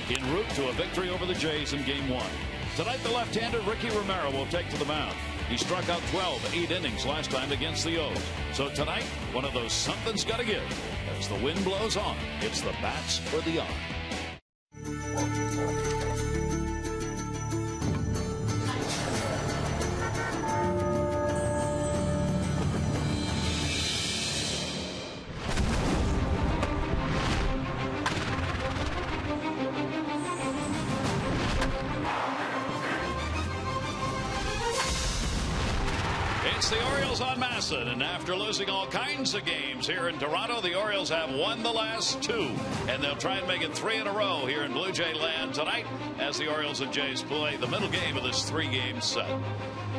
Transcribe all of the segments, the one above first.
en route to a victory over the Jays in Game 1. Tonight, the left-hander Ricky Romero will take to the mound. He struck out 12, 8 innings last time against the O's. So tonight, one of those something's got to give. As the wind blows on, it's the bats or the arm. It's the Orioles on Masson, and after losing all kinds of games here in Toronto, the Orioles have won the last 2, and they'll try and make it 3 in a row here in Blue Jay land tonight as the Orioles and Jays play the middle game of this 3-game set.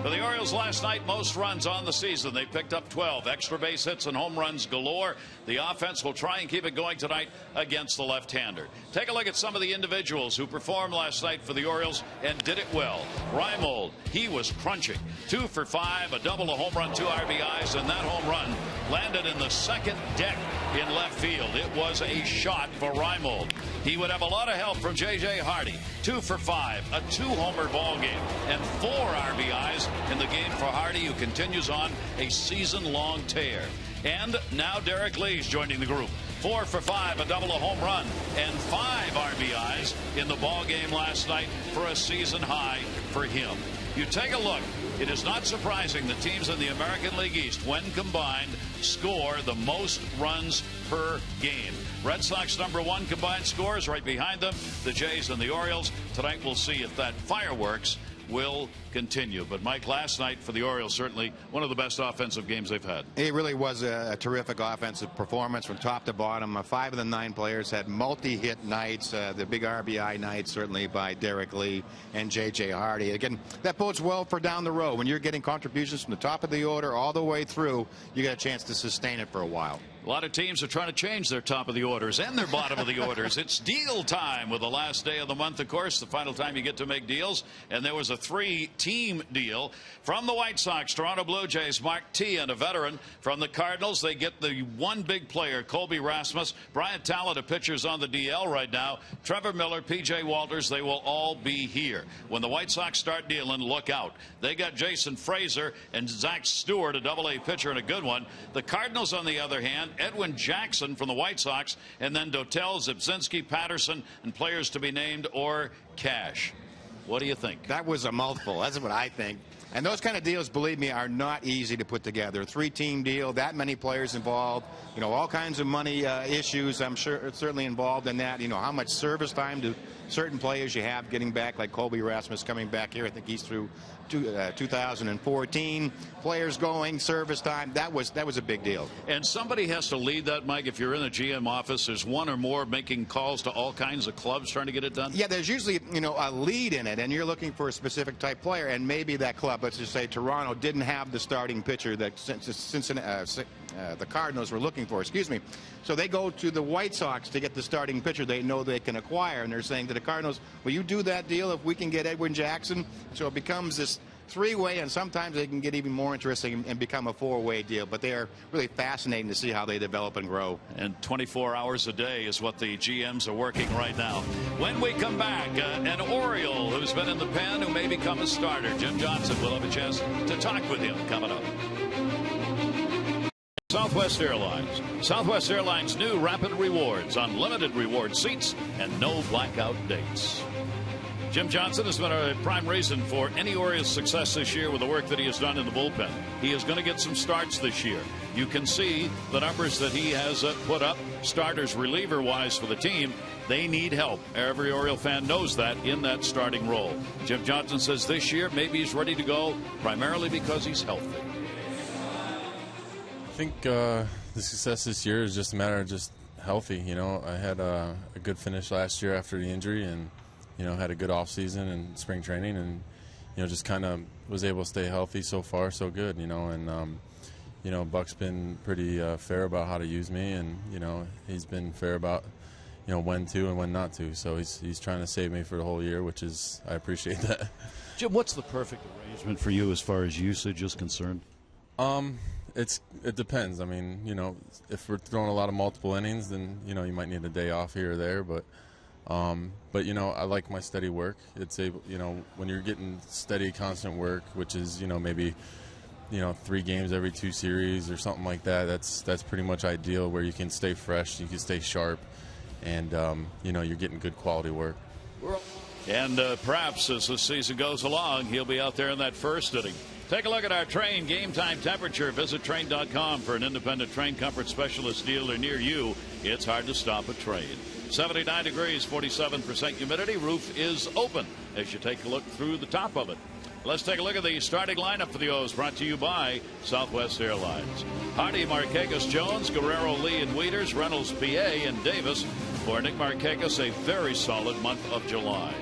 For the Orioles last night, most runs on the season. They picked up 12 extra base hits and home runs galore. The offense will try and keep it going tonight against the left-hander. Take a look at some of the individuals who performed last night for the Orioles and did it well. Reimold, he was crunching. 2 for 5, a double, a home run, 2 RBIs, and that home run landed in the second deck in left field. It was a shot for Reimold. He would have a lot of help from J.J. Hardy. 2 for 5, a 2-homer ball game, and 4 RBIs in the game for Hardy, who continues on a season-long tear. And now Derek Lee's joining the group. 4 for 5, a double, a home run, and 5 RBIs in the ball game last night for a season high for him. You take a look. It is not surprising the teams in the American League East, when combined, score the most runs per game. Red Sox #1 combined scores, right behind them, the Jays and the Orioles. Tonight we'll see if that fireworks will continue. But Mike, last night for the Orioles, certainly one of the best offensive games they've had. It really was a terrific offensive performance from top to bottom. 5 of the 9 players had multi-hit nights. The big RBI night certainly by Derek Lee and J.J. Hardy. Again, that bodes well for down the road. When you're getting contributions from the top of the order all the way through, you get a chance to sustain it for a while. A lot of teams are trying to change their top of the orders and their bottom of the orders. It's deal time with the last day of the month, of course, the final time you get to make deals. And there was a 3-team deal from the White Sox, Toronto Blue Jays, Mark T. and a veteran. From the Cardinals, they get the one big player, Colby Rasmus. Brian Talent, a pitcher's on the DL right now. Trevor Miller, P.J. Walters, they will all be here. When the White Sox start dealing, look out. They got Jason Frazier and Zach Stewart, a Double-A pitcher and a good one. The Cardinals, on the other hand, Edwin Jackson from the White Sox, and then Dotel, Zibzinski, Patterson, and players to be named or cash. What do you think? That was a mouthful. That's what I think. And those kind of deals, believe me, are not easy to put together. A 3-team deal, that many players involved, you know, all kinds of money issues, I'm sure, certainly involved in that. You know, how much service time do certain players you have getting back, like Colby Rasmus coming back here. I think he's through 2014. Players going, service time. That was a big deal. And somebody has to lead that, Mike. If you're in the GM office, there's one or more making calls to all kinds of clubs trying to get it done. Yeah, there's usually, you know, a lead in it, and you're looking for a specific type player, and maybe that club, let's just say Toronto, didn't have the starting pitcher that the Cardinals were looking for, excuse me. So they go to the White Sox to get the starting pitcher they know they can acquire, and they're saying to the Cardinals, will you do that deal if we can get Edwin Jackson? So it becomes this 3-way, and sometimes they can get even more interesting and become a 4-way deal. But they are really fascinating to see how they develop and grow. And 24 hours a day is what the GMs are working right now. When we come back, an Oriole who's been in the pen who may become a starter. Jim Johnson will have a chance to talk with him coming up. Southwest Airlines. Southwest Airlines' new Rapid Rewards, unlimited reward seats, and no blackout dates. Jim Johnson has been a prime reason for any Orioles' success this year with the work that he has done in the bullpen. He is going to get some starts this year. You can see the numbers that he has put up, starters reliever-wise for the team. They need help. Every Oriole fan knows that in that starting role. Jim Johnson says this year maybe he's ready to go, primarily because he's healthy. I think the success this year is just a matter of just healthy. You know, I had a good finish last year after the injury, and you know, had a good off season and spring training, and you know, just kind of was able to stay healthy so far, so good. You know, and you know, Buck's been pretty fair about how to use me, and you know, he's been fair about, you know, when to and when not to. So he's trying to save me for the whole year, which is, I appreciate that. Jim, what's the perfect arrangement for you as far as usage is concerned? It depends. I mean, you know, if we're throwing a lot of multiple innings, then you know, you might need a day off here or there, but But you know, I like my steady work. It's able, you know, when you're getting steady, constant work, which is, you know, maybe, you know, 3 games every 2 series or something like that. That's pretty much ideal, where you can stay fresh, you can stay sharp, and you know, you're getting good quality work. And perhaps as the season goes along, he'll be out there in that first inning. Take a look at our Train game time temperature. Visit Train.com for an independent Train comfort specialist dealer near you. It's hard to stop a Train. 79 degrees, 47% humidity. Roof is open as you take a look through the top of it. Let's take a look at the starting lineup for the O's, brought to you by Southwest Airlines. Hardy, Markakis, Jones, Guerrero, Lee, and Wieters, Reynolds, PA, and Davis. For Nick Markakis, a very solid month of July.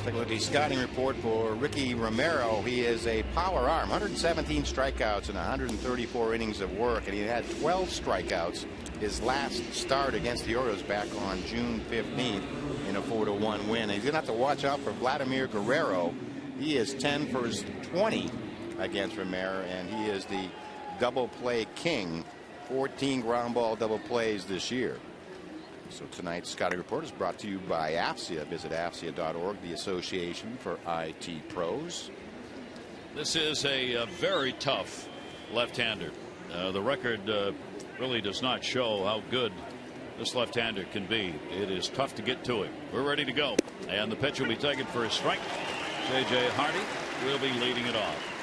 Take a look at the scouting report for Ricky Romero. He is a power arm, 117 strikeouts and 134 innings of work, and he had 12 strikeouts his last start against the Orioles back on June 15th in a 4-1 win. And he's going to have to watch out for Vladimir Guerrero. He is 10 for his 20 against Romero, and he is the double play king. 14 ground ball double plays this year. So tonight's scouting report is brought to you by AFCIA. Visit AFCIA.org, the Association for IT Pros. This is a very tough left-hander. The record really does not show how good this left-hander can be. It is tough to get to him. We're ready to go. And the pitch will be taken for a strike. J.J. Hardy will be leading it off.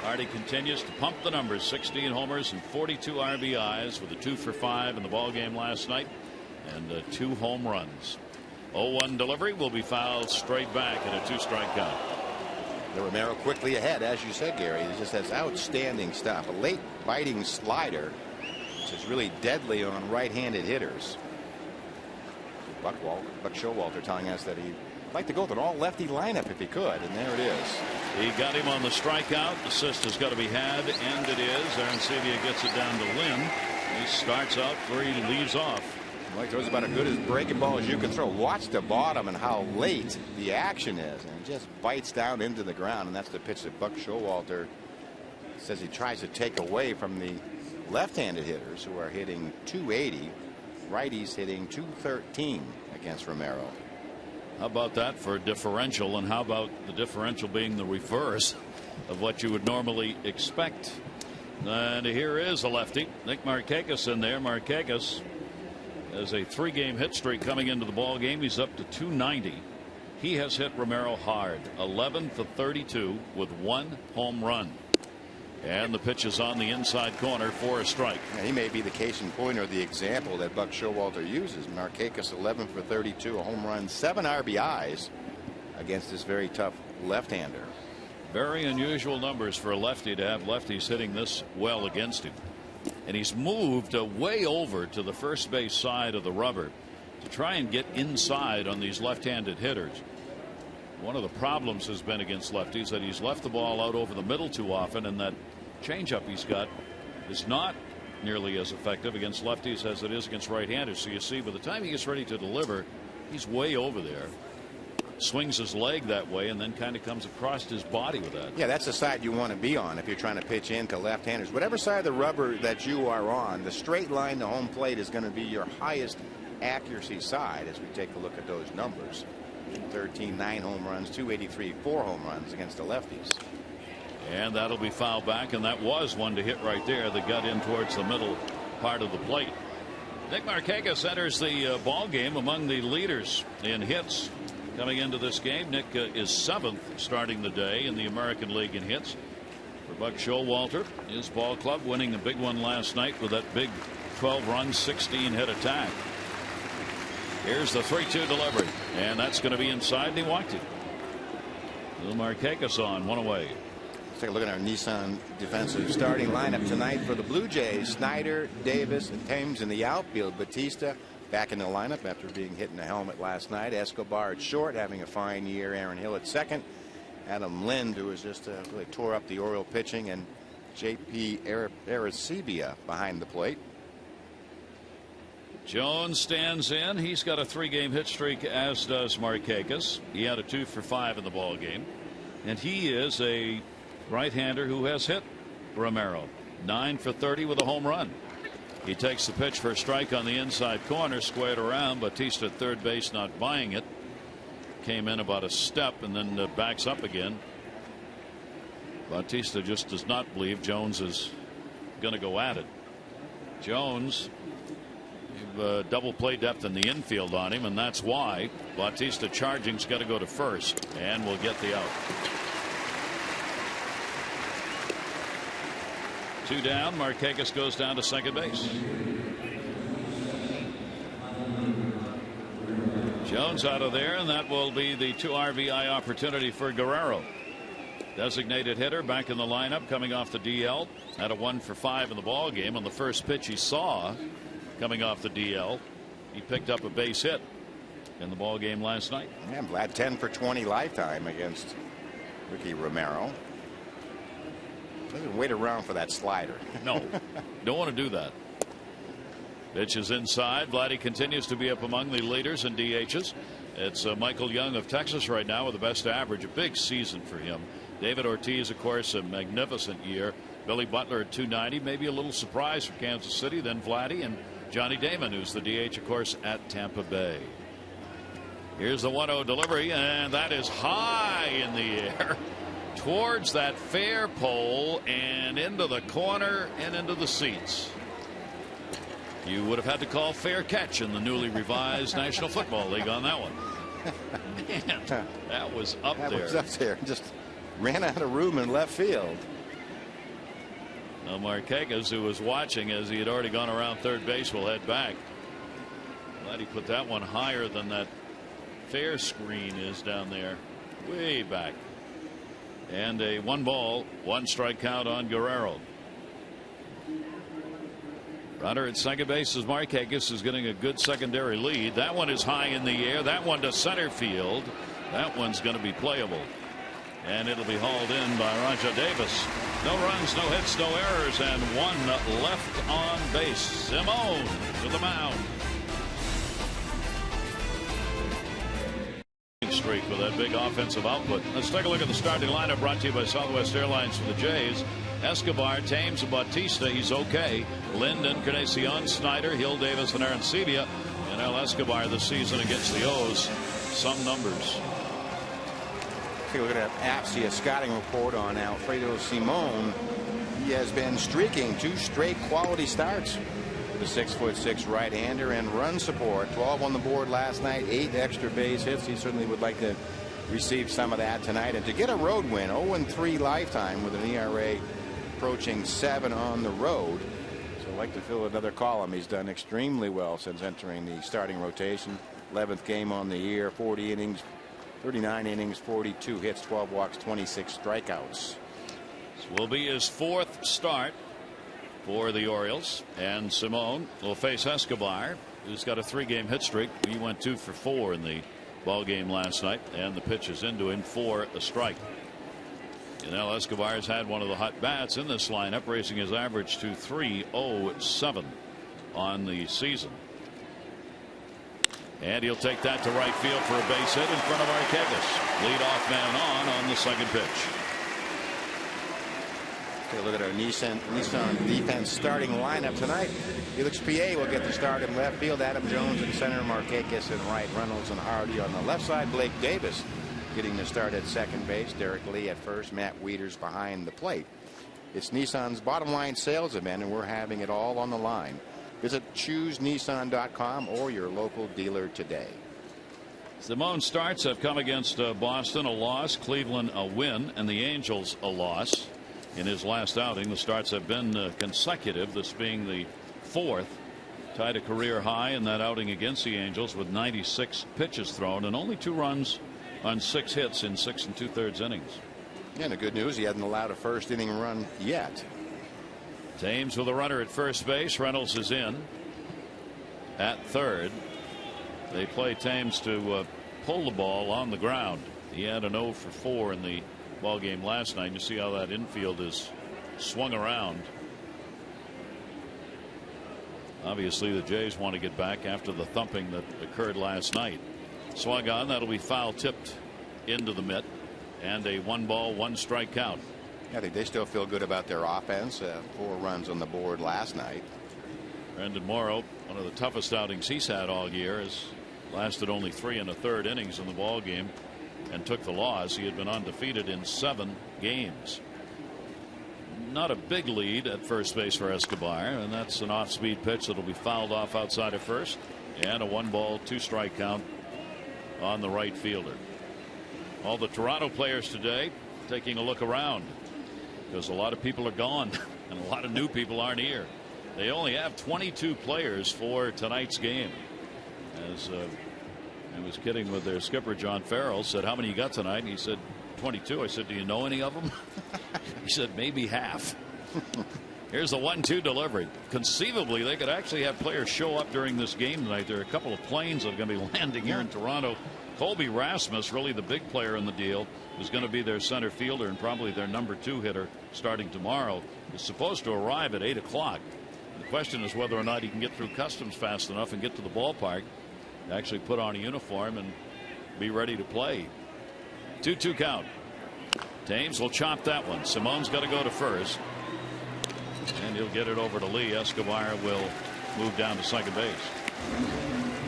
Hardy continues to pump the numbers. 16 homers and 42 RBIs with a 2 for 5 in the ballgame last night. And 2 home runs. 0-1 delivery will be fouled straight back at a 2-strike count. The Romero quickly ahead, as you said, Gary. He just has outstanding stuff. A late biting slider, which is really deadly on right-handed hitters. Buck Showalter telling us that he'd like to go with an all-lefty lineup if he could, and there it is. He got him on the strikeout. Assist has got to be had, and it is. Arancibia gets it down to Lynn. He starts out where he leaves off. Well, he throws about as good as breaking ball as you can throw. Watch the bottom and how late the action is, and it just bites down into the ground, and that's the pitch that Buck Showalter says he tries to take away from the left-handed hitters, who are hitting 280. Righties hitting 213 against Romero. How about that for a differential, and how about the differential being the reverse of what you would normally expect? And here is a lefty, Nick Markakis, in there. Markakis has a 3-game hit streak coming into the ball game. He's up to 290. He has hit Romero hard, 11 for 32 with 1 home run. And the pitch is on the inside corner for a strike. Yeah, he may be the case in point, or the example that Buck Showalter uses. Markakis 11 for 32, a home run, 7 RBIs against this very tough left-hander. Very unusual numbers for a lefty to have lefties hitting this well against him. And he's moved way over to the first base side of the rubber to try and get inside on these left-handed hitters. One of the problems has been against lefties that he's left the ball out over the middle too often, and that changeup he's got is not nearly as effective against lefties as it is against right-handers. So you see, by the time he gets ready to deliver, he's way over there. Swings his leg that way and then kind of comes across his body with that. Yeah, that's the side you want to be on if you're trying to pitch into left-handers. Whatever side of the rubber that you are on, the straight line to home plate is going to be your highest accuracy side as we take a look at those numbers. 13, 9 home runs, 283, 4 home runs against the lefties. And that'll be fouled back, and that was one to hit right there that got in towards the middle part of the plate. Nick Markakis enters the ball game among the leaders in hits. Coming into this game, Nick is 7th starting the day in the American League in hits. For Buck Showalter, his ball club winning a big one last night with that big 12-run, 16-hit attack. Here's the 3-2 delivery, and that's going to be inside, and he walked it. Markakis on, 1 away. Let's take a look at our Nissan defensive starting lineup tonight for the Blue Jays. Snyder, Davis, and Thames in the outfield. Batista back in the lineup after being hit in the helmet last night. Escobar at short, having a fine year. Aaron Hill at second. Adam Lind, who was just really tore up the Oriole pitching, and J.P. Aracibia behind the plate. Jones stands in. He's got a 3-game hit streak, as does Markakis. He had a 2 for 5 in the ball game, and he is a right-hander who has hit Romero. 9 for 30 with a home run. He takes the pitch for a strike on the inside corner, squared around. Bautista at third base, not buying it. Came in about a step and then backs up again. Bautista just does not believe Jones is going to go at it. Jones, double play depth in the infield on him, and that's why Bautista charging's got to go to first and will get the out. 2 down. Markakis goes down to second base. Jones out of there, and that will be the 2 RBI opportunity for Guerrero. Designated hitter back in the lineup, coming off the DL. Had a 1 for 5 in the ball game. On the first pitch he saw coming off the DL, he picked up a base hit in the ball game last night. Yeah, Vlad 10 for 20 lifetime against Ricky Romero. Doesn't wait around for that slider. No, don't want to do that. Pitch is inside. Vladdy continues to be up among the leaders in DHs. It's Michael Young of Texas right now with the best average. A big season for him. David Ortiz, of course, a magnificent year. Billy Butler at 290. Maybe a little surprise for Kansas City. Then Vladdy and Johnny Damon, who's the DH, of course, at Tampa Bay. Here's the 1-0 delivery, and that is high in the air towards that fair pole and into the corner and into the seats. You would have had to call fair catch in the newly revised National Football League on that one. Man, that was up there. That was up there. Just ran out of room in left field. Now Markakis, who was watching as he had already gone around third base, will head back. Glad he put that one higher than that fair screen is down there, way back. And a 1-ball, 1-strike count on Guerrero. Runner at second base is Markakis, is getting a good secondary lead. That one is high in the air. That one to center field. That one's going to be playable. And it'll be hauled in by Rajah Davis. No runs, no hits, no errors, and 1 left on base. Simone to the mound. Streak with that big offensive output. Let's take a look at the starting lineup brought to you by Southwest Airlines for the Jays. Escobar, Thames, Bautista, he's okay. Linden, Encarnacion, Snyder, Hill, Davis, and Arancibia. And El Escobar this season against the O's. Some numbers. Take a look at that APSI scouting report on Alfredo Simon. He has been streaking 2 straight quality starts. The 6'6" right-hander and run support. 12 on the board last night, 8 extra base hits. He certainly would like to receive some of that tonight. And to get a road win, 0-3 lifetime with an ERA approaching 7 on the road. So I'd like to fill another column. He's done extremely well since entering the starting rotation. 11th game on the year, 40 innings, 39 innings, 42 hits, 12 walks, 26 strikeouts. This will be his 4th start for the Orioles, and Simone will face Escobar, who's got a 3-game hit streak. He went 2 for 4 in the ball game last night, and the pitch is into him for a strike. You know, Escobar has had one of the hot bats in this lineup, raising his average to .307 on the season. And he'll take that to right field for a base hit in front of Markakis. Leadoff man on the second pitch. Take a look at our Nissan defense starting lineup tonight. Felix P.A. will get the start in left field. Adam Jones in center, Markakis in right, Reynolds and Hardy on the left side. Blake Davis getting the start at second base. Derek Lee at first. Matt Wieters behind the plate. It's Nissan's bottom line sales event, and we're having it all on the line. Visit ChooseNissan.com or your local dealer today. Simone starts have come against Boston, a loss, Cleveland a win, and the Angels a loss. In his last outing, the starts have been consecutive, this being the 4th. Tied a career high in that outing against the Angels with 96 pitches thrown and only 2 runs on 6 hits in 6 2/3 innings. Yeah, and the good news, he hasn't allowed a first inning run yet. Thames with a runner at first base. Reynolds is in at third. They play Thames to pull the ball on the ground. He had an 0 for 4 in the ball game last night. You see how that infield is swung around. Obviously the Jays want to get back after the thumping that occurred last night. Swung on, that'll be foul tipped into the mitt, and a 1-ball 1-strike count. I think they still feel good about their offense. 4 runs on the board last night. Brandon Morrow, one of the toughest outings he's had all year, has lasted only 3 1/3 innings in the ball game and took the loss. He had been undefeated in 7 games. Not a big lead at first base for Escobar, and that's an off-speed pitch that'll be fouled off outside of first, and a 1-ball 2-strike count on the right fielder. All the Toronto players today taking a look around because a lot of people are gone and a lot of new people aren't here. They only have 22 players for tonight's game. As I was kidding with their skipper John Farrell, said, "How many you got tonight?" And he said, 22. I said, "Do you know any of them?" He said, "Maybe half." Here's the 1-2 delivery. Conceivably, they could actually have players show up during this game tonight. There are a couple of planes that are going to be landing here in Toronto. Colby Rasmus, really the big player in the deal, is going to be their center fielder and probably their number 2 hitter starting tomorrow. Is supposed to arrive at 8 o'clock. The question is whether or not he can get through customs fast enough and get to the ballpark to actually put on a uniform and be ready to play. 2-2 count. Thames will chop that one. Simone's got to go to first, and he'll get it over to Lee. Escobar will move down to second base.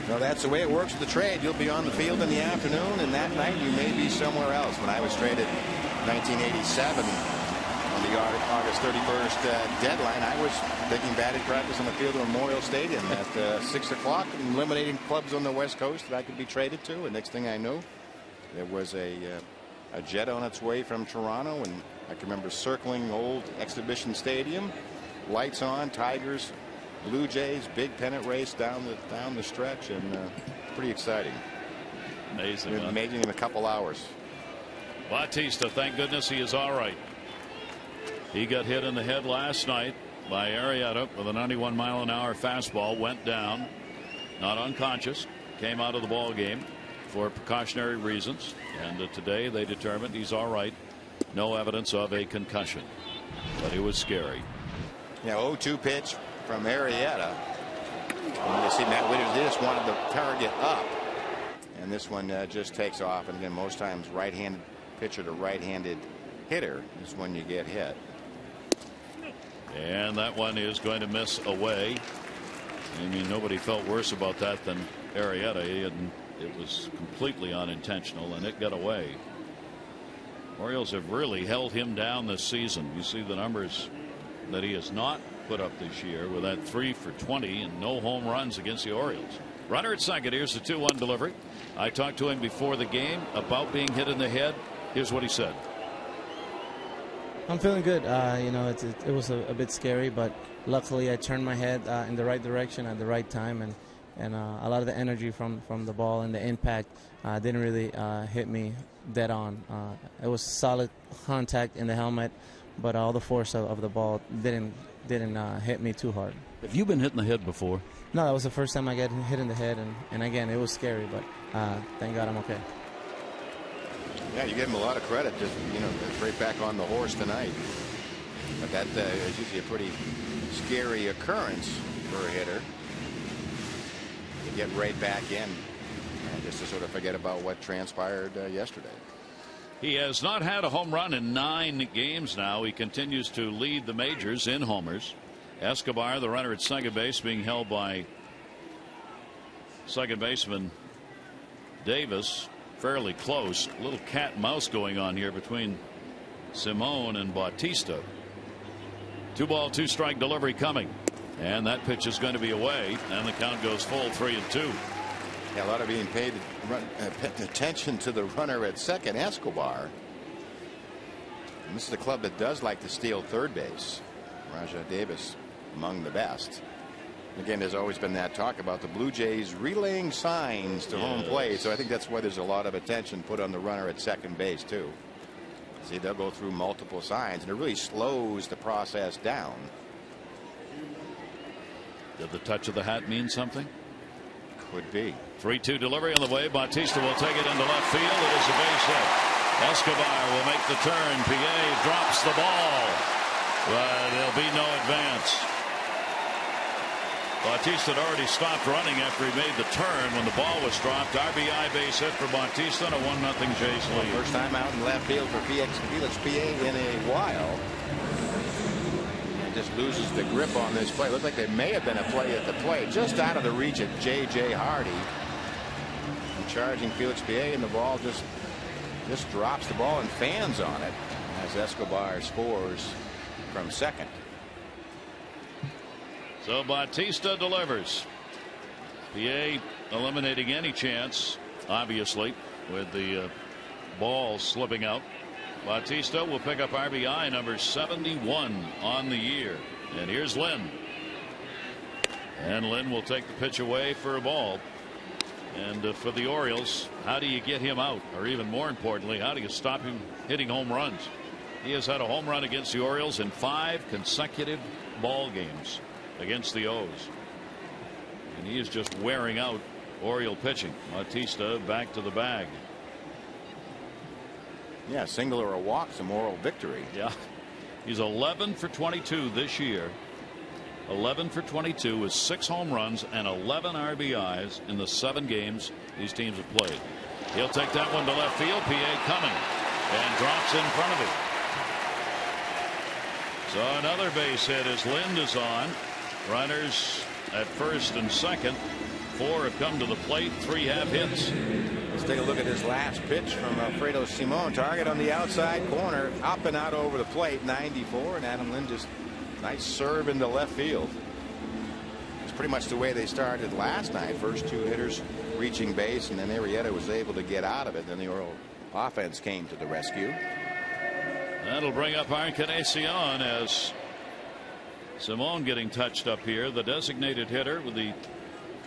Well, that's the way it works with the trade. You'll be on the field in the afternoon, and that night you may be somewhere else. When I was traded in 1987 on the August 31st deadline, I was taking batting practice on the field of Memorial Stadium at 6 o'clock, eliminating clubs on the West Coast that I could be traded to. And next thing I knew, there was a jet on its way from Toronto, and I can remember circling old Exhibition Stadium, lights on, Tigers, Blue Jays, big pennant race down the stretch, and pretty exciting. Amazing. Amazing in a couple hours. Bautista, thank goodness he is all right. He got hit in the head last night by Arrieta with a 91-mile-an-hour fastball, went down, not unconscious, came out of the ball game for precautionary reasons, and today they determined he's all right. No evidence of a concussion, but it was scary. Yeah, 0-2 pitch from Arrieta. And you see Matt Witters, they just wanted the target up, and this one just takes off. And again, most times right-handed pitcher to right-handed hitter is when you get hit. And that one is going to miss away. I mean, nobody felt worse about that than Arrieta. It was completely unintentional, and it got away. Orioles have really held him down this season. You see the numbers that he has not put up this year with that 3 for 20 and no home runs against the Orioles. Runner at second. Here's the 2-1 delivery. I talked to him before the game about being hit in the head. Here's what he said. I'm feeling good. You know, it was a bit scary, but luckily I turned my head in the right direction at the right time, and a lot of the energy from the ball and the impact didn't really hit me dead on. It was solid contact in the helmet, but all the force of the ball didn't hit me too hard. Have you been hit in the head before? No, that was the first time I got hit in the head, and again, it was scary, but thank God I'm okay. Yeah, you give him a lot of credit. Just, you know, right back on the horse tonight. But that is usually a pretty scary occurrence for a hitter. You get right back in, just to sort of forget about what transpired yesterday. He has not had a home run in 9 games now. He continues to lead the majors in homers. Escobar, the runner at second base, being held by second baseman Davis. Fairly close. A little cat and mouse going on here between Simone and Bautista. 2-ball 2-strike delivery coming, and that pitch is going to be away, and the count goes full 3-2. Yeah, a lot of being paid attention to the runner at second, Escobar. And this is a club that does like to steal third base. Rajah Davis among the best. Again, there's always been that talk about the Blue Jays relaying signs to home plate, so I think that's why there's a lot of attention put on the runner at second base too. See, they'll go through multiple signs, and it really slows the process down. Did the touch of the hat mean something? Could be. 3-2 delivery on the way. Bautista will take it into left field. It is a base hit. Escobar will make the turn. Pierre drops the ball, but there'll be no advance. Bautista had already stopped running after he made the turn when the ball was dropped. RBI base hit for Bautista and a 1-0 Jays lead. First time out in left field for Felix Pierre in a while. He just loses the grip on this play. Looked like there may have been a play at the plate, just out of the reach of J.J. Hardy. And charging Felix Piet, and the ball just drops the ball and fans on it as Escobar scores from second. So Bautista delivers. Piet eliminating any chance, obviously, with the ball slipping out. Bautista will pick up RBI number 71 on the year. And here's Lynn. And Lynn will take the pitch away for a ball. And for the Orioles, how do you get him out? Or even more importantly, how do you stop him hitting home runs? He has had a home run against the Orioles in 5 consecutive ball games against the O's. And he is just wearing out Oriole pitching. Bautista back to the bag. Yeah, single or a walk's a moral victory. Yeah, he's 11 for 22 this year. 11 for 22 with 6 home runs and 11 RBIs in the 7 games these teams have played. He'll take that one to left field. Piet coming and drops in front of it. So another base hit as Lind is on. Runners at first and second. 4 have come to the plate. 3 have hits. Let's take a look at his last pitch from Alfredo Simon. Target on the outside corner, up and out over the plate. 94, and Adam Lind just nice serve into left field. It's pretty much the way they started last night. First 2 hitters reaching base, and then Arrieta was able to get out of it. Then the Oriole offense came to the rescue. That'll bring up Encarnacion as Simon getting touched up here. The designated hitter with the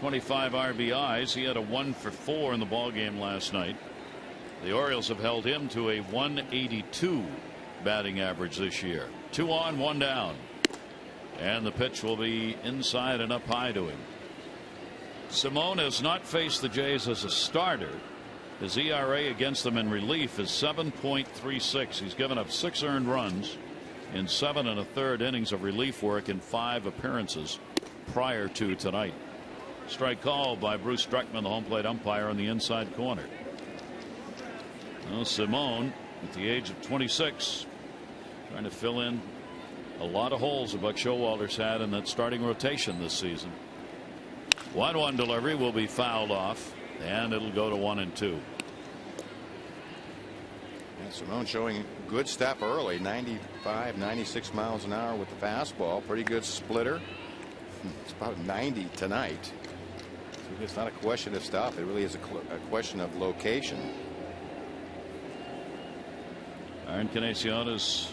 25 RBIs. He had a 1 for 4 in the ball game last night. The Orioles have held him to a 182 batting average this year. 2 on, 1 down. And the pitch will be inside and up high to him. Simon has not faced the Jays as a starter. His ERA against them in relief is 7.36. He's given up 6 earned runs in 7 1/3 innings of relief work in 5 appearances prior to tonight. Strike called by Bruce Streckman, the home plate umpire, on the inside corner. Well, Simon, at the age of 26, trying to fill in a lot of holes that Buck Showalter's had in that starting rotation this season. 1-1 delivery will be fouled off, and it'll go to 1-2. And Simon showing good stuff early. 95, 96 miles an hour with the fastball. Pretty good splitter. It's about 90 tonight. It's not a question of stuff. It really is a question of location. Encarnacion has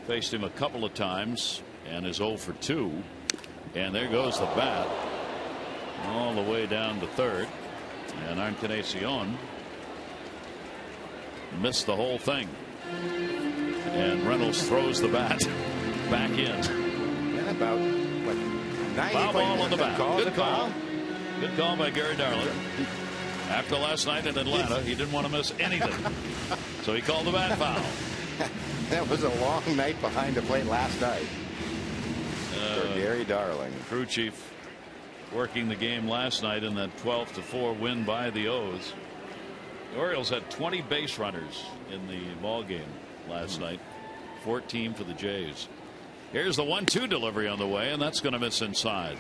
faced him a couple of times and is 0 for 2. And there goes the bat all the way down to third. And Encarnacion missed the whole thing. And Reynolds throws the bat back in. And about what, 90 foul ball on the bat. Good call. Foul. Good call by Gary Darling. After last night in Atlanta, he didn't want to miss anything. So he called the bat foul. That was a long night behind the plate last night for Gary Darling. Crew chief working the game last night in that 12-4 win by the O's. The Orioles had 20 base runners in the ball game last night. 14 for the Jays. Here's the 1-2 delivery on the way, and that's going to miss inside.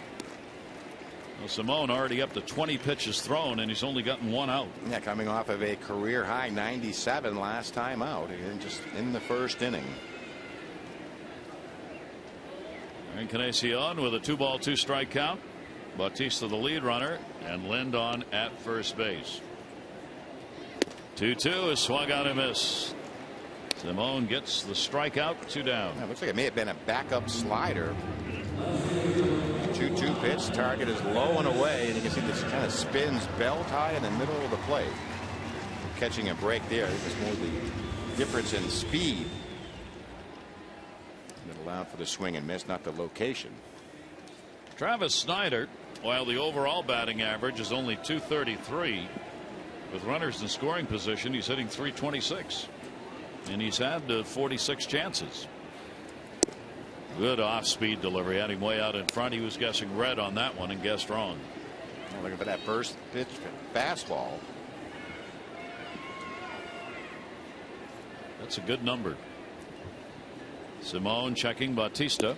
Well, Simon already up to 20 pitches thrown, and he's only gotten 1 out. Yeah, coming off of a career high 97 last time out, and just in the first inning. Encarnacion with a 2-ball 2-strike count. Bautista the lead runner, and Lind on at first base. 2-2 is swung out and missed. Simon gets the strikeout. 2 down. Yeah, looks like it may have been a backup slider. 2-2 pitch. Target is low and away, and you can see this kind of spins belt high in the middle of the plate. Catching a break there. I think it's more the difference in speed that allowed for the swing and miss, not the location. Travis Snyder, while the overall batting average is only .233, with runners in scoring position, he's hitting .326, and he's had 46 chances. Good off-speed delivery, had him way out in front. He was guessing red on that one and guessed wrong. Looking for that first pitch fastball. That's a good number. Simone checking Bautista.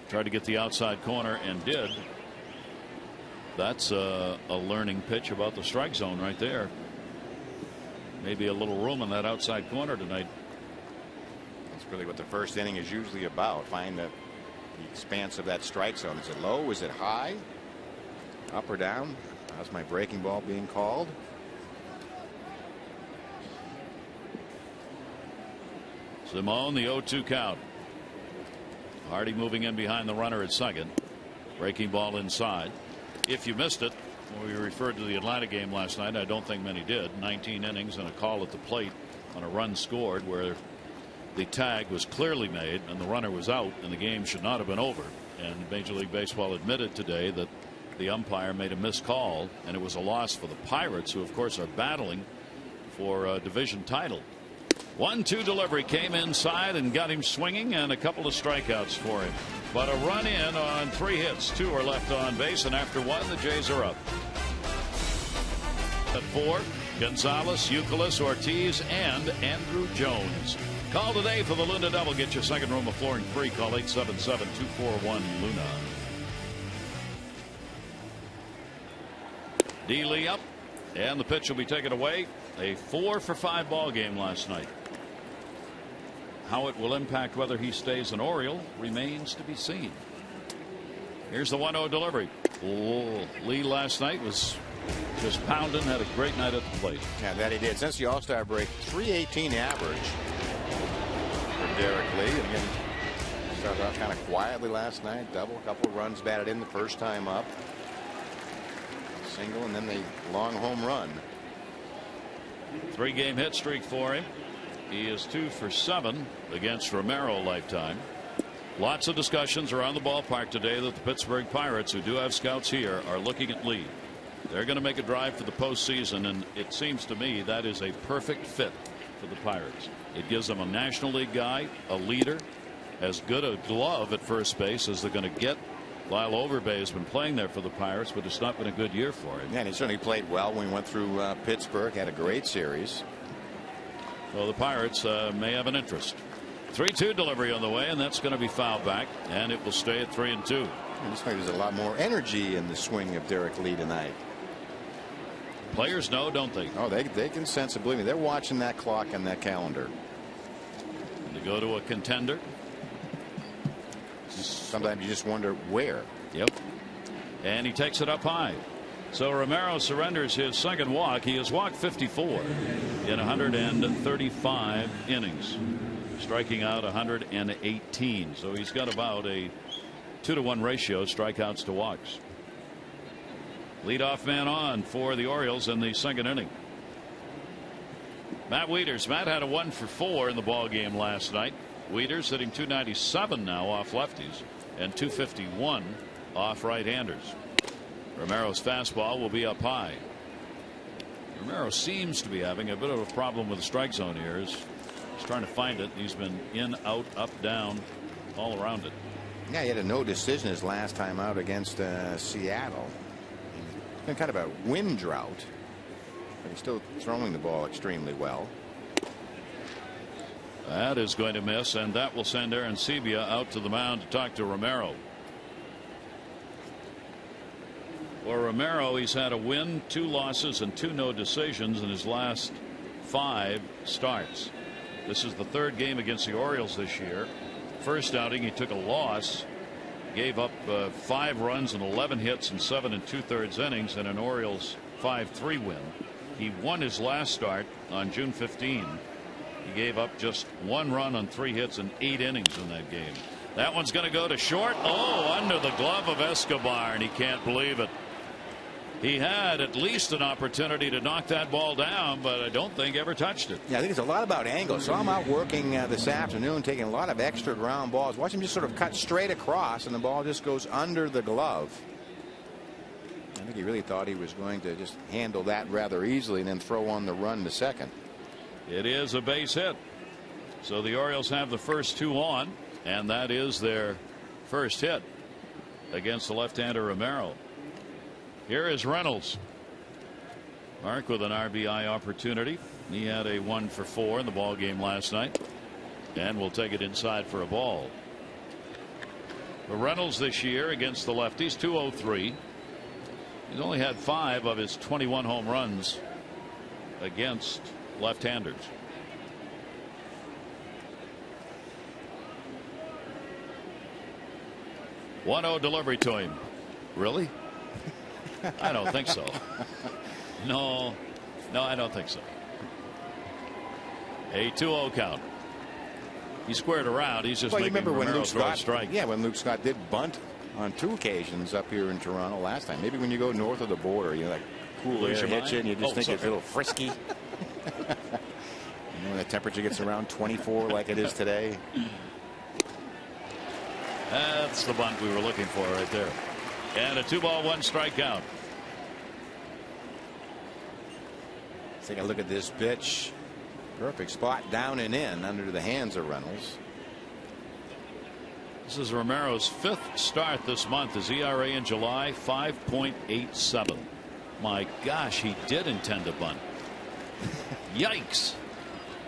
Tried to get the outside corner and did. That's a learning pitch about the strike zone right there. Maybe a little room in that outside corner tonight. That's really what the first inning is usually about. Find the expanse of that strike zone. Is it low? Is it high? Up or down? How's my breaking ball being called? Simone, the 0-2 count. Hardy moving in behind the runner at second. Breaking ball inside. If you missed it, we referred to the Atlanta game last night. I don't think many did. 19 innings and a call at the plate on a run scored where the tag was clearly made and the runner was out and the game should not have been over. And Major League Baseball admitted today that the umpire made a missed call and it was a loss for the Pirates, who of course are battling for a division title. 1-2 delivery came inside and got him swinging, and a couple of strikeouts for him. But a run in on 3 hits. 2 are left on base, and after 1, the Jays are up. At 4, Gonzalez, Youkilis, Ortiz, and Andrew Jones. Call today for the Luna Double. Get your second room of flooring free. Call 877-241-LUNA. D. Lee up, and the pitch will be taken away. A 4-for-5 ball game last night. How it will impact whether he stays an Oriole remains to be seen. Here's the 1-0 delivery. Lee last night was just pounding, had a great night at the plate. Yeah, that he did. Since the All-Star break, 318 average for Derek Lee. Again, started off kind of quietly last night. Double, a couple of runs batted in the first time up. Single, and then the long home run. 3-game hit streak for him. He is 2 for 7 against Romero lifetime. Lots of discussions around the ballpark today that the Pittsburgh Pirates, who do have scouts here, are looking at Lee. They're going to make a drive for the postseason, and it seems to me that is a perfect fit for the Pirates. It gives them a National League guy, a leader, as good a glove at first base as they're going to get. Lyle Overbay has been playing there for the Pirates, but it's not been a good year for him. Yeah, and he certainly played well when he went through Pittsburgh. Had a great series. Well, the Pirates may have an interest. 3-2 delivery on the way, and that's going to be fouled back, and it will stay at 3-2. And this maybe there's a lot more energy in the swing of Derek Lee tonight. Players know, don't they? Oh, they can sense it. Believe me, they're watching that clock and that calendar. And to go to a contender. Sometimes you just wonder where. Yep. And he takes it up high. So Romero surrenders his second walk. He has walked 54 in 135 innings, striking out 118. So he's got about a 2-to-1 ratio, strikeouts to walks. Leadoff man on for the Orioles in the second inning. Matt Wieters. Matt had a 1-for-4 in the ball game last night. Wieters hitting .297 now off lefties and .251 off right-handers. Romero's fastball will be up high. Romero seems to be having a bit of a problem with the strike zone here. He's trying to find it. He's been in, out, up, down, all around it. Yeah, he had a no decision his last time out against Seattle. It's been kind of a wind drought, but he's still throwing the ball extremely well. That is going to miss, and that will send Aaron Sebia out to the mound to talk to Romero. For Romero, he's had a win, 2 losses, and 2 no decisions in his last 5 starts. This is the 3rd game against the Orioles this year. First outing, he took a loss, gave up 5 runs and 11 hits in 7 2/3 innings in an Orioles 5-3 win. He won his last start on June 15. He gave up just 1 run on 3 hits and 8 innings in that game. That one's going to go to short. Oh, under the glove of Escobar, and he can't believe it. He had at least an opportunity to knock that ball down, but I don't think ever touched it. Yeah, I think it's a lot about angle. So I'm out working this afternoon, taking a lot of extra ground balls. Watch him just sort of cut straight across, and the ball just goes under the glove. I think he really thought he was going to just handle that rather easily and then throw on the run to second. It is a base hit. So the Orioles have the first 2 on, and that is their first hit against the left-hander Romero. Here is Reynolds. Mark with an RBI opportunity. He had a 1-for-4 in the ball game last night. and will take it inside for a ball. The Reynolds this year against the lefties, 203. He's only had 5 of his 21 home runs against left-handers. .1-0 delivery to him. Really? I don't think so. No, I don't think so. A 2-0 count. He squared around. He's just making Romero throw a strike. Yeah, when Luke Scott did bunt on 2 occasions up here in Toronto last time. Maybe when you go north of the border, you like cool air hits you and you just think it's a little frisky. You know, when the temperature gets around 24 like it is today. That's the bunt we were looking for right there. And a 2-ball 1 strike count. Take a look at this pitch. Perfect spot down and in under the hands of Reynolds. This is Romero's 5th start this month. His ERA in July 5.87. My gosh, he did intend to bunt. Yikes.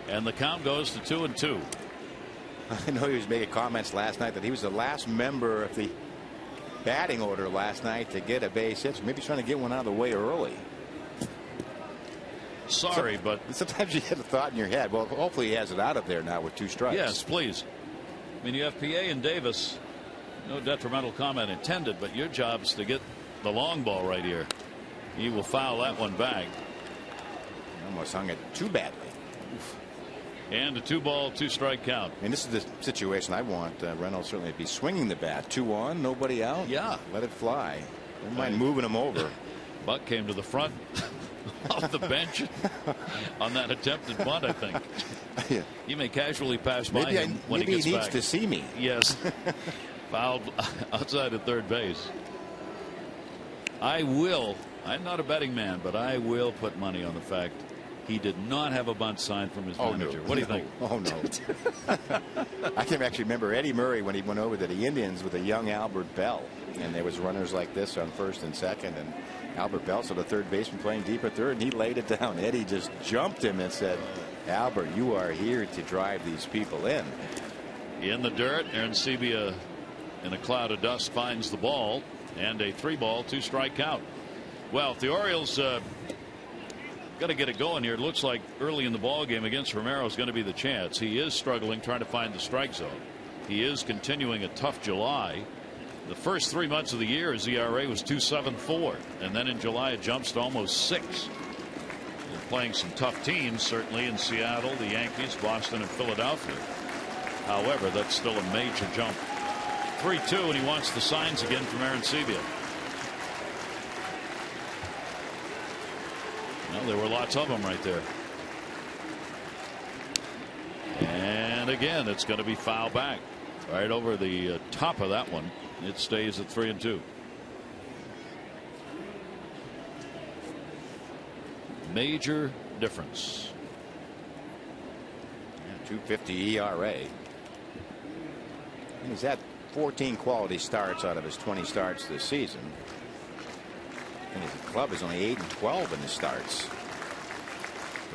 And the count goes to 2-2. I know he was making comments last night that he was the last member of the batting order last night to get a base hit. So maybe he's trying to get one out of the way early. Sorry, but sometimes you get a thought in your head. Well, hopefully he has it out of there now with 2 strikes. Yes, please. I mean, you have PA and Davis. No detrimental comment intended, but your job is to get the long ball right here. He will foul that one back. He almost hung it too badly. Oof. And a 2-ball 2 strike count. And this is the situation I want Reynolds certainly to be swinging the bat. 2 on, nobody out. Yeah. Let it fly. Don't mind moving him over. Buck came to the front of the bench on that attempted bunt, I think. Yeah. He may casually pass by him when maybe he gets he needs back. to see me. Yes. Fouled outside of third base. I'm not a betting man, but I will put money on the fact he did not have a bunt signed from his manager. No. What do you think? Oh, no. I can actually remember Eddie Murray when he went over to the Indians with a young Albert Bell. And there was runners like this on first and second. And Albert Bell, so the third baseman playing deep at third, and he laid it down. Eddie just jumped him and said, Albert, you are here to drive these people in. In the dirt, Aaron Sebia in a cloud of dust finds the ball, and a 3-ball 2 strike count. Well, if the Orioles got to get it going here, it looks like early in the ball game against Romero is going to be the chance. He is struggling trying to find the strike zone. He is continuing a tough July. The first 3 months of the year his ERA was 2.74, and then in July it jumps to almost 6. They're playing some tough teams, certainly in Seattle, the Yankees, Boston, and Philadelphia. However, that's still a major jump. 3-2, and he wants the signs again from Aaron Sebia. Well, there were lots of them right there. And again, it's going to be foul back right over the top of that one. It stays at 3-2. Major difference. Yeah, 2.50 ERA. And he's had 14 quality starts out of his 20 starts this season. And his club is only 8-12 in his starts.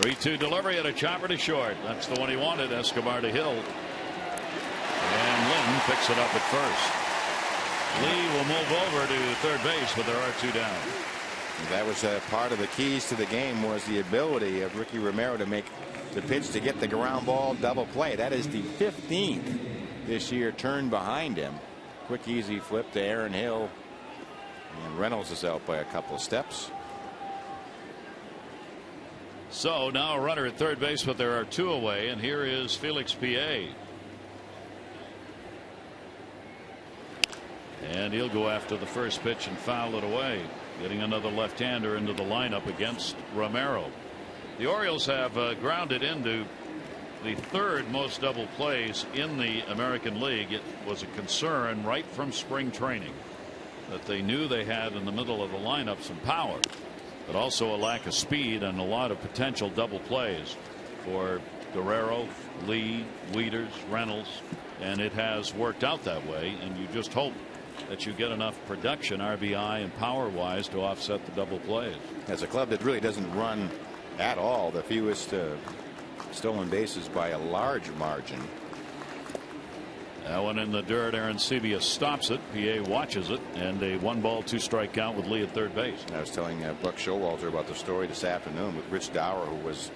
3-2 delivery at a chopper to short. That's the one he wanted. Escobar to Hill. And Lynn picks it up at first. Lee will move over to third base, but there are 2 down. That was part of the keys to the game, was the ability of Ricky Romero to make the pitch to get the ground ball double play. That is the 15th this year turned behind him. Quick easy flip to Aaron Hill, and Reynolds is out by a couple of steps. So now a runner at third base, but there are 2 away, and here is Felix PA. And he'll go after the first pitch and foul it away, getting another left-hander into the lineup against Romero. The Orioles have grounded into the 3rd most double plays in the American League. It was a concern right from spring training that they knew they had in the middle of the lineup some power, but also a lack of speed and a lot of potential double plays for Guerrero, Lee, Wieters, Reynolds, and it has worked out that way, and you just hope that you get enough production, RBI and power wise, to offset the double plays. As a club that really doesn't run at all, the fewest stolen bases by a large margin. That one in the dirt. Arancibia stops it. PA watches it, and a 1-ball 2-strike count with Lee at third base. I was telling Buck Showalter about the story this afternoon with Rich Dower, who was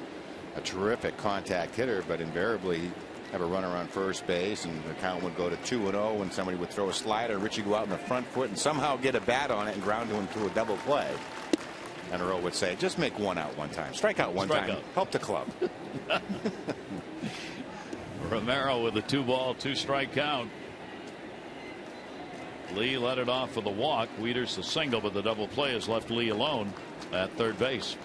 a terrific contact hitter, but invariably he'd have a runner on first base, and the count would go to 2-0, and somebody would throw a slider. Richie go out in the front foot and somehow get a bat on it and ground into a double play. And Earl would say, just make one out one time. Strike out one time. Help the club. Romero with a 2-ball 2-strike count. Lee led it off with a walk. Wieters the single, but the double play has left Lee alone at third base.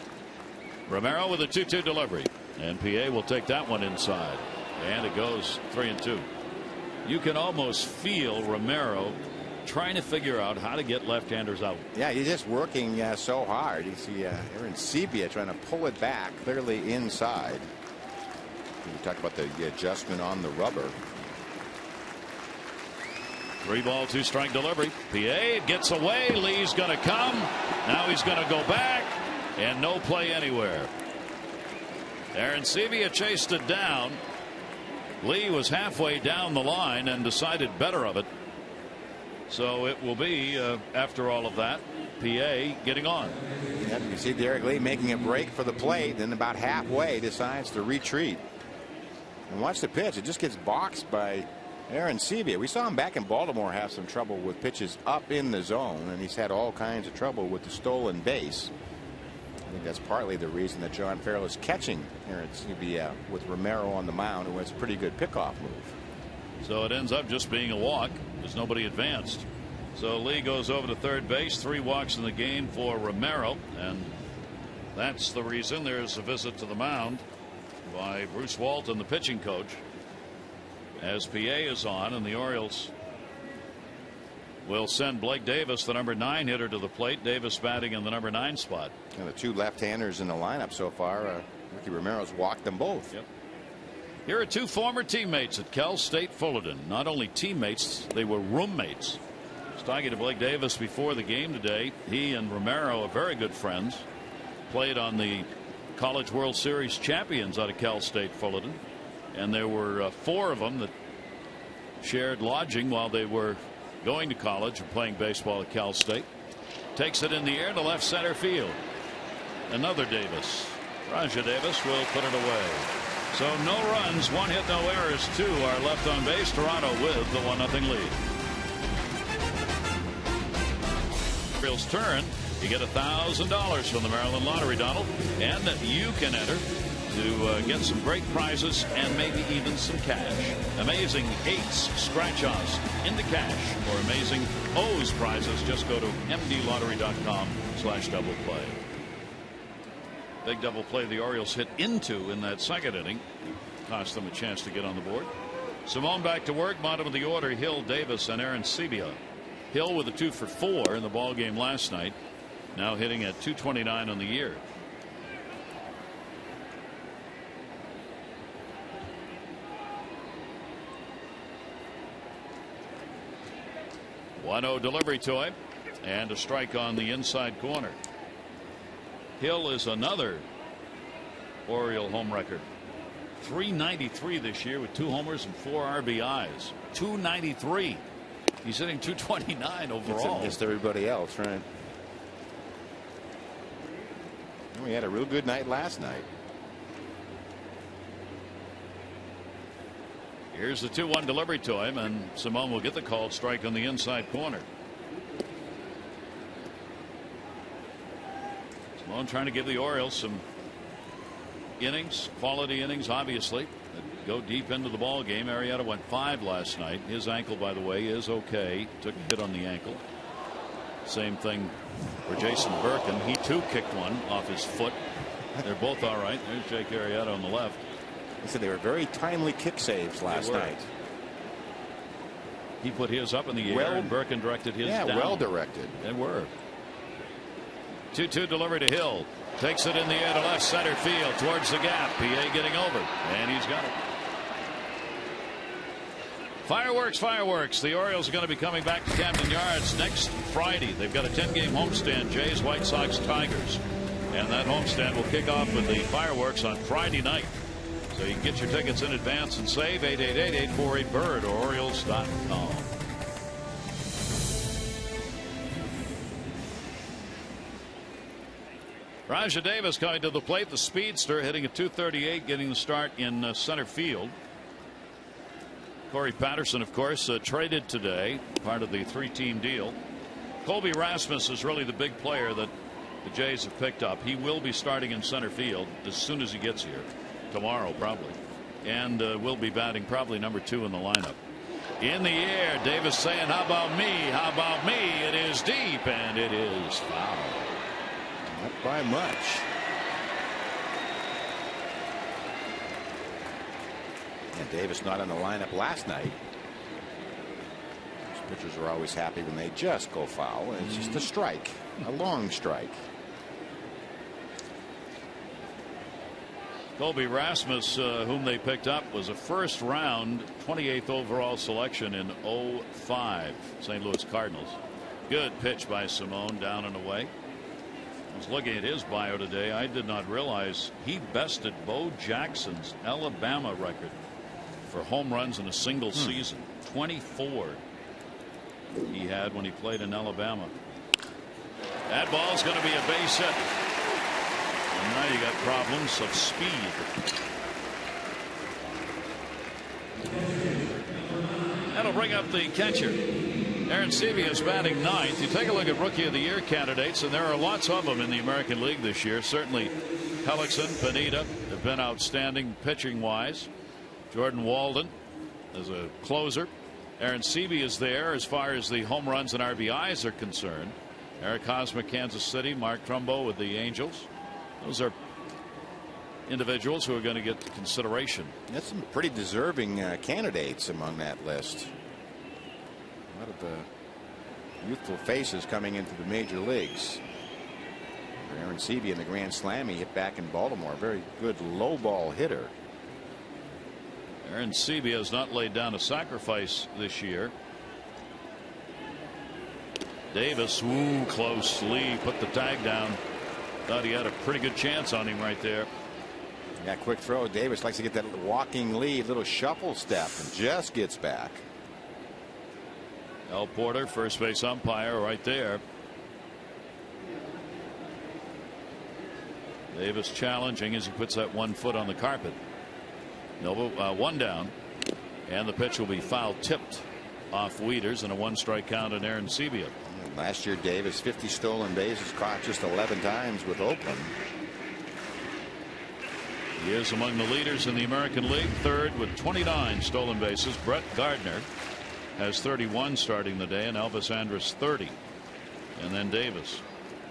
Romero with a 2-2 delivery, and PA will take that one inside, and it goes 3-2. You can almost feel Romero trying to figure out how to get left-handers out. Yeah, he's just working so hard. You see Arancibia trying to pull it back clearly inside. We talked about the adjustment on the rubber. 3-ball 2-strike delivery. PA gets away. Lee's going to come. Now he's going to go back, and no play anywhere. Arancibia chased it down. Lee was halfway down the line and decided better of it. So it will be, after all of that, PA getting on. Yep, you see Derek Lee making a break for the plate, then about halfway decides to retreat. And watch the pitch. It just gets boxed by Arancibia. We saw him back in Baltimore have some trouble with pitches up in the zone, and he's had all kinds of trouble with the stolen base. I think that's partly the reason that John Farrell is catching Arancibia with Romero on the mound, who has a pretty good pickoff move. So it ends up just being a walk. There's nobody advanced. So Lee goes over to third base. 3 walks in the game for Romero, and that's the reason there's a visit to the mound by Bruce Walton, the pitching coach, as PA is on, and the Orioles will send Blake Davis, the number 9 hitter, to the plate. Davis batting in the number 9 spot. And the 2 left-handers in the lineup so far, Ricky Romero's walked them both. Yep. Here are 2 former teammates at Cal State Fullerton. Not only teammates, they were roommates. I was talking to Blake Davis before the game today. He and Romero are very good friends. Played on the College World Series champions out of Cal State Fullerton. And there were 4 of them that shared lodging while they were going to college and playing baseball at Cal State. Takes it in the air to left center field. Another Davis. Raja Davis will put it away. So no runs, 1 hit, no errors. 2 are left on base. Toronto with the 1-0 lead. Orioles turn. You get $1,000 from the Maryland Lottery, Donald, and you can enter to get some great prizes and maybe even some cash. Amazing 8s scratch-offs into cash, or amazing O's prizes. Just go to mdlottery.com/double play. Big double play the Orioles hit into in that second inning. Cost them a chance to get on the board. Simone back to work. Bottom of the order, Hill, Davis, and Arancibia. Hill with a 2 for 4 in the ball game last night. Now hitting at .229 on the year. .1-0 delivery to him, and a strike on the inside corner. Hill is another Oriole home record. .393 this year with 2 homers and 4 RBIs. .293. He's hitting .229 overall. Against everybody else, right? We had a real good night last night. Here's the 2-1 delivery to him, and Simone will get the called strike on the inside corner. Simone trying to give the Orioles some innings, quality innings, obviously, that go deep into the ball game. Arrieta went 5 last night. His ankle, by the way, is okay. Took a hit on the ankle. Same thing for Jason Birkin. He too kicked one off his foot. They're both all right. There's Jake Arrieta on the left. They said they were very timely kick saves last night. He put his up in the air, and Birkin directed his down. Yeah, well directed. They were. 2-2 delivery to Hill. Takes it in the air to left center field towards the gap. PA getting over, and he's got it. Fireworks, fireworks. The Orioles are going to be coming back to Camden Yards next Friday. They've got a 10-game homestand, Jays, White Sox, Tigers. And that homestand will kick off with the fireworks on Friday night. So you can get your tickets in advance and save 888-848-BIRD or Orioles.com. Rajah Davis coming to the plate, the speedster, hitting at .238, getting the start in center field. Corey Patterson, of course, traded today, part of the three-team deal. Colby Rasmus is really the big player that the Jays have picked up. He will be starting in center field as soon as he gets here, tomorrow probably, and will be batting probably number 2 in the lineup. In the air, Davis saying, how about me, how about me? It is deep, and it is foul. Not by much. And Davis not in the lineup last night. Those pitchers are always happy when they just go foul. And it's just a strike, a long strike. Colby Rasmus, whom they picked up, was a first round 28th overall selection in 05 St. Louis Cardinals. Good pitch by Simone, down and away. I was looking at his bio today. I did not realize he bested Bo Jackson's Alabama record for home runs in a single season. 24 he had when he played in Alabama. That ball's going to be a base hit. And now you got problems of speed. That'll bring up the catcher. Aaron Sevilla is batting 9th. You take a look at Rookie of the Year candidates, and there are lots of them in the American League this year. Certainly Hellickson, Pineda have been outstanding pitching wise. Jordan Walden as a closer. Aaron Sevilla is there as far as the home runs and RBIs are concerned. Eric Hosmer, Kansas City. Mark Trumbo with the Angels. Those are individuals who are going to get consideration. That's some pretty deserving candidates among that list. A lot of the youthful faces coming into the major leagues. Aaron Sevilla in the Grand Slam, he hit back in Baltimore. Very good low ball hitter. Aaron Sevilla has not laid down a sacrifice this year. Davis, ooh, close. Lee put the tag down. Thought he had a pretty good chance on him right there. Yeah, quick throw. Davis likes to get that walking lead, little shuffle step, and just gets back. Al Porter, first base umpire, right there. Davis challenging as he puts that 1 foot on the carpet. One down, and the pitch will be foul tipped off Wieters, and a 1-strike count on Aaron Sevilla. Last year, Davis 50 stolen bases, caught just 11 times with Oakland. He is among the leaders in the American League, third with 29 stolen bases. Brett Gardner has 31 starting the day, and Elvis Andrus 30, and then Davis,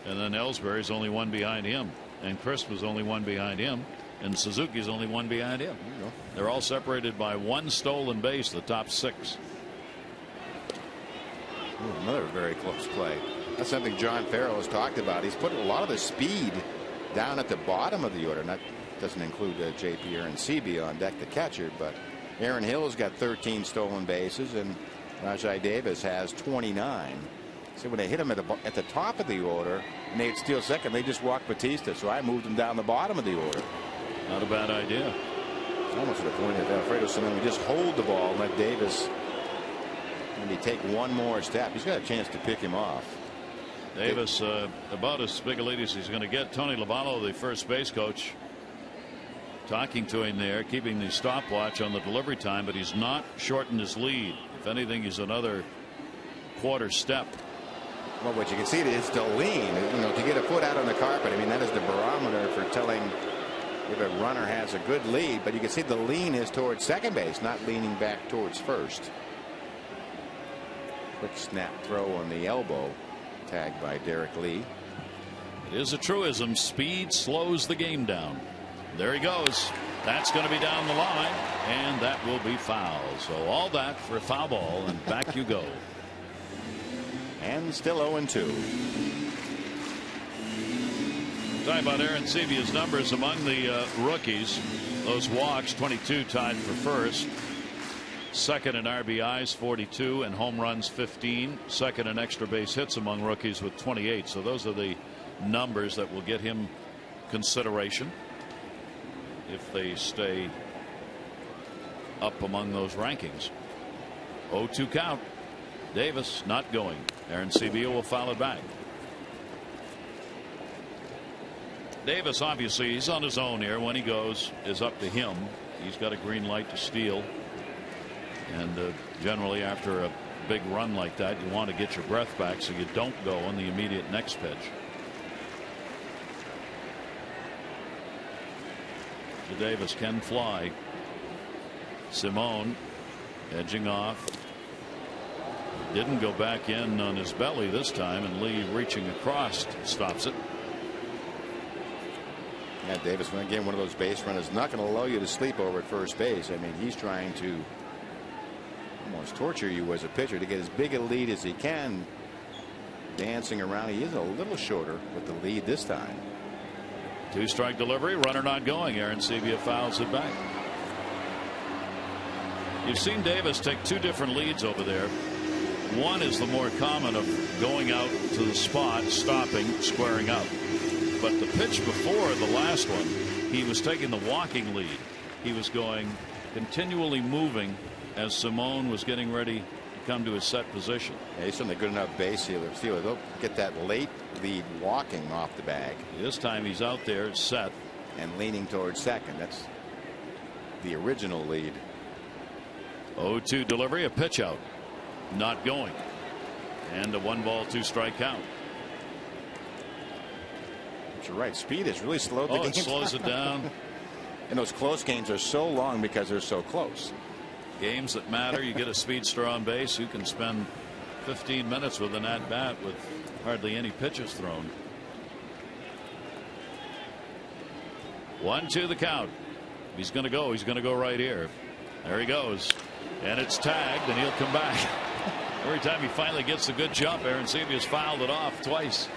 and then Ellsbury's only 1 behind him, and Crisp was only 1 behind him, and Suzuki's only 1 behind him. They're all separated by 1 stolen base, the top 6. Ooh, another very close play. That's something John Farrell has talked about. He's put a lot of the speed down at the bottom of the order. That doesn't include J.P. Aaron Sevilla on deck, the catcher, but Aaron Hill's got 13 stolen bases, and Rajai Davis has 29. So when they hit him at the top of the order, and they'd steal second, they just walk Batista. So I moved him down the bottom of the order. Not a bad idea. Almost to the point of Alfredo Simon, we just hold the ball and let Davis maybe take one more step. He's got a chance to pick him off. Davis about as big a lead as he's going to get. Tony Lavallo, the first base coach, talking to him there, keeping the stopwatch on the delivery time, but he's not shortened his lead. If anything, he's another quarter step. Well, what you can see is the lean, to get a foot out on the carpet. I mean, that is the barometer for telling if a runner has a good lead, but you can see the lean is towards second base, not leaning back towards first. Quick snap throw on the elbow, tagged by Derek Lee. It is a truism. Speed slows the game down. There he goes. That's going to be down the line, and that will be foul. So all that for a foul ball, and back you go. And still 0-2. Talking about Aaron Sevilla's numbers among the rookies. Those walks, 22, tied for first. Second in RBIs, 42, and home runs, 15. Second in extra base hits among rookies with 28. So those are the numbers that will get him consideration if they stay up among those rankings. 0-2 count. Davis not going. Aaron Sevilla will foul it back. Davis, obviously, he's on his own here. When he goes is up to him. He's got a green light to steal. And generally, after a big run like that, you want to get your breath back so you don't go on the immediate next pitch. So Davis can fly. Simone edging off. Didn't go back in on his belly this time, and Lee reaching across stops it. Yeah, Davis, again, one of those base runners, not going to allow you to sleep over at first base. I mean, he's trying to almost torture you as a pitcher to get as big a lead as he can. Dancing around, he is a little shorter with the lead this time. 2-strike delivery, runner not going. Aaron Sevilla fouls it back. You've seen Davis take 2 different leads over there. One is the more common of going out to the spot, stopping, squaring up. But the pitch before the last one, he was taking the walking lead. He was going continually moving as Simone was getting ready to come to his set position. Yeah, he's certainly good enough base stealer. They'll get that late lead walking off the bag. This time he's out there set and leaning towards second. That's the original lead. 0-2 delivery, a pitch out. Not going. And a 1-ball 2-strike count. But you're right. Speed has really slowed the game. It slows it down. And those close games are so long because they're so close. Games that matter, you get a speedster on base, you can spend 15 minutes with an at-bat with hardly any pitches thrown. 1-2 the count. He's going to go. He's going to go right here. There he goes. And it's tagged, and he'll come back. Every time he finally gets a good jump, Aaron Sevia's fouled it off twice.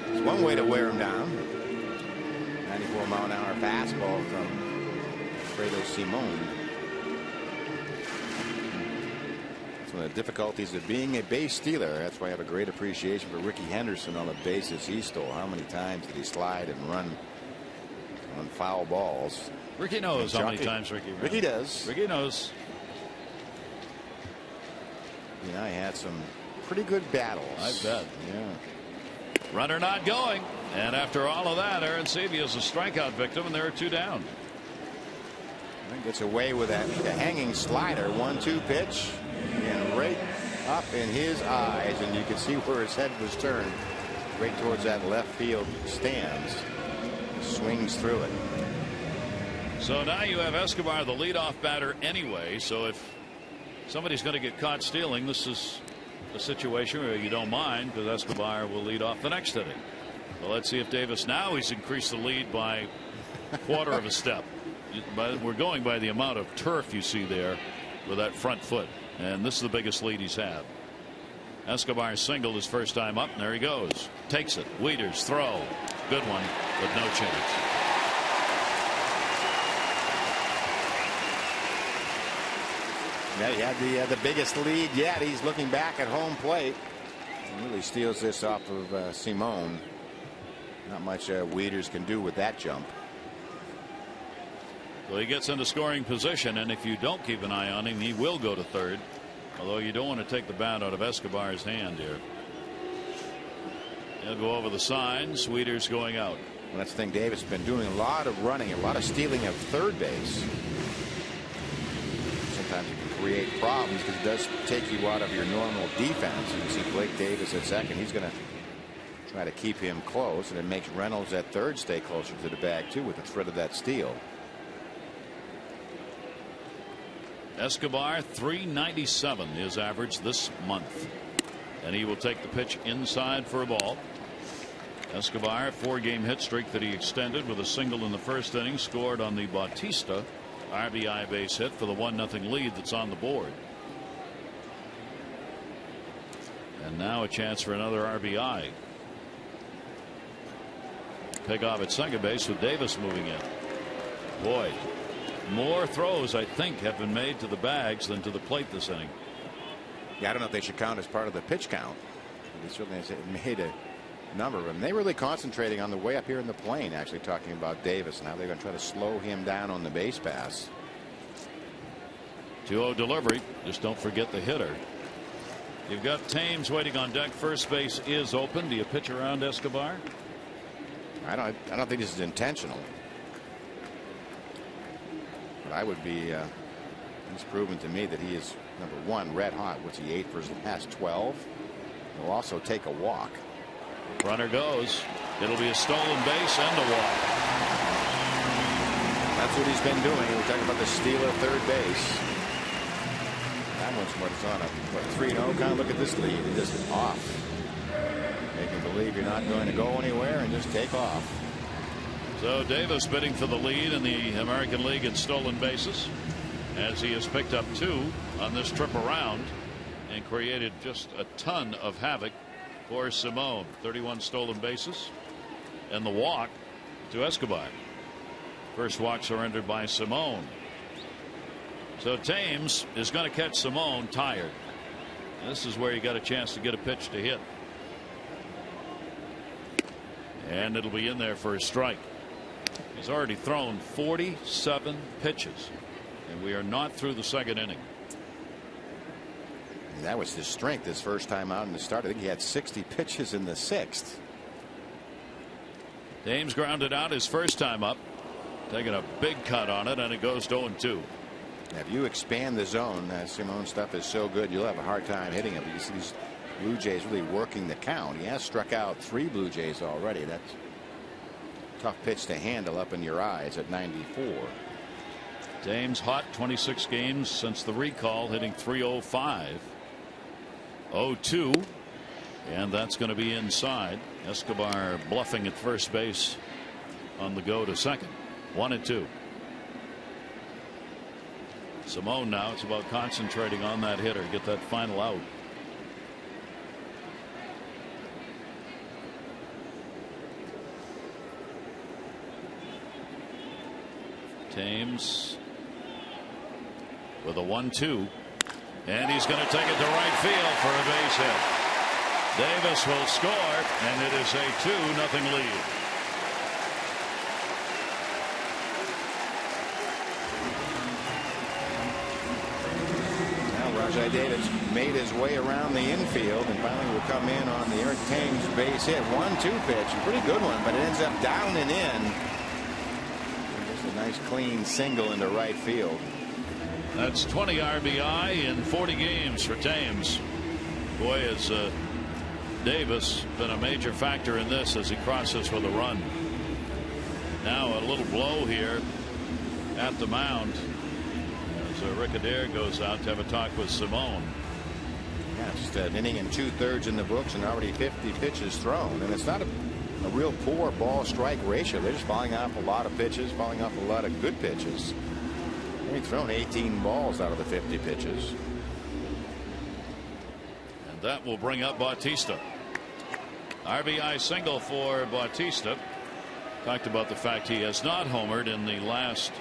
It's one way to wear him down. 94-mile-an-hour fastball from Fredo Simon. It's one of the difficulties of being a base stealer. That's why I have a great appreciation for Ricky Henderson on the bases he stole. How many times did he slide and run on foul balls? Ricky knows how many times Ricky ran. Ricky does. Ricky knows. You know, he had some pretty good battles. I bet. Yeah. Runner not going. And after all of that, Aaron Sevilla is a strikeout victim, and there are 2 down. Gets away with that hanging slider. 1-2 pitch. And right up in his eyes. And you can see where his head was turned. Right towards that left field stands. Swings through it. So now you have Escobar, the leadoff batter anyway. So if somebody's going to get caught stealing, this is a situation where you don't mind, because Escobar will lead off the next inning. Well, let's see if Davis, now he's increased the lead by a quarter of a step. But we're going by the amount of turf you see there with that front foot. And this is the biggest lead he's had. Escobar singled his first time up, and there he goes. Takes it. Wieters throw. Good one, but no chance. Yeah, he had the biggest lead yet. He's looking back at home plate. He really steals this off of Simone. Not much Wieters can do with that jump. So he gets into scoring position, and if you don't keep an eye on him, he will go to third. Although you don't want to take the bat out of Escobar's hand here. He'll go over the signs. Wieters going out. Well, that's the thing. Davis has been doing a lot of running, a lot of stealing of third base. Sometimes it can create problems because it does take you out of your normal defense. You can see Blake Davis at second. He's going to try to keep him close, and it makes Reynolds at third stay closer to the bag too with the threat of that steal. Escobar, 397 his average this month, and he will take the pitch inside for a ball. Escobar, 4-game hit streak that he extended with a single in the first inning, scored on the Bautista RBI base hit for the 1-0 lead that's on the board. And now a chance for another RBI. Pick off at second base with Davis moving in. Boy, more throws, I think, have been made to the bags than to the plate this inning. Yeah, I don't know if they should count as part of the pitch count. They certainly made a number of them. They're really concentrating on the way up here in the plane, actually talking about Davis and how they're going to try to slow him down on the base pass. 2-0 delivery. Just don't forget the hitter. You've got Thames waiting on deck. First base is open. Do you pitch around Escobar? I don't think this is intentional. But I would be. He's proven to me that he is, number one, red hot. What's he, 8 for his last 12? He'll also take a walk. Runner goes. It'll be a stolen base and a walk. That's what he's been doing. We're talking about the steal of third base. That one's what's on a 3-0. Kind of look at this lead. It's just off. Make you believe you're not going to go anywhere and just take off. So Davis bidding for the lead in the American League in stolen bases, as he has picked up 2 on this trip around and created just a ton of havoc for Simone. 31 stolen bases and the walk to Escobar. First walk surrendered by Simone. So Thames is going to catch Simone tired. This is where you got a chance to get a pitch to hit. And it'll be in there for a strike. He's already thrown 47 pitches. And we are not through the second inning. And that was his strength his first time out in the start. I think he had 60 pitches in the 6th. Thames grounded out his first time up, taking a big cut on it, and it goes to 0-2. If you expand the zone, Simone stuff is so good, you'll have a hard time hitting it. Because these Blue Jays really working the count. He has struck out 3 Blue Jays already. That's a tough pitch to handle up in your eyes at 94. Thames hot, 26 games since the recall, hitting .305. 0-2, and that's going to be inside. Escobar bluffing at first base on the go to second. 1-2. Simone now, it's about concentrating on that hitter, get that final out. Thames with a 1-2, and he's going to take it to right field for a base hit. Davis will score, and it is a 2-0 lead. Now Rajai Davis made his way around the infield and finally will come in on the Eric Thames base hit. 1-2 pitch, a pretty good one, but it ends up down and in. Just a nice clean single into right field. That's 20 RBI in 40 games for Thames. Boy, has Davis been a major factor in this as he crosses with a run. Now a little blow here at the mound as Rick Adair goes out to have a talk with Simone. Yeah, just an inning and 2/3 in the books and already 50 pitches thrown. And it's not a real poor ball strike ratio. They're just falling off a lot of pitches, falling off a lot of good pitches. He's thrown 18 balls out of the 50 pitches. And that will bring up Bautista. RBI single for Bautista. Talked about the fact he has not homered in the last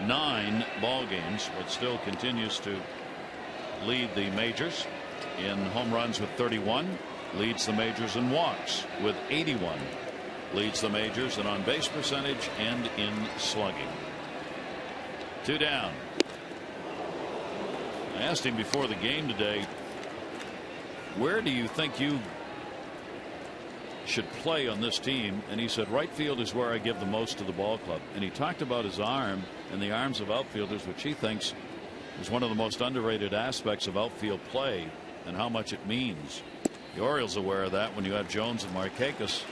9 ball games, but still continues to lead the majors in home runs with 31, leads the majors in walks with 81, leads the majors in on base percentage and in slugging. 2 down. I asked him before the game today, where do you think you should play on this team? And he said right field is where I give the most to the ball club. And he talked about his arm and the arms of outfielders, which he thinks is one of the most underrated aspects of outfield play and how much it means. The Orioles are aware of that when you have Jones and Markakis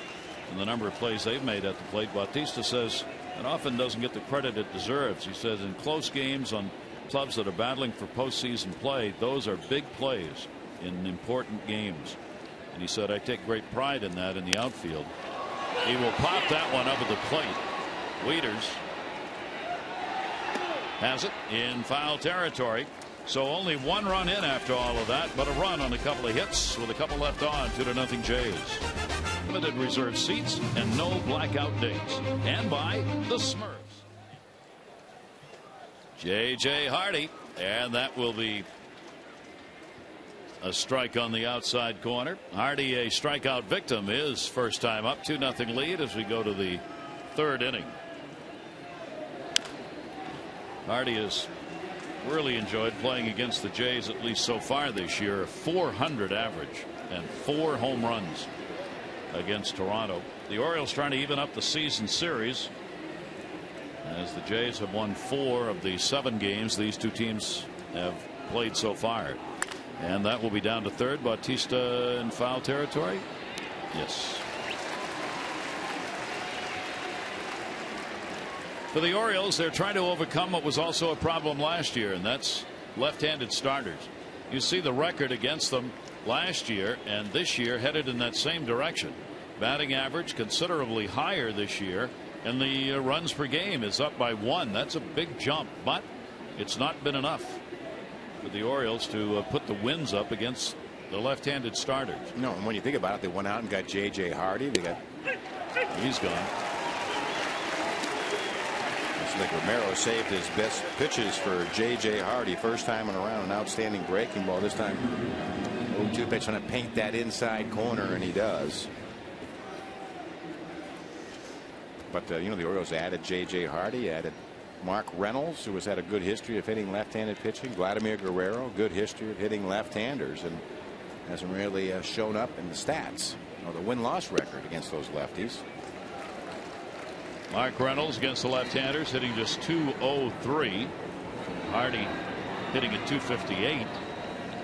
and the number of plays they've made at the plate. Bautista says it often doesn't get the credit it deserves. He says in close games on clubs that are battling for postseason play, those are big plays in important games. And he said, I take great pride in that in the outfield. He will pop that one up at the plate. Wieters has it in foul territory. So only 1 run in after all of that, but a run on a couple of hits with a couple left on. 2-0 Jays. Limited reserve seats and no blackout dates. And by the Smurfs. J.J. Hardy, and that will be a strike on the outside corner. Hardy, a strikeout victim, his first time up. 2-0 lead as we go to the 3rd inning. Hardy has really enjoyed playing against the Jays, at least so far this year. A .400 average and 4 home runs against Toronto. The Orioles trying to even up the season series, as the Jays have won 4 of the 7 games these two teams have played so far. And that will be down to third. Bautista in foul territory. Yes. For the Orioles, they're trying to overcome what was also a problem last year, and that's left-handed starters. You see the record against them last year and this year headed in that same direction. Batting average considerably higher this year, and the runs per game is up by 1. That's a big jump, but it's not been enough for the Orioles to put the wins up against the left-handed starters. No, and when you think about it, they went out and got J.J. Hardy. He's gone. Looks like Romero saved his best pitches for J.J. Hardy. First time in around, an outstanding breaking ball. This time 0-2 pitch, trying to paint that inside corner, and he does. But you know, the Orioles added J.J. Hardy, added Mark Reynolds, who has had a good history of hitting left-handed pitching. Vladimir Guerrero, good history of hitting left-handers, and hasn't really shown up in the stats. You know, the win-loss record against those lefties. Mark Reynolds against the left-handers hitting just .203. Hardy hitting at .258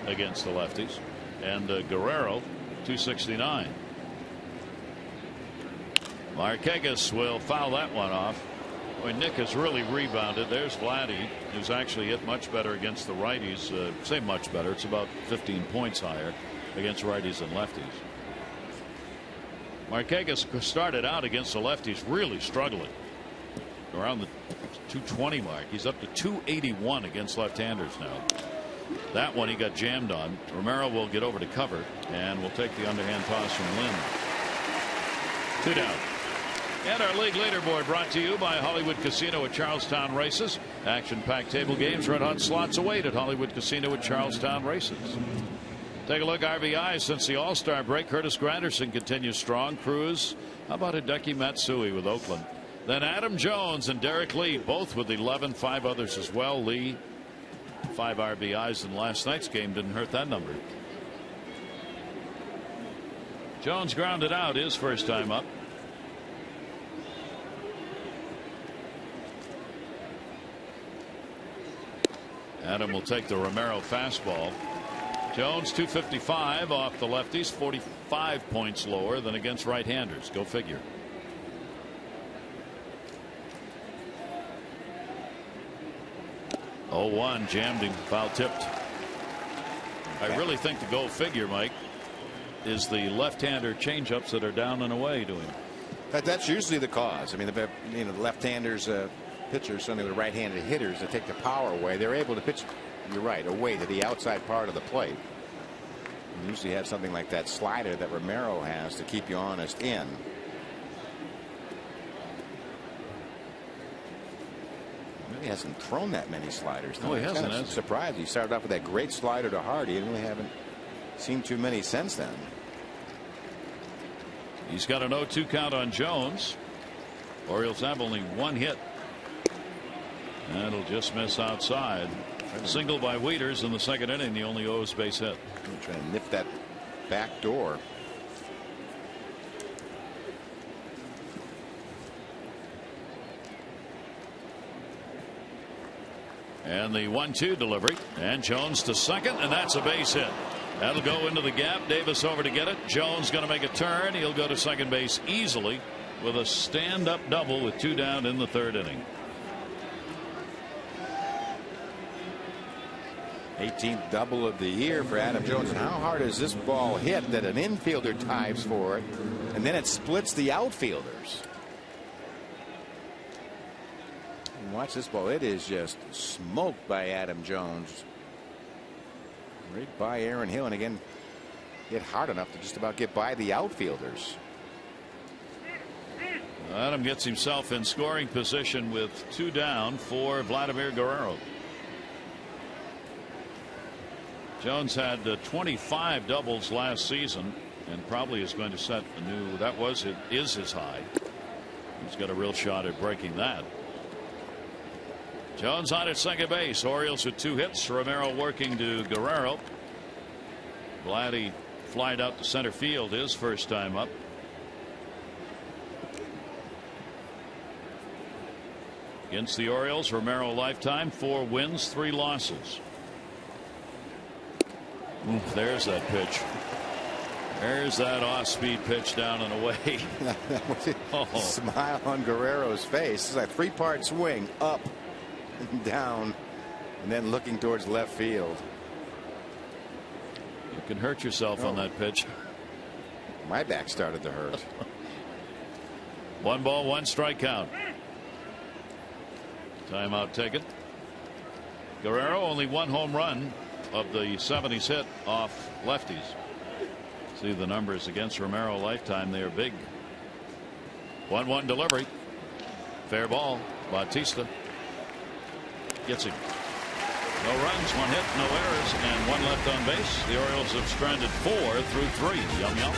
against the lefties, and Guerrero .269. Marquez will foul that one off. Boy, Nick has really rebounded. There's Vladdy, who's actually hit much better against the righties. Say much better. It's about 15 points higher against righties and lefties. Marquez started out against the lefties really struggling around the 220 mark. He's up to 281 against left-handers now. That one he got jammed on. Romero will get over to cover and will take the underhand toss from Lynn. 2 down. And our league leaderboard brought to you by Hollywood Casino at Charlestown Races. Action-packed table games, red hot slots await at Hollywood Casino at Charlestown Races. Take a look. RBI since the All-Star break. Curtis Granderson continues strong. Cruz. How about Hideki Matsui with Oakland? Then Adam Jones and Derek Lee, both with 11. 5 others as well. Lee 5 RBIs in last night's game. Didn't hurt that number. Jones grounded out his first time up. Adam will take the Romero fastball. Jones 255 off the lefties, 45 points lower than against right-handers. Go figure. Oh, 1 jammed him, foul tipped. I really think the go figure, Mike, is the left-hander changeups that are down and away to him. That's usually the cause. I mean, the left-handers pitchers, certainly the right-handed hitters that take the power away, they're able to pitch, you're right, away to the outside part of the plate. You usually have something like that slider that Romero has to keep you honest in. He hasn't thrown that many sliders. No, he hasn't. I'm surprised. He started off with that great slider to Hardy, and we haven't seen too many since then. He's got an 0-2 count on Jones. Orioles have only 1 hit. That'll just miss outside. Single by Wieters in the second inning, the only O's base hit. Trying to nip that back door. And the 1-2 delivery, and Jones to second, and that's a base hit. That'll go into the gap. Davis over to get it. Jones going to make a turn. He'll go to second base easily with a stand-up double with 2 down in the third inning. 18th double of the year for Adam Jones. And how hard is this ball hit that an infielder dives for it, and then it splits the outfielders? And watch this ball. It is just smoked by Adam Jones. Right by Aaron Hill, and again hit hard enough to just about get by the outfielders. Adam gets himself in scoring position with 2 down for Vladimir Guerrero. Jones had 25 doubles last season and probably is going to set a new, is his high. He's got a real shot at breaking that. Jones on at second base. Orioles with 2 hits. Romero working to Guerrero. Vladdy flied out to center field his first time up. Against the Orioles, Romero lifetime 4 wins, 3 losses. There's that pitch. There's that off-speed pitch down and away. That was a smile on Guerrero's face. It's a 3-part swing, up and down, and then looking towards left field. You can hurt yourself on that pitch. My back started to hurt. 1 ball, 1 strike count. Timeout taken. Guerrero only 1 home run of the 7 he's hit off lefties. See the numbers against Romero lifetime. They are big. 1-1 delivery. Fair ball. Bautista gets him. No runs, 1 hit, no errors, and 1 left on base. The Orioles have stranded 4 through 3. Yum yum.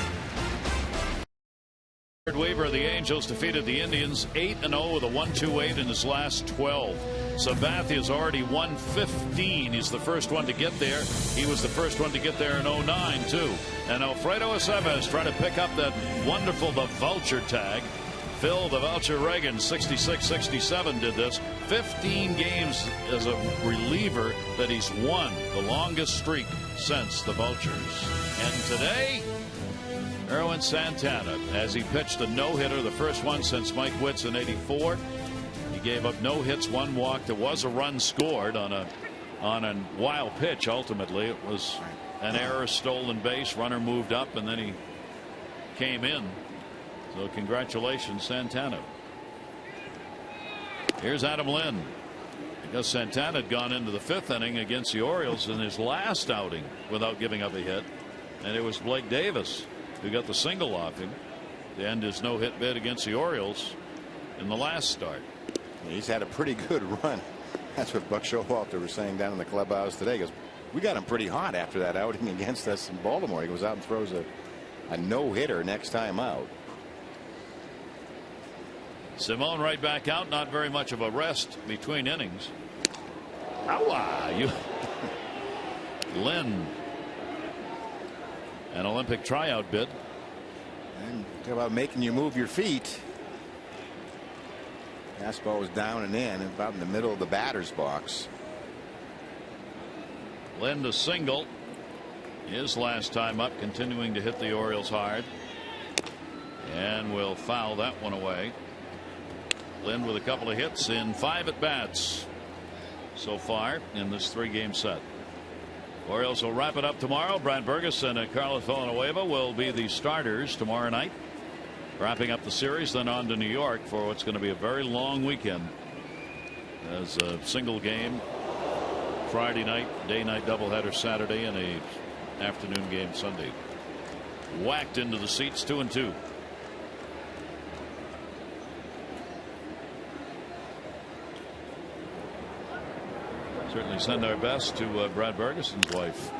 Weaver of the Angels defeated the Indians 8-0 with a 1-2-8 in his last 12. Sabathia's already won 15. He's the first one to get there. He was the first one to get there in 09 too. And Alfredo Aceves trying to pick up that wonderful the vulture tag. Phil the Vulture Reagan 66-67 did this. 15 games as a reliever that he's won, the longest streak since the Vultures. And today, Erwin Santana, as he pitched a no-hitter, the first one since Mike Witts in '84. He gave up no hits, 1 walk. There was a run scored on a wild pitch. Ultimately, it was an error, stolen base. Runner moved up, and then he came in. So congratulations, Santana. Here's Adam Lynn. Because Santana had gone into the 5th inning against the Orioles in his last outing without giving up a hit, and it was Blake Davis who got the single off him to end his no-hit bid against the Orioles in the last start. He's had a pretty good run. That's what Buck Showalter was saying down in the clubhouse today. He goes, we got him pretty hot after that outing against us in Baltimore. He goes out and throws a no-hitter next time out. Simone right back out. Not very much of a rest between innings. Ow, you. Lynn. An Olympic tryout bid. And talk about making you move your feet. Fastball was down and in, about in the middle of the batter's box. Lynn to single. His last time up, continuing to hit the Orioles hard. And will foul that one away. Lynn with a couple of hits in 5 at-bats so far in this 3-game set. Orioles will wrap it up tomorrow. Brad Burgess and Carlos Villanueva will be the starters tomorrow night. Wrapping up the series, then on to New York for what's going to be a very long weekend. As a single game Friday night, day-night doubleheader Saturday, and a afternoon game Sunday. Whacked into the seats, 2-2. Certainly send our best to Brad Bergeson's wife.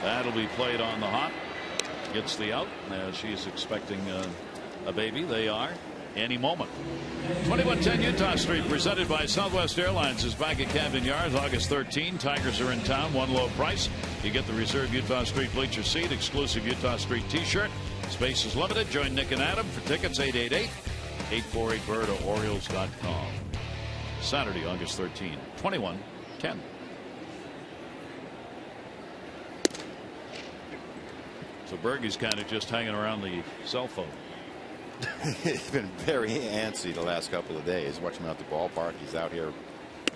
That'll be played on the hop. Gets the out as she's expecting a baby. They are any moment. 2110 Utah Street, presented by Southwest Airlines, is back at Camden Yards August 13. Tigers are in town. 1 low price. You get the reserved Utah Street bleacher seat, exclusive Utah Street t-shirt. Space is limited. Join Nick and Adam for tickets. 888-848-BIRD or Orioles.com. Saturday, August 13, 2110. So Bergie's kind of just hanging around the cell phone. He's been very antsy the last couple of days. Watching him out the ballpark. He's out here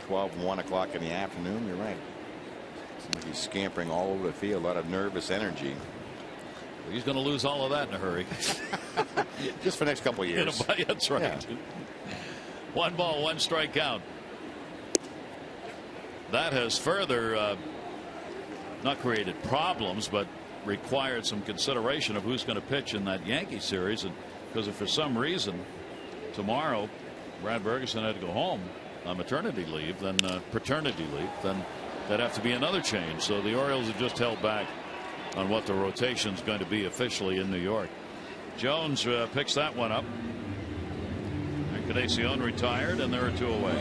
12 and 1 o'clock in the afternoon. You're right. Seems like he's scampering all over the field. A lot of nervous energy. Well, he's going to lose all of that in a hurry. Just for the next couple of years. That's right. Yeah. 1 ball, 1 strike count. That has further not created problems, but required some consideration of who's going to pitch in that Yankee series. And because if for some reason tomorrow Brad Bergeson had to go home on maternity leave, then paternity leave, then that'd have to be another change. So the Orioles have just held back on what the rotation is going to be officially in New York. Jones picks that one up. Encarnacion retired, and there are 2 away.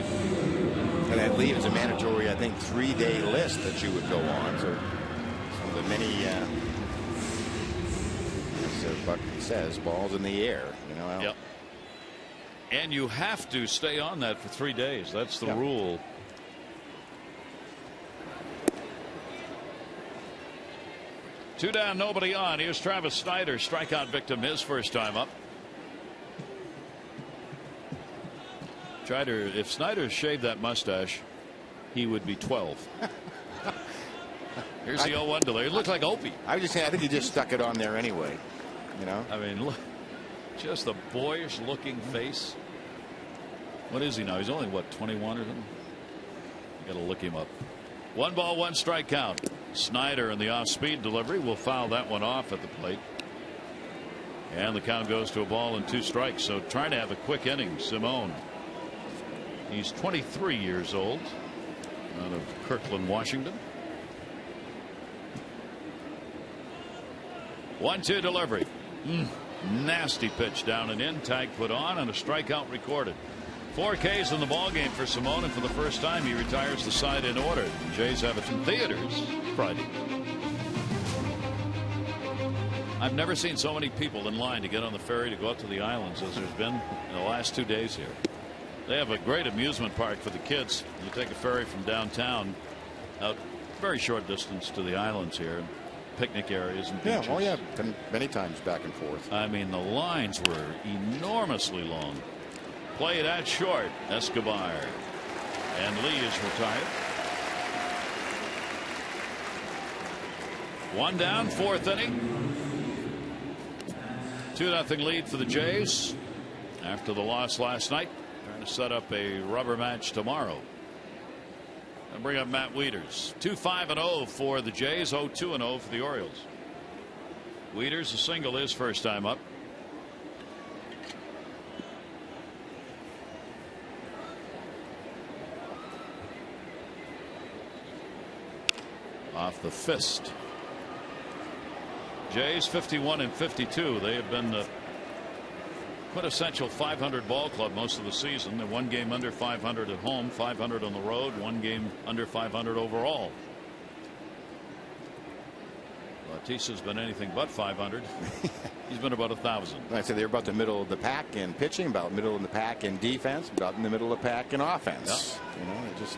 And I believe it's a mandatory, I think, 3-day list that you would go on. So some of the many, as Buck says, balls in the air. You know. Yep. And you have to stay on that for 3 days. That's the rule. Two down, nobody on. Here's Travis Snyder, strikeout victim, his first time up. If Snyder shaved that mustache, he would be 12. Here's the 0-1 delay. It looked like Opie. I was just saying, I think he just stuck it on there anyway. You know. I mean, look, just a boyish looking face. What is he now? He's only, what, 21 or something? You got to look him up. 1 ball, 1 strike count. Snyder in the off-speed delivery will foul that one off at the plate. And the count goes to a ball and 2 strikes. So trying to have a quick inning, Simone. He's 23 years old, out of Kirkland, Washington. 1-2 delivery. Nasty pitch down and in. Tag put on and a strikeout recorded. 4 Ks in the ballgame for Simone, and for the first time he retires the side in order. The Jays have it in theaters Friday. I've never seen so many people in line to get on the ferry to go up to the islands as there's been in the last 2 days here. They have a great amusement park for the kids. You take a ferry from downtown out very short distance to the islands here. Picnic areas and beaches. Yeah, oh yeah, many times back and forth. I mean, the lines were enormously long. Play it at short. Escobar. And Lee is retired. 1 down, 4th inning. 2-0 lead for the Jays after the loss last night. Trying to set up a rubber match tomorrow. And bring up Matt Wieters. 2-5-0 for the Jays, 0-2-0 for the Orioles. Wieters, a single, his first time up. Off the fist. Jays 51 and 52. They have been the quintessential 500 ball club most of the season. They're 1 game under 500 at home, 500 on the road, 1 game under 500 overall. Bautista's been anything but 500. He's been about 1,000. I said they're about the middle of the pack in pitching, about middle of the pack in defense, about in the middle of the pack in offense. Yep. You know, just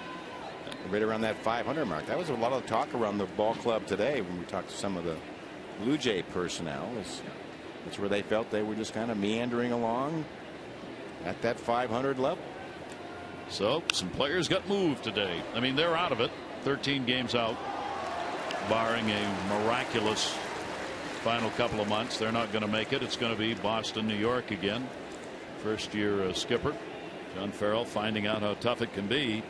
right around that 500 mark. That was a lot of talk around the ball club today when we talked to some of the Blue Jay personnel. That's where they felt they were just kind of meandering along at that 500 level. So some players got moved today. I mean, they're out of it. 13 games out, barring a miraculous final couple of months. They're not going to make it. It's going to be Boston, New York again. First year skipper John Farrell finding out how tough it can be.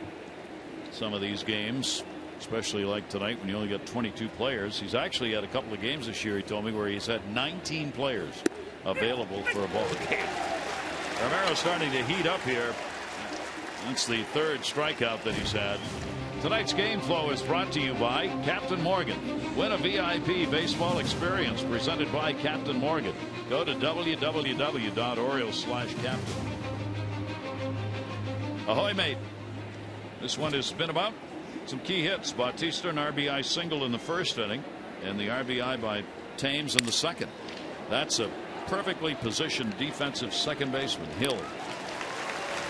Some of these games, especially like tonight when you only got 22 players. He's actually had a couple of games this year, he told me, where he's had 19 players available for a ball game. Romero starting to heat up here. That's the 3rd strikeout that he's had. Tonight's game flow is brought to you by Captain Morgan. Win a VIP baseball experience presented by Captain Morgan. Go to www.orioles/captain. Ahoy, mate. This one has been about some key hits. Bautista, an RBI single in the 1st inning, and the RBI by Thames in the 2nd. That's a perfectly positioned defensive second baseman, Hill.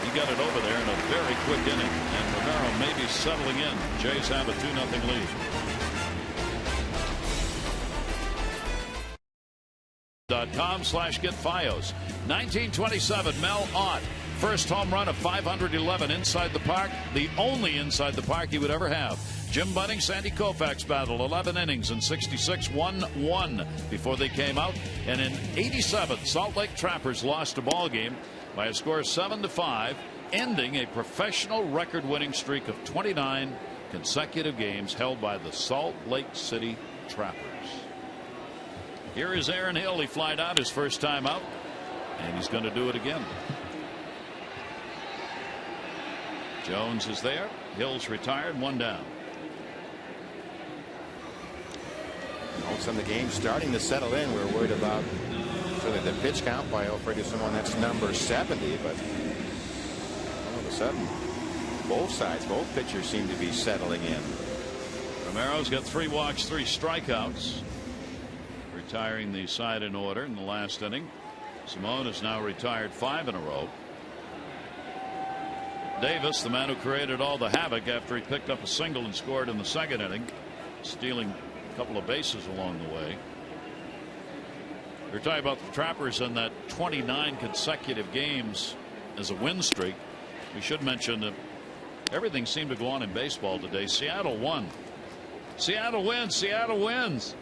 He got it over there in a very quick inning, and Romero may be settling in. Jays have a 2-0 lead. .com/get Fios. 1927 Mel Ott. First home run of 511 inside the park, the only inside the park he would ever have. Jim Bunning, Sandy Koufax battle, 11 innings in 66, 1-1 before they came out. And in 87, Salt Lake Trappers lost a ball game by a score of 7-5, ending a professional record-winning streak of 29 consecutive games held by the Salt Lake City Trappers. Here is Aaron Hill. He flied out his first time out, and he's going to do it again. Jones is there. Hill's retired, 1 down. All of a sudden the game's starting to settle in. We're worried about certainly the pitch count by Alfredo Simon. That's number 70, but a sudden, both sides, both pitchers seem to be settling in. Romero's got 3 walks, 3 strikeouts, retiring the side in order in the last inning. Simone has now retired 5 in a row. Davis, the man who created all the havoc after he picked up a single and scored in the 2nd inning, stealing a couple of bases along the way. We're talking about the Trappers in that 29 consecutive games as a win streak. We should mention that everything seemed to go on in baseball today. Seattle won. Seattle wins. Seattle wins.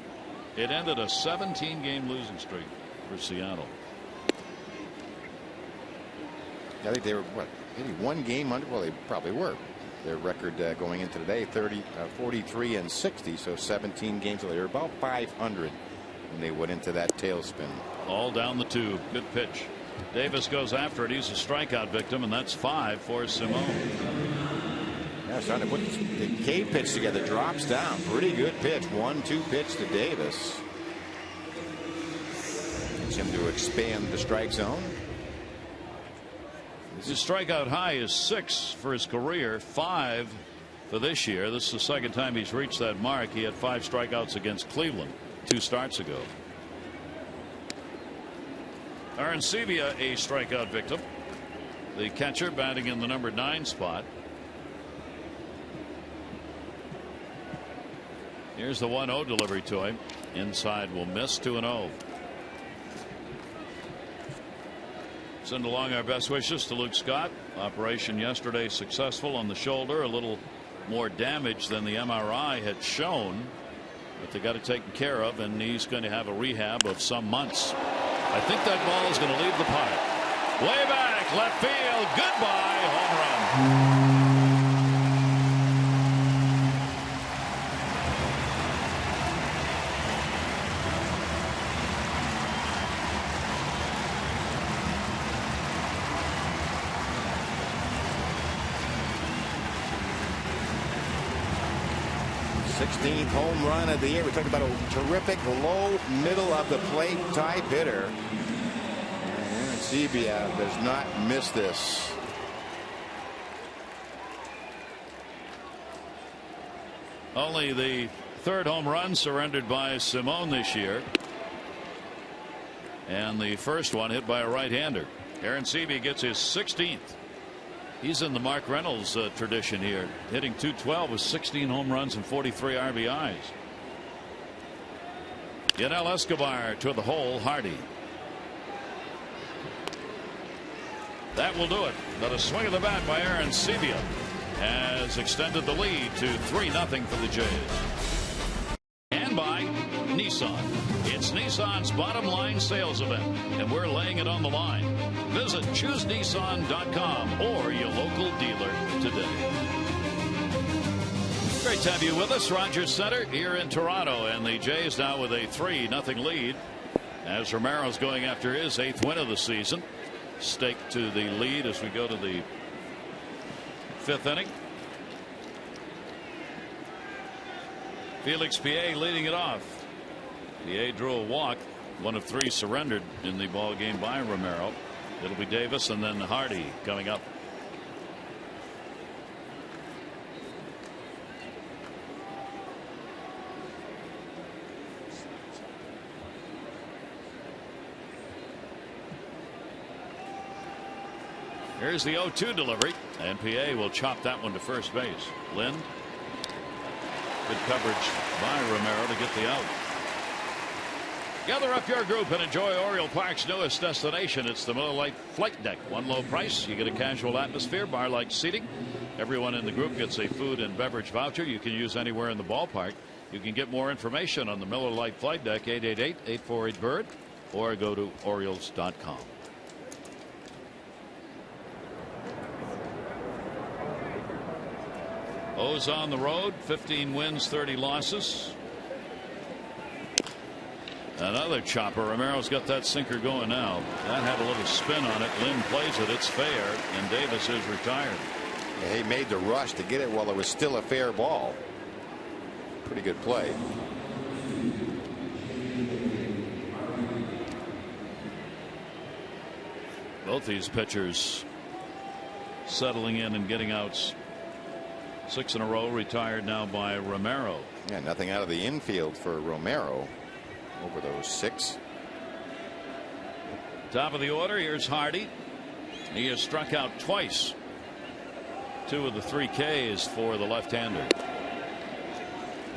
It ended a 17-game losing streak for Seattle. I think they were, what, maybe 1 game under? Well, they probably were. Their record going into today, 43-60, so 17 games. So they were about 500 when they went into that tailspin. All down the tube. Good pitch. Davis goes after it. He's a strikeout victim, and that's 5 for Simone. Yeah, trying to put the K pitch together. Drops down. Pretty good pitch. 1-2 pitch to Davis. Gets him to expand the strike zone. His strikeout high is 6 for his career, 5 for this year. This is the 2nd time he's reached that mark. He had 5 strikeouts against Cleveland 2 starts ago. Arancibia, a strikeout victim. The catcher batting in the number 9 spot. Here's the 1-0 delivery to him. Inside will miss. 2-0. Send along our best wishes to Luke Scott. Operation yesterday successful on the shoulder. A little more damage than the MRI had shown, but they got it taken care of, and he's going to have a rehab of some months. I think that ball is going to leave the park. Way back, left field. Goodbye, home run. 16th home run of the year. We talked about a terrific low middle of the plate type hitter. And Sebia does not miss this. Only the 3rd home run surrendered by Simone this year, and the first one hit by a right-hander. Arancibia gets his 16th. He's in the Mark Reynolds tradition here, hitting .212 with 16 home runs and 43 RBIs. Yanel Escobar to the hole. Hardy. That will do it. But a swing of the bat by Arancibia has extended the lead to 3-0 for the Jays. And by Nissan. It's Nissan's bottom line sales event, and we're laying it on the line. Visit ChooseNissan.com or your local dealer today. Great to have you with us. Rogers Center here in Toronto, and the Jays now with a 3-0 lead as Romero's going after his 8th win of the season. Stake to the lead as we go to the 5th inning. Felix Piet leading it off. Piet drew a walk, 1 of 3 surrendered in the ball game by Romero. It'll be Davis and then Hardy coming up. Here's the 0-2 delivery, and PA will chop that one to first base. Lind. Good coverage by Romero to get the out. Gather up your group and enjoy Oriole Park's newest destination. It's the Miller Lite Flight Deck. One low price. You get a casual atmosphere, bar-like seating. Everyone in the group gets a food and beverage voucher you can use anywhere in the ballpark. You can get more information on the Miller Lite Flight Deck, 888-848-BIRD, or go to Orioles.com. O's on the road, 15 wins, 30 losses. Another chopper. Romero's got that sinker going now. That had a little spin on it. Lynn plays it. It's fair, and Davis is retired. Yeah, he made the rush to get it while it was still a fair ball. Pretty good play. Both these pitchers settling in and getting outs. 6 in a row, retired now by Romero. Yeah, nothing out of the infield for Romero over those 6. Top of the order, here's Hardy. He has struck out twice. 2 of the 3 Ks for the left-hander.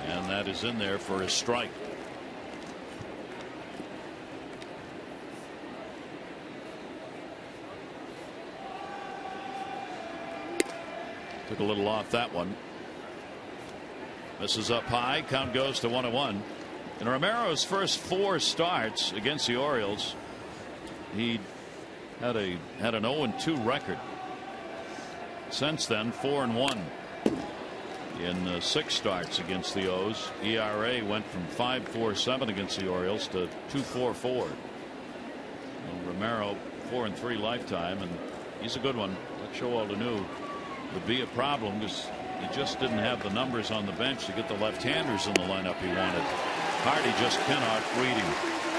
And that is in there for his strike. Took a little off that one. Misses up high. Count goes to 1-1. In Romero's first 4 starts against the Orioles, he had an 0-2 record. Since then, 4-1 in 6 starts against the O's. ERA went from 5.47 against the Orioles to 2.44. Romero 4-3 lifetime, and he's a good one. Like Showalter knew would be a problem because he just didn't have the numbers on the bench to get the left-handers in the lineup he wanted. Hardy just cannot read him.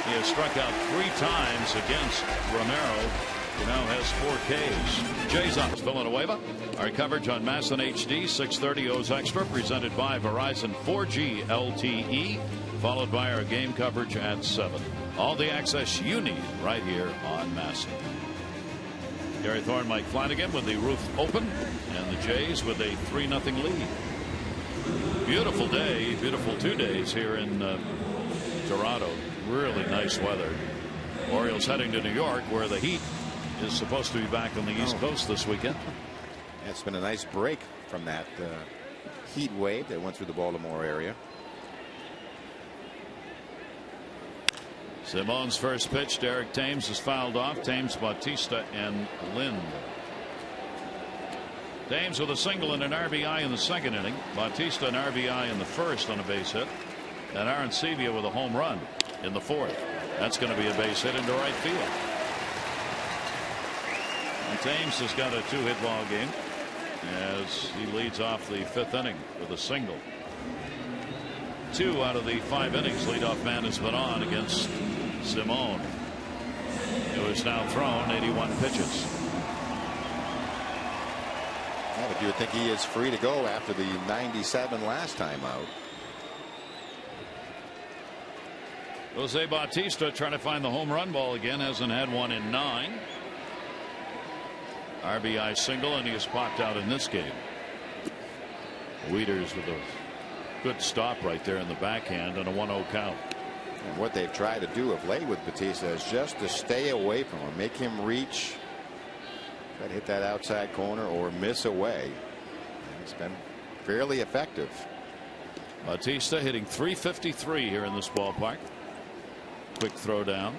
He has struck out 3 times against Romero. He now has 4 Ks. Jays on Villanueva. Our coverage on MASN HD 6:30 O's Extra, presented by Verizon 4G LTE, followed by our game coverage at 7. All the access you need right here on MASN. Gary Thorne, Mike Flanagan with the roof open, and the Jays with a 3-0 lead. Beautiful day, beautiful 2 days here in Toronto. Really nice weather. Orioles heading to New York, where the heat is supposed to be back on the East Coast this weekend. It's been a nice break from that heat wave that went through the Baltimore area. Simone's first pitch. Derek Thames is fouled off. Thames, Bautista, and Lind. Thames with a single and an RBI in the 2nd inning. Bautista an RBI in the 1st on a base hit. And Arancibia with a home run in the 4th. That's going to be a base hit into right field. And Thames has got a 2-hit ball game as he leads off the 5th inning with a single. 2 out of the 5 innings leadoff man has been on against Simone, who has now thrown 81 pitches. Yeah, but you would think he is free to go after the 97 last time out. Jose Bautista trying to find the home run ball again. Hasn't had one in 9. RBI single, and he has popped out in this game. Wieters with a good stop right there in the backhand and a 1-0 count. And what they've tried to do of late with Bautista is just to stay away from him, make him reach, try to hit that outside corner or miss away. And it's been fairly effective. Bautista hitting .353 here in this ballpark. Quick throw down.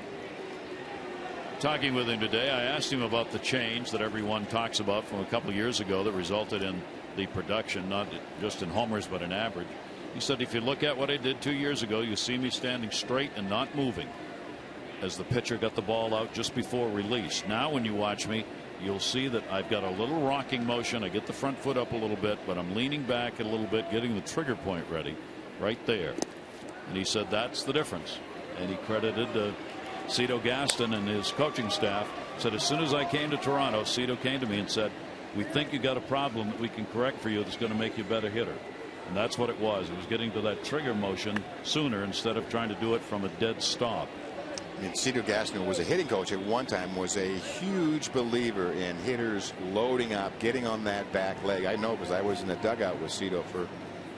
Talking with him today, I asked him about the change that everyone talks about from a couple years ago that resulted in the production, not just in homers but in average. He said, if you look at what I did 2 years ago, you see me standing straight and not moving as the pitcher got the ball out just before release. Now when you watch me, you'll see that I've got a little rocking motion. I get the front foot up a little bit, but I'm leaning back a little bit, getting the trigger point ready right there. And he said that's the difference. And he credited Cito Gaston and his coaching staff. Said as soon as I came to Toronto, Cito came to me and said, we think you got a problem that we can correct for you that's going to make you a better hitter. And that's what it was. It was getting to that trigger motion sooner instead of trying to do it from a dead stop. I mean, Cito Gaston, who was a hitting coach at one time, was a huge believer in hitters loading up, getting on that back leg. I know because I was in the dugout with Cito for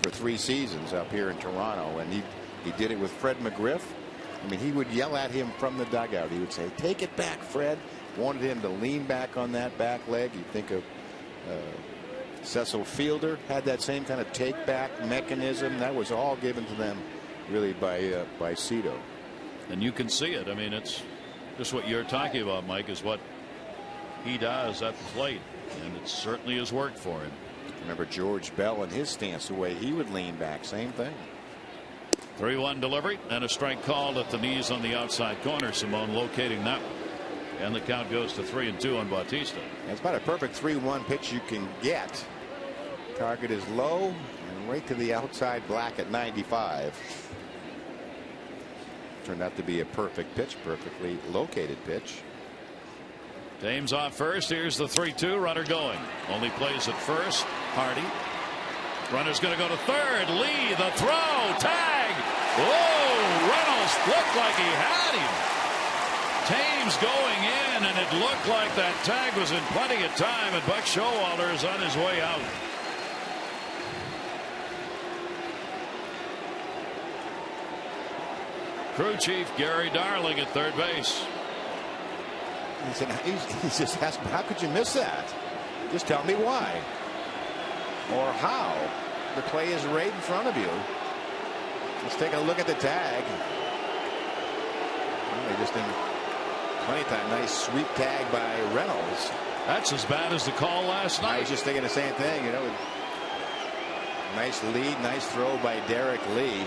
3 seasons up here in Toronto, and he did it with Fred McGriff. I mean, he would yell at him from the dugout. He would say, take it back, Fred. Wanted him to lean back on that back leg. You think of Cecil Fielder had that same kind of take back mechanism. That was all given to them really by Cito. And you can see it. I mean, it's just what you're talking about, Mike, is what he does at the plate, and it certainly has worked for him. Remember George Bell and his stance, the way he would lean back, same thing. 3-1 delivery and a strike called at the knees on the outside corner. Simone locating that one. And the count goes to 3-2 on Bautista. That's about a perfect 3-1 pitch you can get. Target is low and right to the outside black at 95. Turned out to be a perfect pitch, perfectly located pitch. Thames off first. Here's the 3-2. Runner going. Only plays at first. Hardy. Runner's going to go to third. Lee, the throw. Tag. Whoa. Reynolds looked like he had him. Thames going in, and it looked like that tag was in plenty of time, and Buck Showalter is on his way out. Crew chief Gary Darling at third base. He said, he just asked, how could you miss that? Just tell me why. Or how. The play is right in front of you. Let's take a look at the tag. Well, they just didn't. Plenty of time. Nice sweep tag by Reynolds. That's as bad as the call last night. I was just thinking the same thing. You know, nice lead, nice throw by Derek Lee.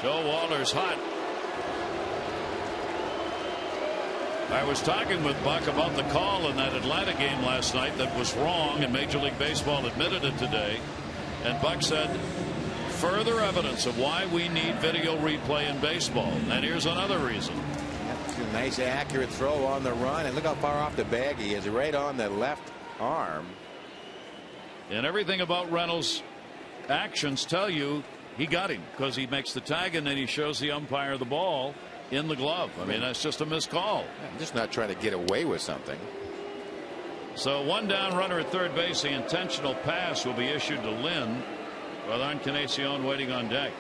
Showalter's hot. I was talking with Buck about the call in that Atlanta game last night that was wrong, and Major League Baseball admitted it today. And Buck said, further evidence of why we need video replay in baseball. And here's another reason. A nice accurate throw on the run, and look how far off the bag he is, right on the left arm. And everything about Reynolds' actions tell you he got him, because he makes the tag and then he shows the umpire the ball in the glove. I mean, that's just a missed call. I'm just not trying to get away with something. So one down, runner at third base. The intentional pass will be issued to Lynn, with Encarnacion waiting on deck.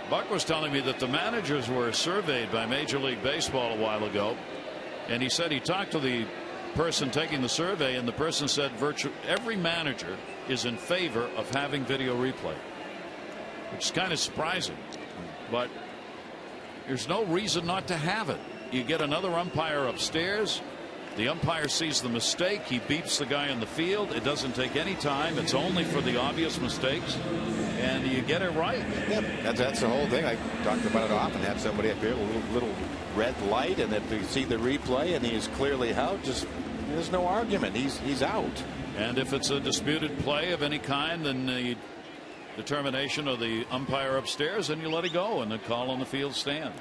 Buck was telling me that the managers were surveyed by Major League Baseball a while ago, and he said he talked to the person taking the survey, and the person said virtually every manager is in favor of having video replay, which is kind of surprising, but there's no reason not to have it. You get another umpire upstairs. The umpire sees the mistake. He beeps the guy in the field. It doesn't take any time. It's only for the obvious mistakes, and you get it right. Yeah, that's the whole thing. I talked about it often. Have somebody up here with a little red light, and if you see the replay and he's clearly out, just there's no argument. He's out. And if it's a disputed play of any kind, then the determination of the umpire upstairs, and you let it go, and the call on the field stands.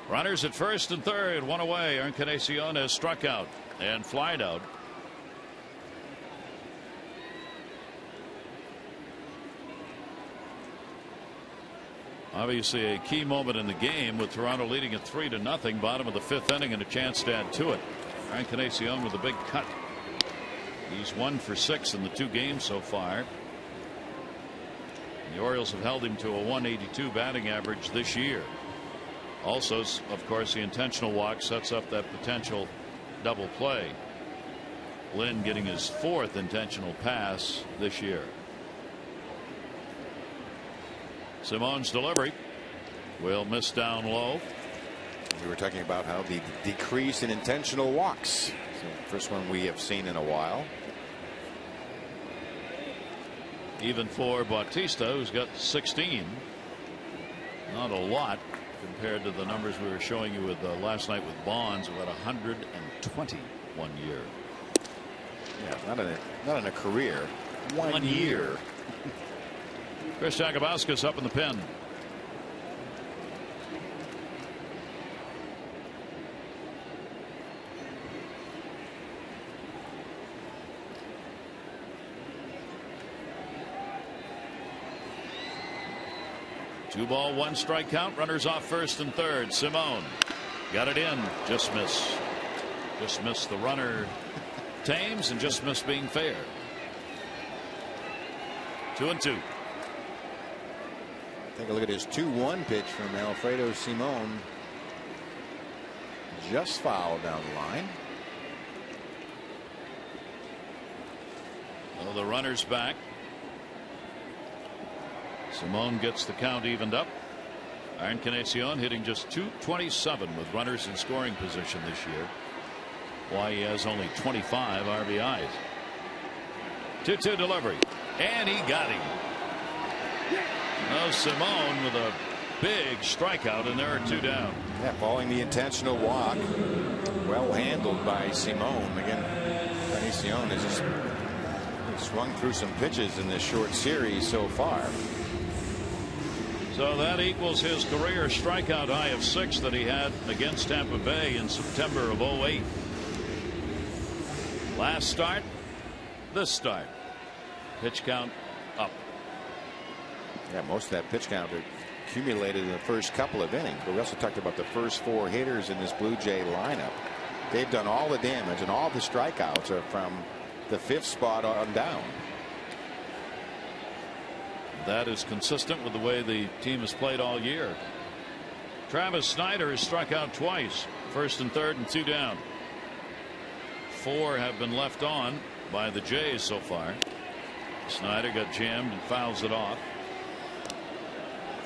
Runners at first and third, one away. Encarnacion has struck out and flied out. Obviously a key moment in the game, with Toronto leading at 3-0, bottom of the fifth inning, and a chance to add to it. Encarnacion with a big cut. He's 1 for 6 in the 2 games so far. The Orioles have held him to a 182 batting average this year. Also, of course, the intentional walk sets up that potential double play. Lynn getting his 4th intentional pass this year. Simone's delivery will miss down low. We were talking about how the decrease in intentional walks. So first one we have seen in a while. Even for Bautista, who's got 16. Not a lot compared to the numbers we were showing you with last night with Bonds, about 120 1 year. Yeah, not in a career. One year. Chris Jakabauskas up in the pen. Two ball, 1 strike count. Runners off first and third. Simone got it in. Just miss. Just missed the runner Thames, and just missed being fair. 2-2. Take a look at his 2-1 pitch from Alfredo Simone. Just fouled down the line. Well, the runner's back. Simone gets the count evened up. Encarnacion hitting just .227 with runners in scoring position this year. Why he has only 25 RBIs. 2-2 delivery, and he got him. Now Simone with a big strikeout, and there are 2 down. Yeah, following the intentional walk. Well handled by Simone. Again, Encarnacion has just swung through some pitches in this short series so far. So that equals his career strikeout high of 6 that he had against Tampa Bay in September of 08. Last start, this start. Pitch count up. Yeah, most of that pitch count accumulated in the first couple of innings. But we also talked about the first 4 hitters in this Blue Jay lineup. They've done all the damage, and all the strikeouts are from the 5th spot on down. That is consistent with the way the team has played all year. Travis Snyder has struck out twice, 1st and 3rd and 2 down. 4 have been left on by the Jays so far. Snyder got jammed and fouls it off.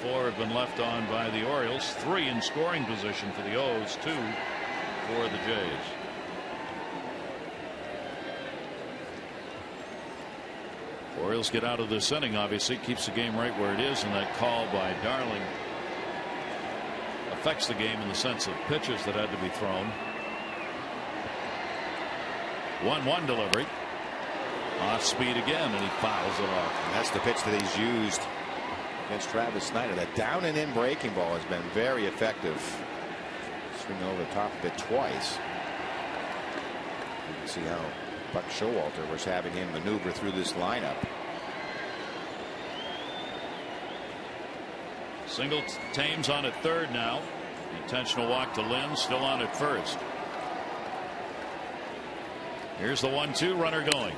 4 have been left on by the Orioles. 3 in scoring position for the O's, 2 for the Jays. Orioles get out of this inning, obviously keeps the game right where it is, and that call by Darling affects the game in the sense of pitches that had to be thrown. 1-1 delivery. Off speed again, and he fouls it off. And that's the pitch that he's used against Travis Snyder. That down and in breaking ball has been very effective. Swinging over the top of it twice. You can see how Buck Showalter was having him maneuver through this lineup. Single Thames on at 3rd now. Intentional walk to Lynn, still on at 1st. Here's the 1-2 runner going.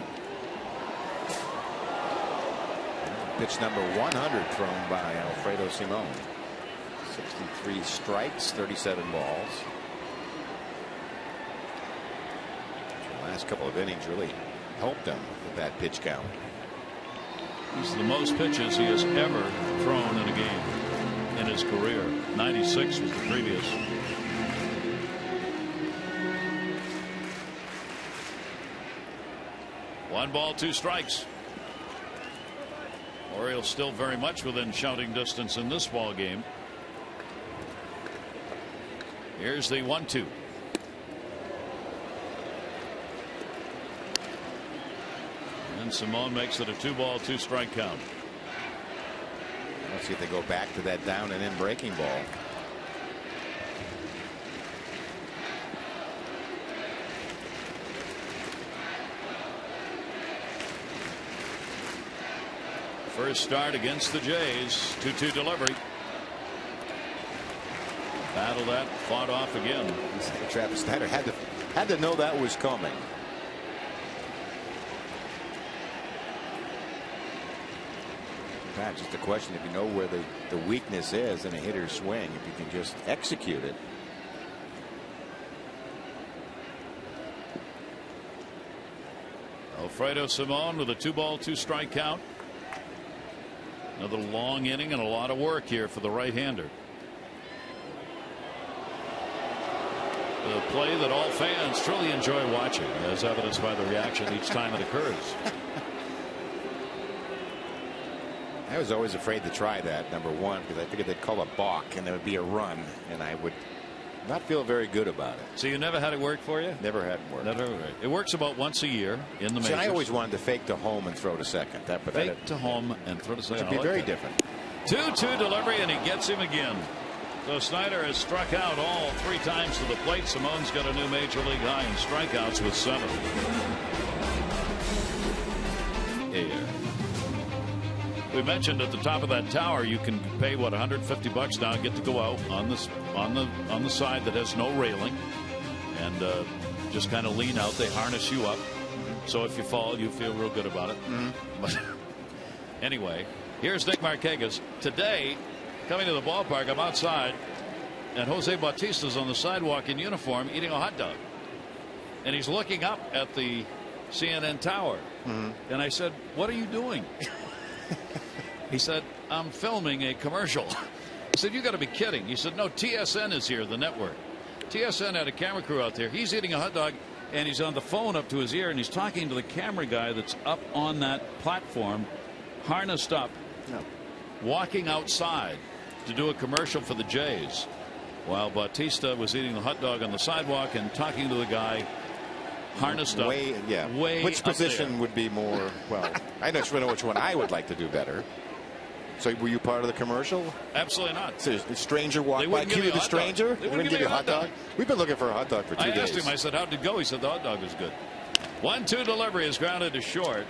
Pitch number 100 thrown by Alfredo Simon. 63 strikes, 37 balls. The last couple of innings really helped him with that pitch count. These are the most pitches he has ever thrown in a game in his career. 96 was the previous. One ball, 2 strikes. Orioles still very much within shouting distance in this ball game. Here's the 1-2. And Simone makes it a 2-ball, 2-strike count. Let's see if they go back to that down and in breaking ball. First start against the Jays. 2-2 delivery. Battle that, fought off again. Travis Snyder had to know that was coming. Perhaps just a question if you know where the weakness is in a hitter's swing, if you can just execute it. Alfredo Simon with a 2-ball, 2-strike count. Another long inning and a lot of work here for the right-hander. The play that all fans truly enjoy watching, as evidenced by the reaction each time it occurs. I was always afraid to try that, number one, because I figured they'd call a balk and there would be a run, and I would not feel very good about it. So you never had it work for you? Never had it work. Never. It works about once a year in the majors. See, I always wanted to fake to home and throw to second. Fake to home and throw to second. It would be very different. 2-2 delivery, and he gets him again. So Snyder has struck out all 3 times to the plate. Simone's got a new major league high in strikeouts with 7. Here. We mentioned at the top of that tower you can pay what $150 now, get to go out on the side that has no railing, and just kind of lean out. They harness you up, so if you fall you feel real good about it. But anyway, here's Nick Markakis today coming to the ballpark. I'm outside and Jose Bautista's on the sidewalk in uniform eating a hot dog, and he's looking up at the CNN tower. And I said, what are you doing? He said, I'm filming a commercial. I said, you got to be kidding. He said, no, TSN is here, the network. TSN had a camera crew out there. He's eating a hot dog and he's on the phone up to his ear and he's talking to the camera guy that's up on that platform, harnessed up, walking outside to do a commercial for the Jays, while Bautista was eating the hot dog on the sidewalk and talking to the guy harnessed up. Way which position there would be more, well, I don't know which one I would like to do better. So were you part of the commercial? Absolutely not. So the stranger walked by. Give me the stranger. They wouldn't give me a hot dog. We've been looking for a hot dog for 2 days. I asked him. I said, "How'd it go?" He said, "The hot dog was good." 1-2 delivery is grounded to short.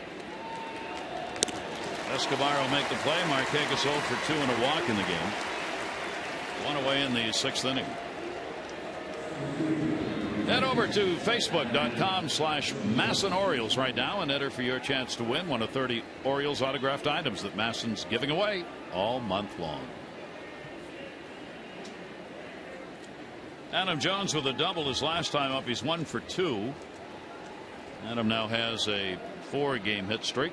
Escobar will make the play. Marquez 0 for 2 and a walk in the game. One away in the 6th inning. Head over to Facebook.com/Masson Orioles right now and enter for your chance to win one of 30 Orioles autographed items that Masson's giving away all month long. Adam Jones with a double his last time up. He's 1 for 2. Adam now has a 4-game hit streak.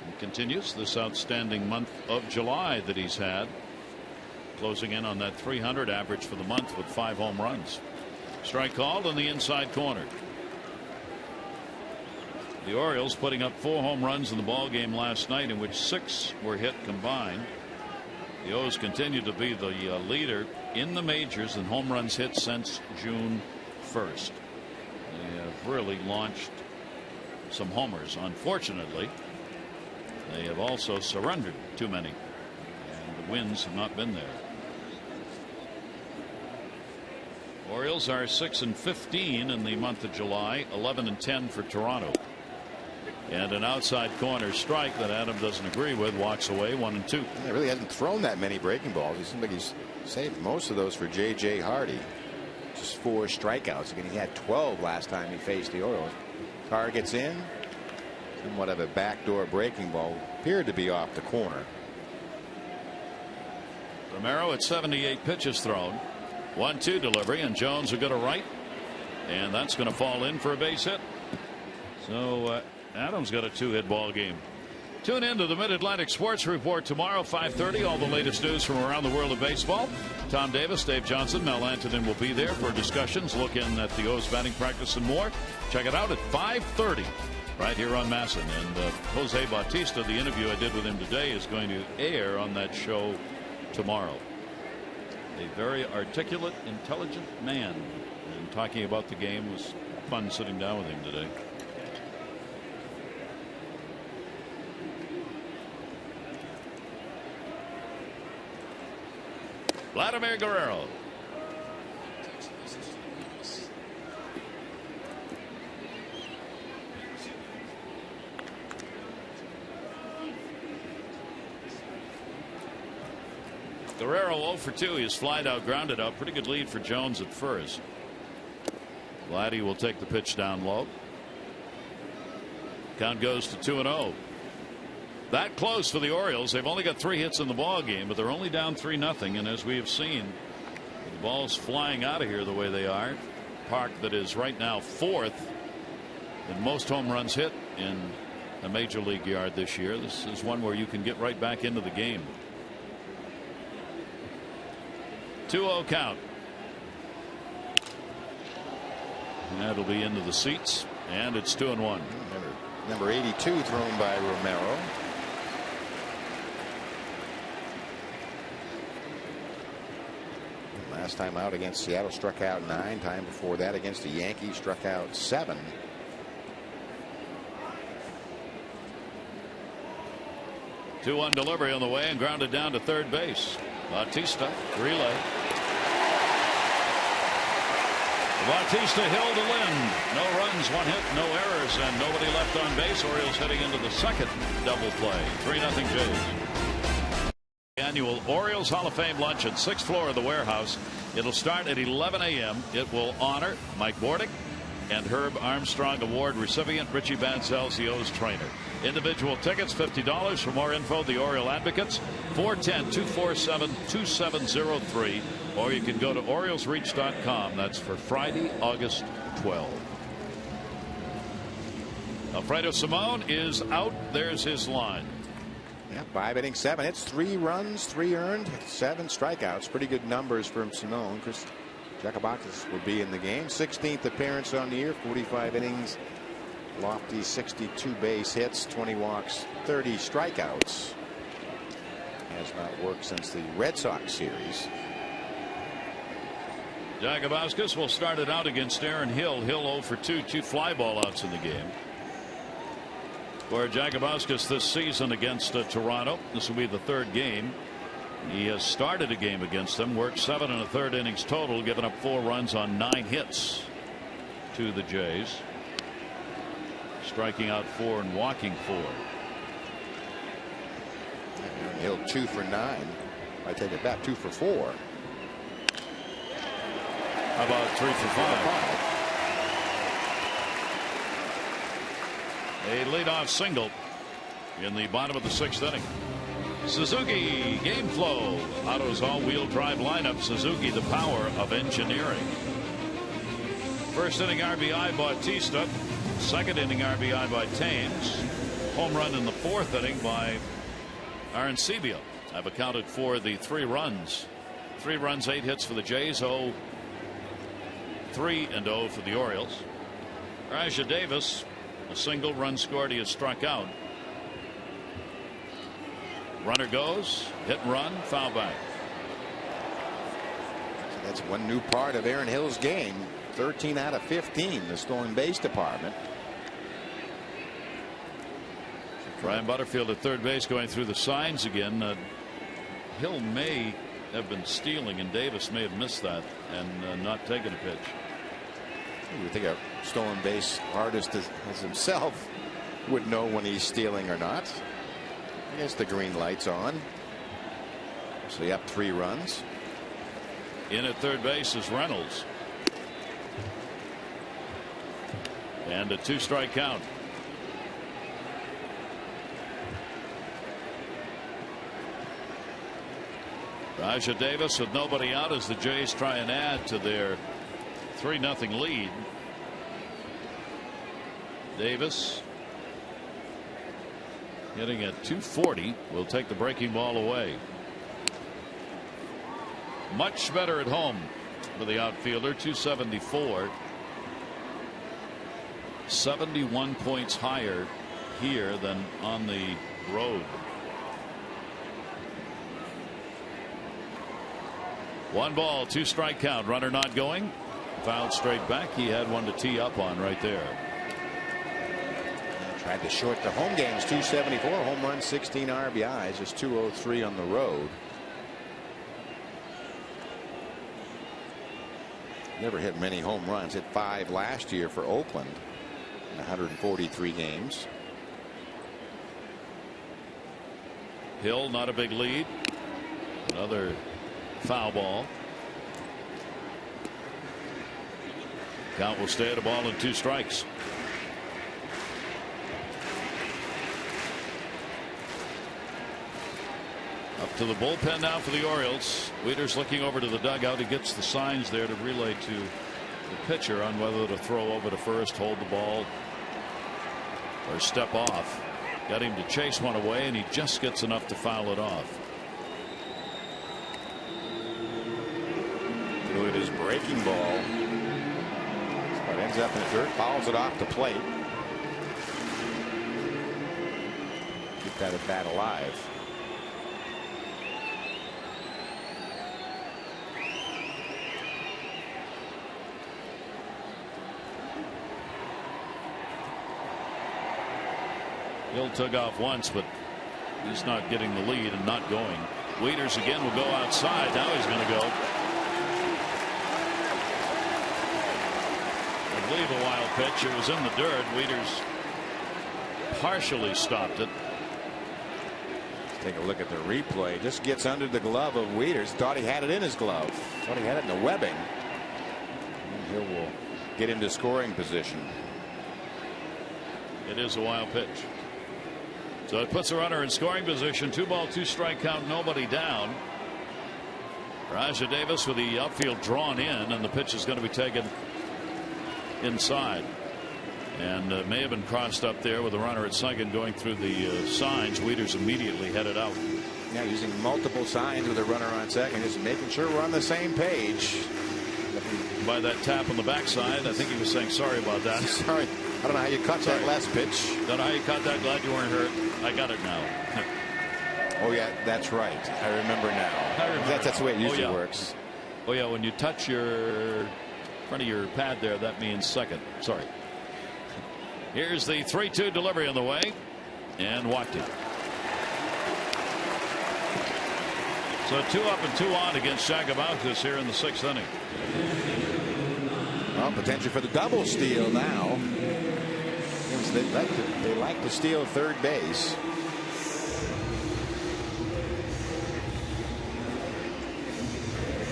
He continues this outstanding month of July that he's had, closing in on that 300 average for the month with 5 home runs. Strike called on the inside corner. The Orioles putting up 4 home runs in the ball game last night, in which 6 were hit combined. The O's continue to be the leader in the majors in home runs hit since June 1st. They have really launched some homers. Unfortunately, they have also surrendered too many, and the wins have not been there. Orioles are 6-15 in the month of July, 11-10 for Toronto. And an outside corner strike that Adam doesn't agree with, walks away 1-2. He really hasn't thrown that many breaking balls. He seems like he's saved most of those for J.J. Hardy. Just 4 strikeouts. Again, he had 12 last time he faced the Orioles. Targets in. Somewhat of a backdoor breaking ball. Appeared to be off the corner. Romero at 78 pitches thrown. 1-2 delivery, and Jones will go to right, and that's going to fall in for a base hit. So Adams got a 2-hit ball game. Tune in to the Mid-Atlantic Sports Report tomorrow, 5:30. All the latest news from around the world of baseball. Tom Davis, Dave Johnson, Mel Antonin will be there for discussions looking at the O's batting practice and more. Check it out at 5:30 right here on Masson. And Jose Bautista, the interview I did with him today, is going to air on that show tomorrow. A very articulate, intelligent man, and talking about the game was fun sitting down with him today. Vladimir Guerrero. Guerrero 0 for 2. He is flied out, grounded out. Pretty good lead for Jones at first. Vladdy will take the pitch down low. Count goes to 2-0. That close for the Orioles. They've only got 3 hits in the ball game, but they're only down 3-0. And as we have seen, the ball's flying out of here the way they are. Park that is right now 4th in most home runs hit in a major league yard this year. This is one where you can get right back into the game. 2-0 count. And that'll be into the seats, and it's 2-1. Number 82 thrown by Romero. Last time out against Seattle struck out 9. Time before that against the Yankees struck out 7. Two-one delivery on the way and grounded down to third base. Bautista relay. Bautista Hill to Lind. No runs, 1 hit, no errors, and nobody left on base. Orioles heading into the second double play. 3-0 Jays. Annual Orioles Hall of Fame luncheon, 6th floor of the warehouse. It'll start at 11 a.m. It will honor Mike Bordick and Herb Armstrong Award recipient Richie Banzel's the O's trainer. Individual tickets $50. For more info, the Oriole Advocates, 410-247-2703, or you can go to oriolesreach.com. That's for Friday, August 12. Alfredo Simon is out. There's his line. Yeah, 5 innings, 7 hits, 3 runs, 3 earned, 7 strikeouts. Pretty good numbers from Simon. Chris Jacobakis will be in the game. 16th appearance on the year, 45 innings, lofty 62 base hits, 20 walks, 30 strikeouts. Has not worked since the Red Sox series. Jacobakis will start it out against Aaron Hill. Hill 0 for 2, 2 fly ball outs in the game. for Jakubauskas this season against Toronto. This will be the third game. He has started a game against them, worked 7 1/3 innings total, given up 4 runs on 9 hits to the Jays, striking out 4 and walking 4. Hill 2 for 9. I take it back, 2 for 4. How about 3 for 5? A leadoff single in the bottom of the 6th inning. Suzuki game flow. Otto's all-wheel drive lineup. Suzuki, the power of engineering. First inning RBI Bautista. Second inning RBI by Thames. Home run in the 4th inning by Arancibia. I've accounted for the 3 runs. 3 runs, 8 hits for the Jays. 3-0 for the Orioles. Rajah Davis, a single, run scored. He has struck out. Runner goes, hit and run, foul back. So that's one new part of Aaron Hill's game. 13 out of 15, the stolen base department. Brian Butterfield at third base, going through the signs again. Hill may have been stealing, and Davis may have missed that and not taken a pitch. You would think a stolen base artist as himself would know when he's stealing or not. I guess the green light's on. So you have 3 runs. In at third base is Reynolds. And a 2-strike count. Rajah Davis with nobody out as the Jays try and add to their 3-0 lead. Davis hitting at 240 will take the breaking ball away. Much better at home for the outfielder. 274. 71 points higher here than on the road. 1 ball, 2-strike count. Runner not going. Fouled straight back. He had one to tee up on right there. Tried to short the home games. 274 home run, 16 RBIs, just 203 on the road. Never hit many home runs. Hit 5 last year for Oakland in 143 games. Hill, not a big lead. Another foul ball. Count will stay at a ball and 2 strikes. Up to the bullpen now for the Orioles. Wieters looking over to the dugout. He gets the signs there to relay to the pitcher on whether to throw over to first, hold the ball, or step off. Got him to chase one away, and he just gets enough to foul it off. Look at his breaking ball. But ends up in the dirt, fouls it off the plate. Keep that at bat alive. Hill took off once, but he's not getting the lead and not going. Wieters again will go outside. Now he's going to go. I believe a wild pitch. It was in the dirt. Wieters partially stopped it. Let's take a look at the replay. Just gets under the glove of Wieters. Thought he had it in his glove. Thought he had it in the webbing. And Hill will get into scoring position. It is a wild pitch. So it puts a runner in scoring position. 2 ball, 2-strike count, nobody down. Rajah Davis with the outfield drawn in, and the pitch is going to be taken inside. And may have been crossed up there with a runner at second going through the signs. Wieters immediately headed out. Yeah, using multiple signs with a runner on second, just making sure we're on the same page. By that tap on the backside, I think he was saying sorry about that. Sorry. I don't know how you caught that last pitch. Don't know how you caught that. Glad you weren't hurt. I got it now. Oh, yeah, that's right. I remember now. That's the way it usually works. Oh, yeah, when you touch your front of your pad there, that means second. Sorry. Here's the 3-2 delivery on the way. and walked it. So 2 up and 2 on against Jagabauskas here in the 6th inning. Well, potential for the double steal now. They like to steal third base.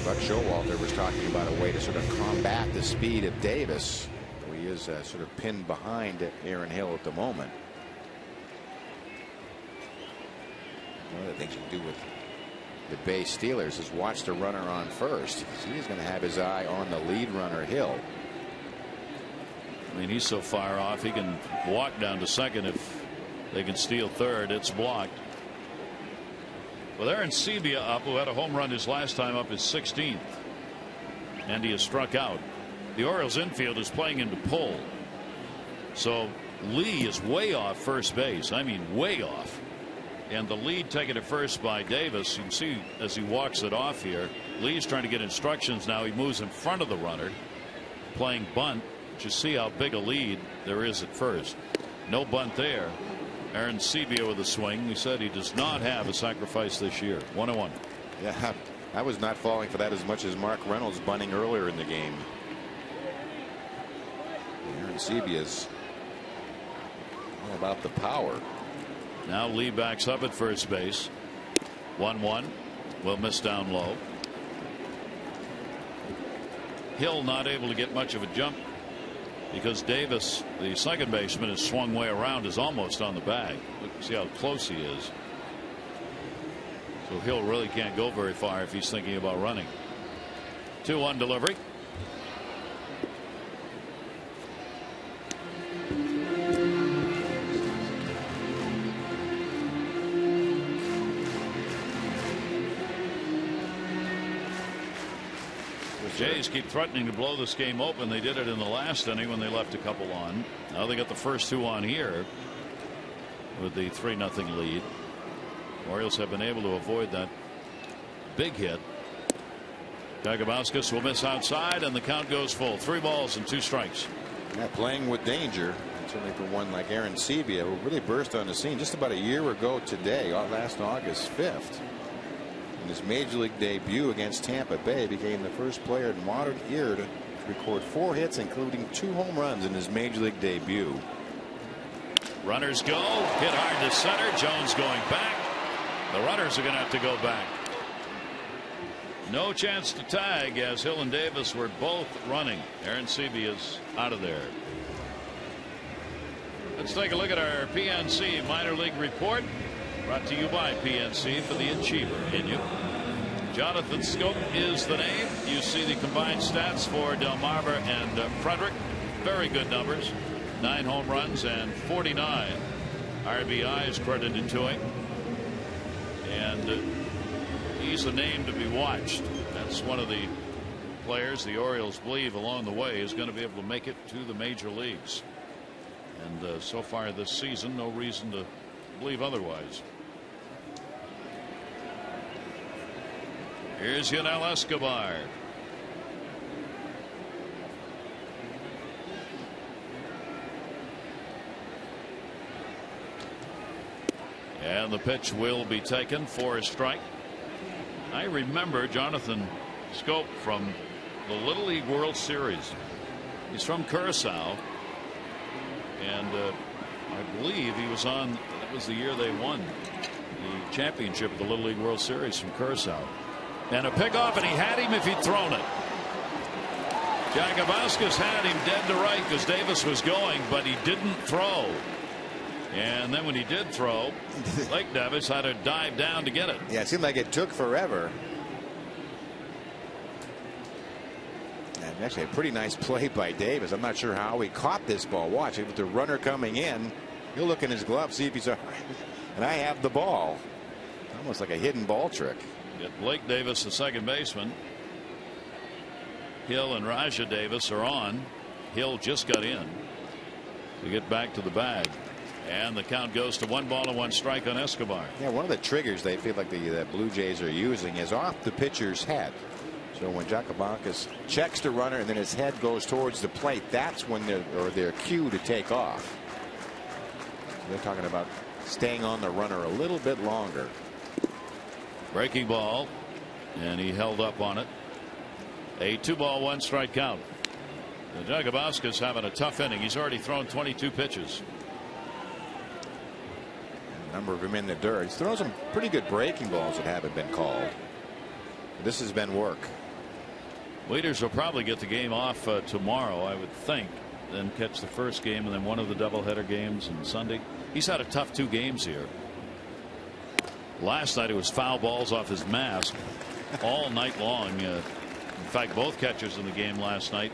Buck Showalter was talking about a way to sort of combat the speed of Davis. He is sort of pinned behind Aaron Hill at the moment. One of the things you can do with the base stealers is watch the runner on first. So he's going to have his eye on the lead runner, Hill. I mean, he's so far off he can walk down to second if they can steal third. It's blocked. With Aaron Sebia up, who had a home run his last time up, his 16th, and he has struck out. The Orioles infield is playing him to pull. So Lee is way off first base. I mean, way off. And the lead taken to first by Davis. You can see as he walks it off here. Lee's trying to get instructions now. He moves in front of the runner, playing bunt. You see how big a lead there is at first. No bunt there. Aaron Sebia with a swing. We said he does not have a sacrifice this year. 1-1. Yeah, I was not falling for that as much as Mark Reynolds bunting earlier in the game. Aaron Sebia's all about the power. Now Lee backs up at first base. 1-1. Will miss down low. Hill not able to get much of a jump because Davis, the second baseman, is swung way around, is almost on the bag. See how close he is. So Hill really can't go very far if he's thinking about running. 2-1 delivery. Jays keep threatening to blow this game open. They did it in the last inning when they left a couple on. Now they got the first 2 on here with the 3-0 lead. Orioles have been able to avoid that big hit. Jagabauskas will miss outside, and the count goes full. 3 balls and 2 strikes. Yeah, playing with danger, certainly for one like Aaron Sebia, who really burst on the scene just about a year ago today, last August 5th. In his major league debut against Tampa Bay, became the first player in modern era to record 4 hits, including 2 home runs in his major league debut. Runners go, hit hard to center. Jones going back. The runners are going to have to go back. No chance to tag as Hill and Davis were both running. Aaron Sebia is out of there. Let's take a look at our PNC minor league report. Brought to you by PNC for the achiever in you. Jonathan Scope is the name. You see the combined stats for Delmarva and Frederick. Very good numbers. 9 home runs and 49 RBIs credited to him. And he's a name to be watched. That's one of the players the Orioles believe along the way is going to be able to make it to the major leagues. And so far this season, no reason to believe otherwise. Here's Yunel Escobar. And the pitch will be taken for a strike. I remember Jonathan Scope from the Little League World Series. He's from Curacao. And I believe he was on, that was the year they won the championship of the Little League World Series from Curacao. And a pickoff, and he had him if he'd thrown it. Jagabauskas had him dead to right because Davis was going, but he didn't throw. And then when he did throw, Lake Davis had to dive down to get it. Yeah, it seemed like it took forever. And actually a pretty nice play by Davis. I'm not sure how he caught this ball. Watch it with the runner coming in. He'll look in his glove, see if he's all right. And I have the ball. Almost like a hidden ball trick. Get Blake Davis, the second baseman. Hill and Raja Davis are on. Hill just got in to get back to the bag. And the count goes to 1 ball and 1 strike on Escobar. Yeah, one of the triggers they feel like the Blue Jays are using is off the pitcher's head. So when Jagabauskas checks the runner and then his head goes towards the plate, that's when they're cue to take off. So they're talking about staying on the runner a little bit longer. Breaking ball, and he held up on it. A 2-ball 1-strike count. Jakubowski's having a tough inning. He's already thrown 22 pitches. A number of them in the dirt. He's thrown some pretty good breaking balls that haven't been called. This has been work. Leaders will probably get the game off tomorrow, I would think, then catch the first game and then one of the doubleheader games on Sunday. He's had a tough 2 games here. Last night it was foul balls off his mask all night long. In fact, both catchers in the game last night,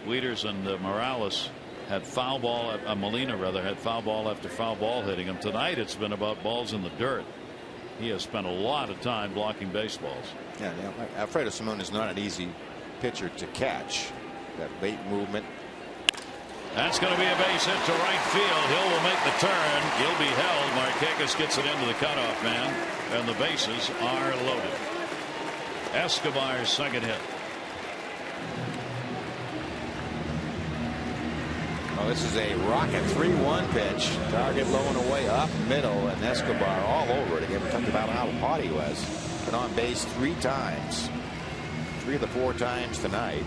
Wieters and Morales, had foul ball. Molina rather had foul ball after foul ball hitting him. Tonight it's been about balls in the dirt. He has spent a lot of time blocking baseballs. Yeah, Alfredo Simon is not an easy pitcher to catch. That late movement. That's going to be a base hit to right field. Hill will make the turn. He'll be held. Markakis gets it into the cutoff man, and the bases are loaded. Escobar's second hit. Oh, this is a rocket 3-1 pitch. Target low and away, up middle, and Escobar all over it again. We talked about how hot he was. Been on base 3 times. 3 of the 4 times tonight.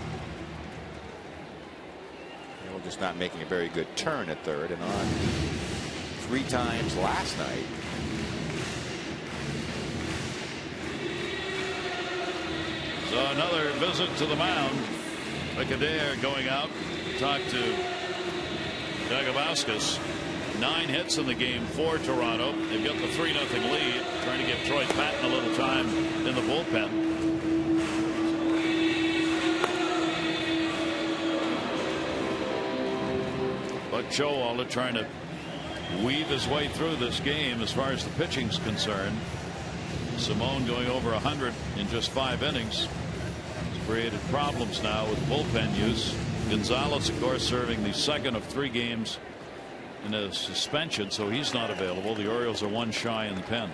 Hill just not making a very good turn at third, and on 3 times last night. So another visit to the mound. Rick Adair going out to talk to Jakubowskis. 9 hits in the game for Toronto. They've got the 3-0 lead. Trying to give Troy Patton a little time in the bullpen. But Joe Alla trying to weave his way through this game as far as the pitching's concerned. Simone going over 100 in just 5 innings. It's created problems now with bullpen use. Gonzalez, of course, serving the second of 3 games in a suspension, so he's not available. The Orioles are 1 shy in the pen.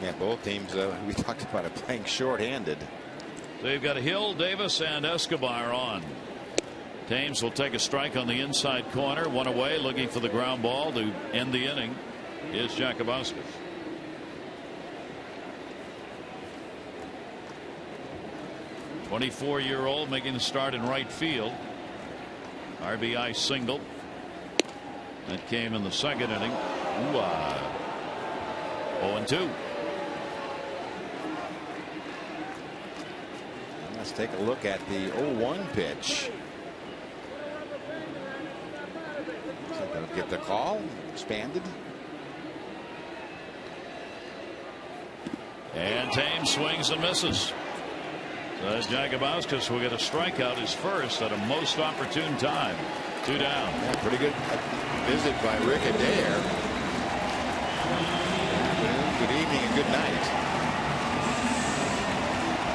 Yeah, both teams, we talked about it, playing short-handed. They've got Hill, Davis, and Escobar on. Thames will take a strike on the inside corner. 1 away, looking for the ground ball to end the inning is Jakubowskis. A 24-year-old making the start in right field. RBI single. That came in the second inning. 0-2. Let's take a look at the 0-1 pitch. So they'll get the call. Expanded. And Thames swings and misses. So Jakubowskis will get a strikeout, his first at a most opportune time. 2 down. Yeah, pretty good visit by Rick Adair. Good evening and good night.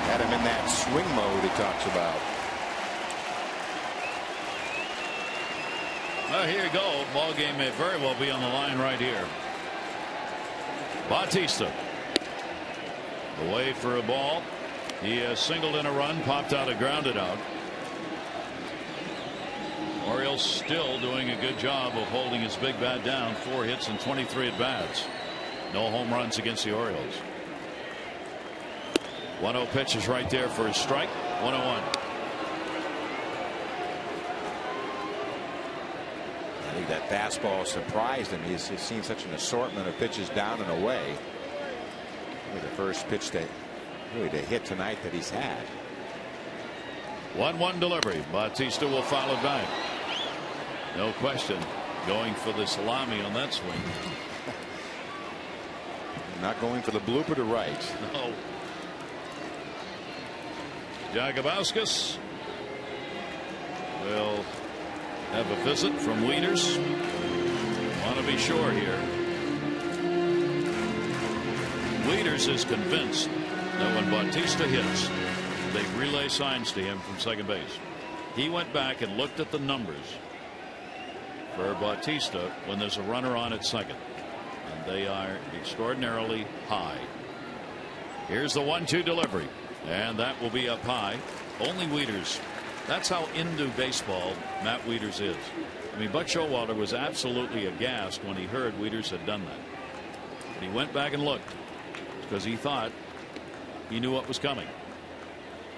Had him in that swing mode he talks about. Well, here you go. Ball game may very well be on the line right here. Bautista away for a ball. He has singled in a run, popped out, and grounded out. Orioles still doing a good job of holding his big bat down. 4 hits and 23 at bats. No home runs against the Orioles. 1-0 pitch is right there for his strike. 1-1. I think that fastball surprised him. He's seen such an assortment of pitches down and away. Really the first pitch to hit tonight that he's had. 1-1 delivery. Bautista will follow back. No question. Going for the salami on that swing. Not going for the blooper to right. No. Jakubowskis will have a visit from Wieters. Want to be sure here. Wieters is convinced that when Bautista hits, they relay signs to him from second base. He went back and looked at the numbers for Bautista when there's a runner on at second, and they are extraordinarily high. Here's the 1-2 delivery, and that will be up high. Only Wieters. That's how into baseball Matt Wieters is. I mean, Buck Showalter was absolutely aghast when he heard Wieters had done that. And he went back and looked because he thought he knew what was coming.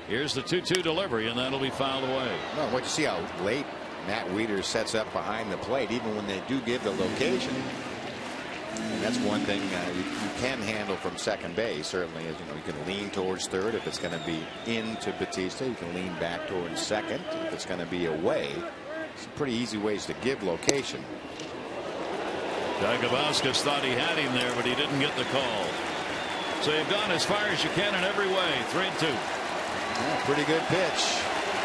Here's the 2-2 delivery, and that'll be fouled away. No, what you see how late Matt Wieters sets up behind the plate, even when they do give the location. And that's one thing you can handle from second base. Certainly, as you know, you can lean towards third if it's going to be into Batista. You can lean back towards second if it's going to be away. Some pretty easy ways to give location. Jacobowskis thought he had him there, but he didn't get the call. So you've gone as far as you can in every way. 3-2. Yeah, pretty good pitch.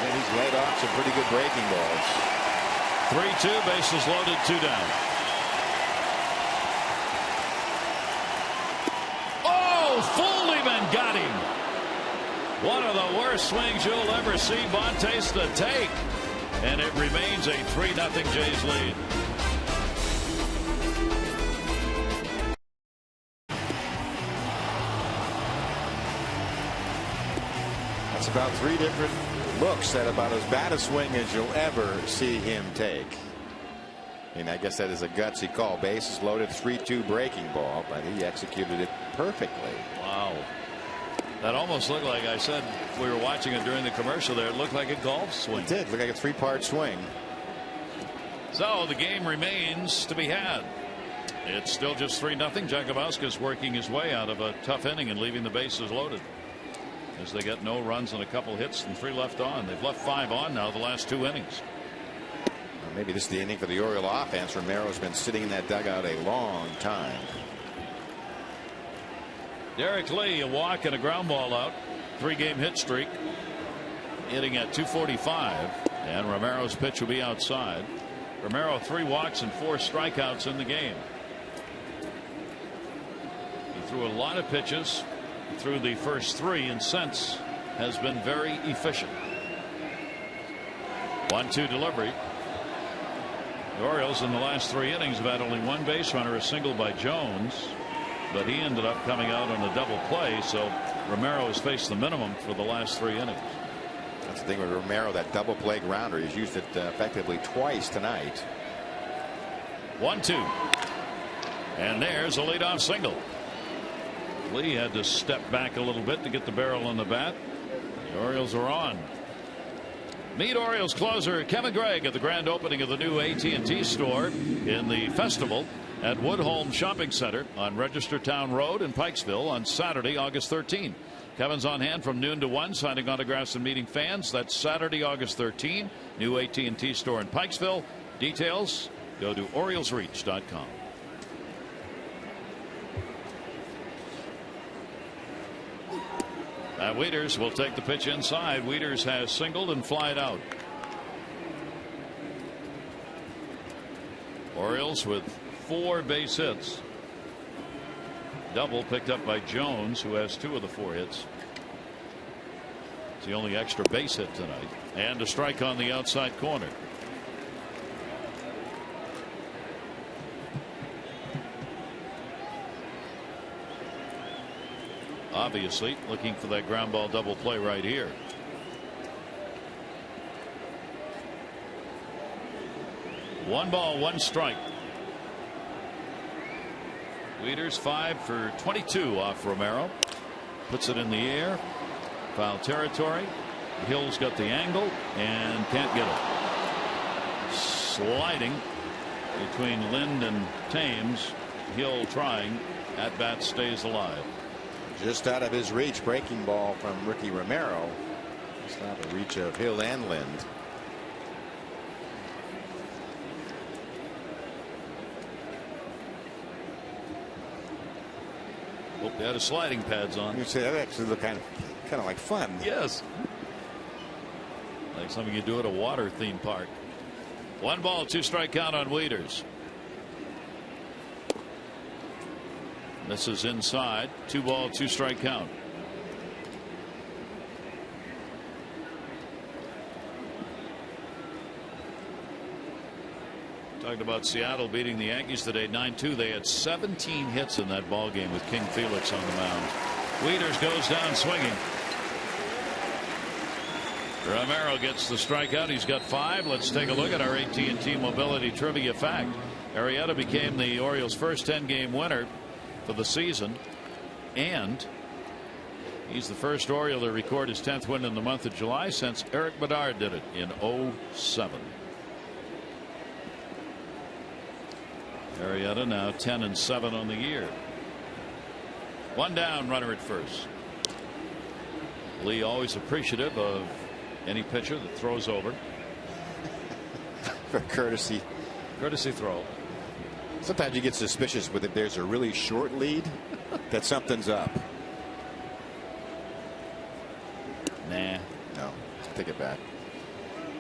And he's laid off some pretty good breaking balls. 3-2, bases loaded, 2 down. Oh, Fullyman got him. One of the worst swings you'll ever see Bautista take. And it remains a 3-0 Jays lead. That's about 3 different looks at about as bad a swing as you'll ever see him take. And I guess that is a gutsy call. Bases loaded, 3-2 breaking ball, but he executed it perfectly. Wow. That almost looked like, I said, we were watching it during the commercial there, it looked like a golf swing. It did look like a 3-part swing. So the game remains to be had. It's still just 3-0. Jacobowskis working his way out of a tough inning and leaving the bases loaded as they get no runs and a couple hits and 3 left on. They've left 5 on now the last 2 innings. Well, maybe this is the inning for the Oriole offense. Romero's been sitting in that dugout a long time. Derek Lee, a walk and a ground ball out. 3-game hit streak. Hitting at 245. And Romero's pitch will be outside. Romero 3 walks and 4 strikeouts in the game. He threw a lot of pitches through the first 3 and since has been very efficient. 1-2 delivery. The Orioles in the last 3 innings have had only 1 base runner, a single by Jones. But he ended up coming out on a double play, so Romero has faced the minimum for the last 3 innings. That's the thing with Romero, that double play grounder. He's used it effectively twice tonight. 1-2. And there's a leadoff single. Lee had to step back a little bit to get the barrel on the bat. The Orioles are on. Meet Orioles closer Kevin Gregg at the grand opening of the new AT&T store in the festival at Woodholm Shopping Center on Register Town Road in Pikesville on Saturday, August 13. Kevin's on hand from noon to 1, signing autographs and meeting fans. That's Saturday, August 13. New AT&T store in Pikesville. Details, go to OriolesReach.com. Wieters will take the pitch inside. Wieters has singled and flied out. Orioles with 4 base hits. Double picked up by Jones, who has 2 of the 4 hits. It's the only extra base hit tonight. And a strike on the outside corner. Obviously looking for that ground ball double play right here. One ball, 1 strike. Wieters 5 for 22 off Romero. Puts it in the air. Foul territory. Hill's got the angle and can't get it. Sliding between Lind and Thames. Hill trying. At bat stays alive. Just out of his reach, breaking ball from Ricky Romero. Just out of reach of Hill and Lind. Oh, they had his sliding pads on. You say that actually looked kind of like fun. Yes. Like something you do at a water theme park. 1 ball, 2 strike count on Wieters. This is inside. 2 ball, 2 strike count. Talked about Seattle beating the Yankees today 9-2. They had 17 hits in that ball game with King Felix on the mound. Wieters goes down swinging. Romero gets the strikeout. He's got 5. Let's take a look at our AT&T Mobility Trivia fact. Arrieta became the Orioles' first 10-game winner for the season, and he's the first Oriole to record his 10th win in the month of July since Eric Bedard did it in 2007. Arrieta now 10-7 on the year. 1 down, runner at first. Lee always appreciative of any pitcher that throws over. For courtesy throw. Sometimes you get suspicious with it. There's a really short lead that something's up. Nah. No. Take it back.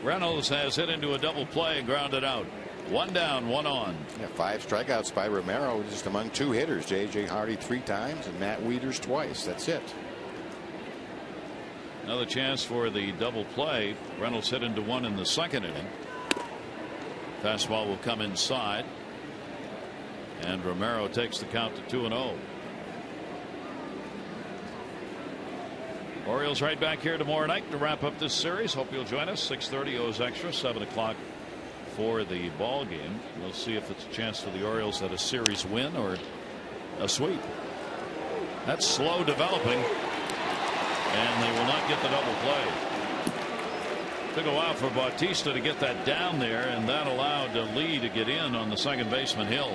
Reynolds has hit into a double play and grounded out. 1 down, 1 on. Yeah, 5 strikeouts by Romero, just among 2 hitters. J.J. Hardy 3 times and Matt Wieters twice. That's it. Another chance for the double play. Reynolds hit into 1 in the 2nd inning. Fastball will come inside, and Romero takes the count to 2-0. Orioles right back here tomorrow night to wrap up this series. Hope you'll join us. 6:30 O's Extra, 7 o'clock for the ball game. We'll see if it's a chance for the Orioles at a series win or a sweep. That's slow developing, and they will not get the double play. Took a while for Bautista to get that down there, and that allowed Lee to get in on the second baseman Hill.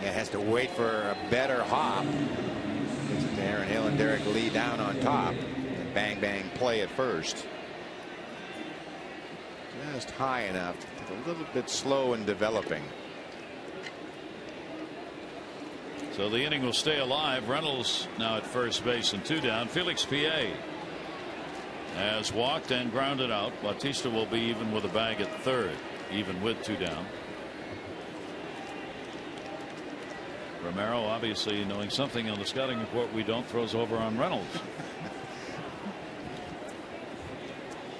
Yeah, has to wait for a better hop. Gets it to Aaron Hill and Derek Lee down on top. And bang bang play at first. Just high enough. A little bit slow in developing. So the inning will stay alive. Reynolds now at first base and 2 down. Felix P.A. has walked and grounded out. Bautista will be even with a bag at third, even with 2 down. Romero, obviously knowing something on the scouting report we don't, throws over on Reynolds.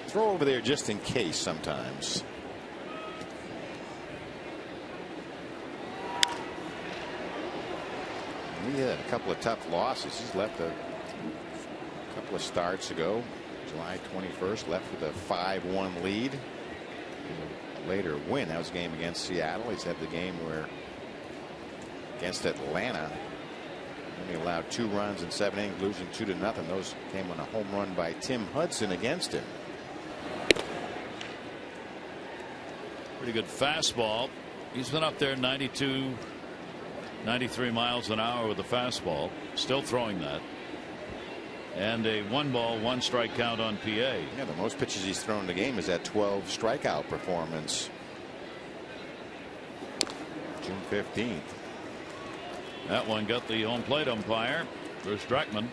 Throw over there just in case sometimes. He had a couple of tough losses. He's left a couple of starts ago. July 21st, left with a 5-1 lead. Later win. That was a game against Seattle. He's had the game where against Atlanta, only allowed 2 runs in 7 innings, losing 2-0. Those came on a home run by Tim Hudson against him. Pretty good fastball. He's been up there 92, 93 miles an hour with the fastball. Still throwing that. And a 1-ball, 1-strike count on PA. Yeah, the most pitches he's thrown in the game is that 12 strikeout performance. June 15th. That one got the home plate umpire, Bruce Dreckman.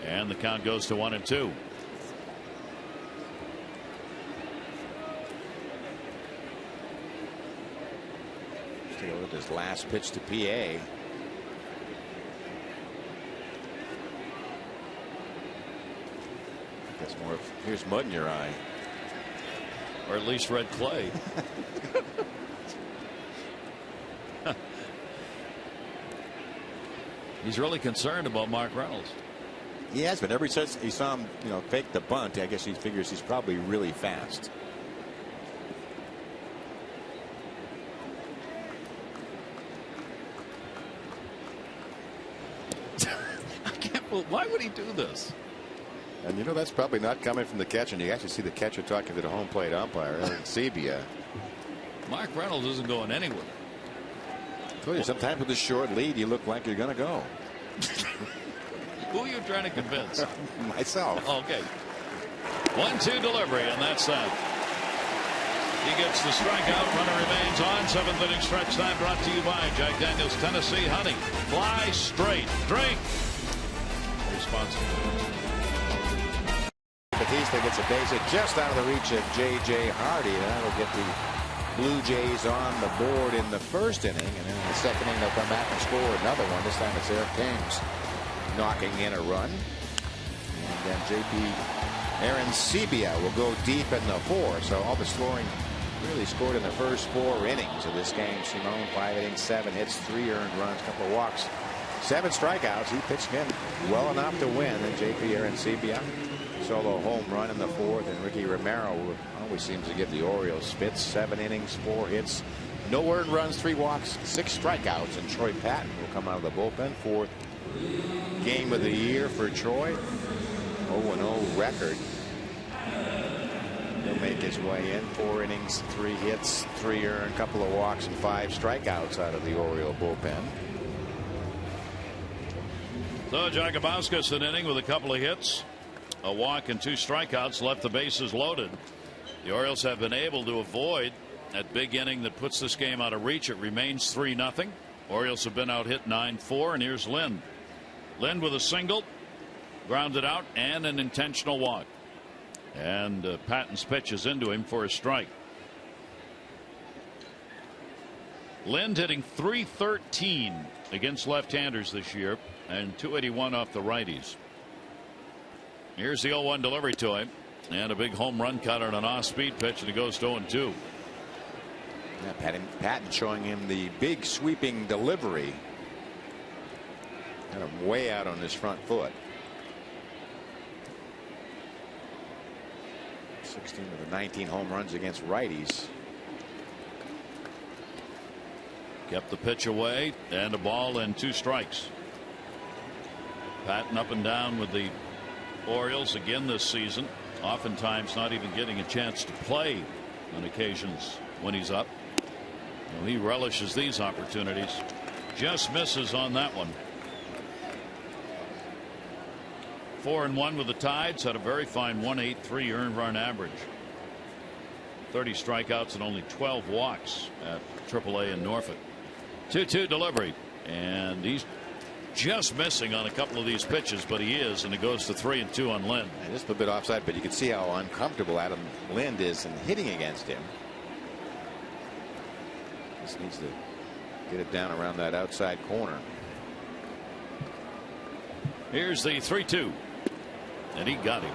And the count goes to 1-2. Let's take a look at this last pitch to PA. That's more of, here's mud in your eye. Or at least red clay. He's really concerned about Mark Reynolds. He has been ever since he saw him, fake the bunt. I guess he figures he's probably really fast. I can't believe, why would he do this? And that's probably not coming from the catcher. And you actually see the catcher talking to the home plate umpire, Sebia. Mark Reynolds isn't going anywhere. I told you, sometimes with a short lead, you look like you're going to go. Who are you trying to convince? Myself. Okay. 1-2 delivery, and that's that. He gets the strikeout. Runner remains on. 7th inning stretch time brought to you by Jack Daniel's Tennessee Honey. Fly straight. Drink responsibly. Bautista gets a base hit just out of the reach of J.J. Hardy. That'll get the Blue Jays on the board in the first inning, and then in the second inning they'll come back and score another one. This time it's Eric Thames knocking in a run, and then Aaron Sebia will go deep in the 4th. So all the scoring really scored in the first 4 innings of this game. Simone 5 innings, 7 hits, 3 earned runs, couple of walks, 7 strikeouts. He pitched in well enough to win, and Aaron Sebia solo home run in the 4th, and Ricky Romero always seems to give the Orioles fits. 7 innings, 4 hits, no earned runs, 3 walks, 6 strikeouts, and Troy Patton will come out of the bullpen. 4th game of the year for Troy. 0-0 record. He'll make his way in. 4 innings, 3 hits, 3 earned, couple of walks, and 5 strikeouts out of the Oriole bullpen. So Jacobowskis an inning with a couple of hits, a walk, and 2 strikeouts, left the bases loaded. The Orioles have been able to avoid that big inning that puts this game out of reach. It remains 3-0. Orioles have been out hit 9-4, and here's Lind. Lind with a single, grounded out, and an intentional walk. And Patton's pitch is into him for a strike. Lind hitting .313 against left-handers this year, and .281 off the righties. Here's the 0-1 delivery to him, and a big home run cut on an off-speed pitch, and he goes to 0-2. Yeah, Patton showing him the big sweeping delivery. Kind of way out on his front foot. 16 of the 19 home runs against righties. Kept the pitch away, and a ball and 2 strikes. Patton up and down with the Orioles again this season. Oftentimes not even getting a chance to play on occasions when he's up. Well, he relishes these opportunities. Just misses on that one. 4-1 with the Tides. Had a very fine 1.83 earned run average. 30 strikeouts and only 12 walks at AAA in Norfolk. 2-2 delivery, and he's just missing on a couple of these pitches, but he is, and it goes to 3-2 on Lind. And just a bit offside, but you can see how uncomfortable Adam Lind is in hitting against him. Just needs to get it down around that outside corner. Here's the 3-2, and he got him.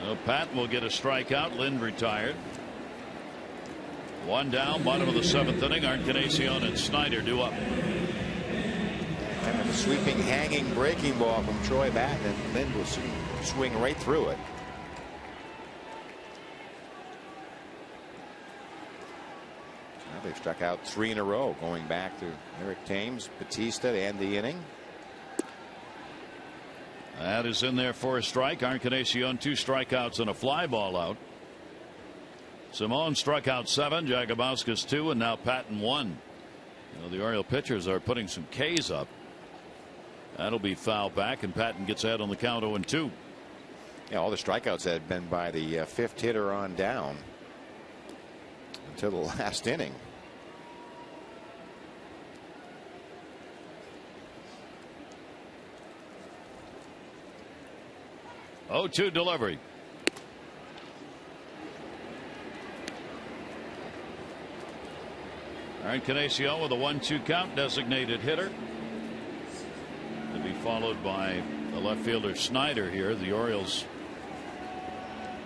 Well, Patton will get a strikeout. Lind retired. 1 down, bottom of the 7th inning. Encarnacion and Snyder due up. And a sweeping, hanging, breaking ball from Troy Patton, and Lind will swing right through it. Now they've struck out 3 in a row, going back to Eric Thames, Batista, and the inning. That is in there for a strike. Encarnacion 2 strikeouts and a fly ball out. Simone struck out 7, Jacobowskis 2, and now Patton 1. You know, the Oriole pitchers are putting some Ks up. That'll be foul back, and Patton gets ahead on the count 0-2. Yeah, all the strikeouts had been by the 5th hitter on down until the last inning. Oh, 2 delivery. Encarnacion with a 1-2 count, designated hitter. To be followed by the left fielder Snyder here. The Orioles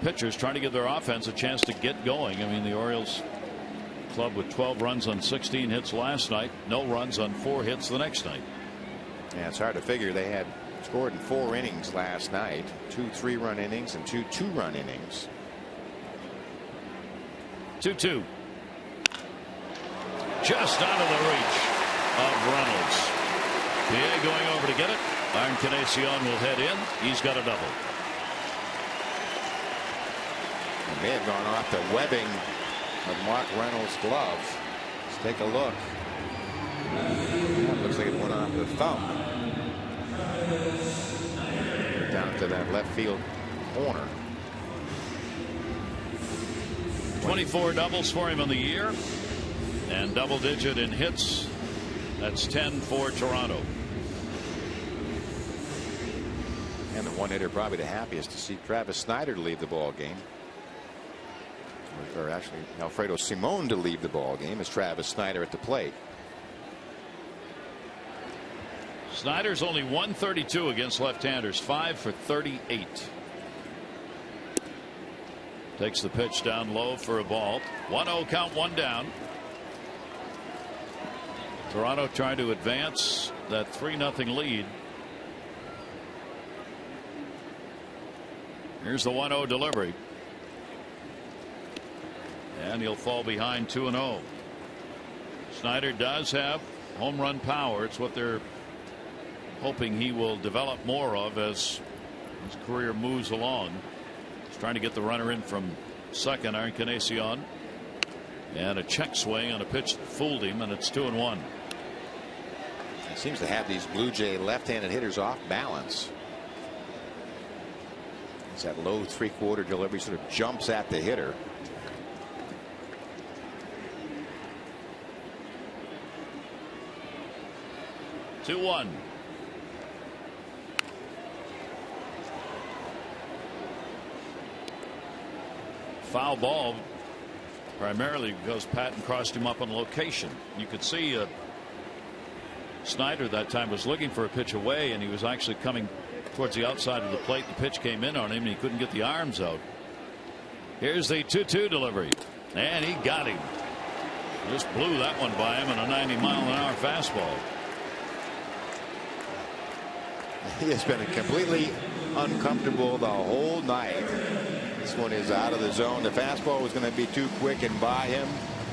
pitchers trying to give their offense a chance to get going. I mean, the Orioles club with 12 runs on 16 hits last night, no runs on 4 hits the next night. Yeah, it's hard to figure. They had scored in 4 innings last night, 2 3-run innings and 2 2-run innings. 2-2. Just out of the reach of Reynolds. Pierre going over to get it. Encarnacion will head in. He's got a double. It may have gone off the webbing of Mark Reynolds' glove. Let's take a look. Looks like it went off the thumb. Down to that left field corner. 24 doubles for him in the year, and double-digit in hits. That's 10 for Toronto. And the one hitter probably the happiest to see Travis Snyder to leave the ball game. Or actually Alfredo Simon to leave the ball game as Travis Snyder at the plate. Snyder's only 132 against left-handers, 5 for 38. Takes the pitch down low for a ball. 1-0 count, 1 down. Toronto trying to advance that 3-0 lead. Here's the 1-0 delivery. And he'll fall behind 2-0. Snyder does have home run power. It's what they're hoping he will develop more of as his career moves along. He's trying to get the runner in from second, Encarnacion. And a check swing on a pitch that fooled him, and it's 2-1. He seems to have these Blue Jay left-handed hitters off balance. It's that low 3/4 delivery, sort of jumps at the hitter. Two one. Foul ball, primarily because Patton crossed him up on location. You could see Snyder that time was looking for a pitch away, and he was actually coming towards the outside of the plate. The pitch came in on him, and he couldn't get the arms out. Here's the 2-2 delivery, and he got him. Just blew that one by him on a 90-mile-an-hour fastball. He has been completely uncomfortable the whole night. This one is out of the zone. The fastball was going to be too quick and by him,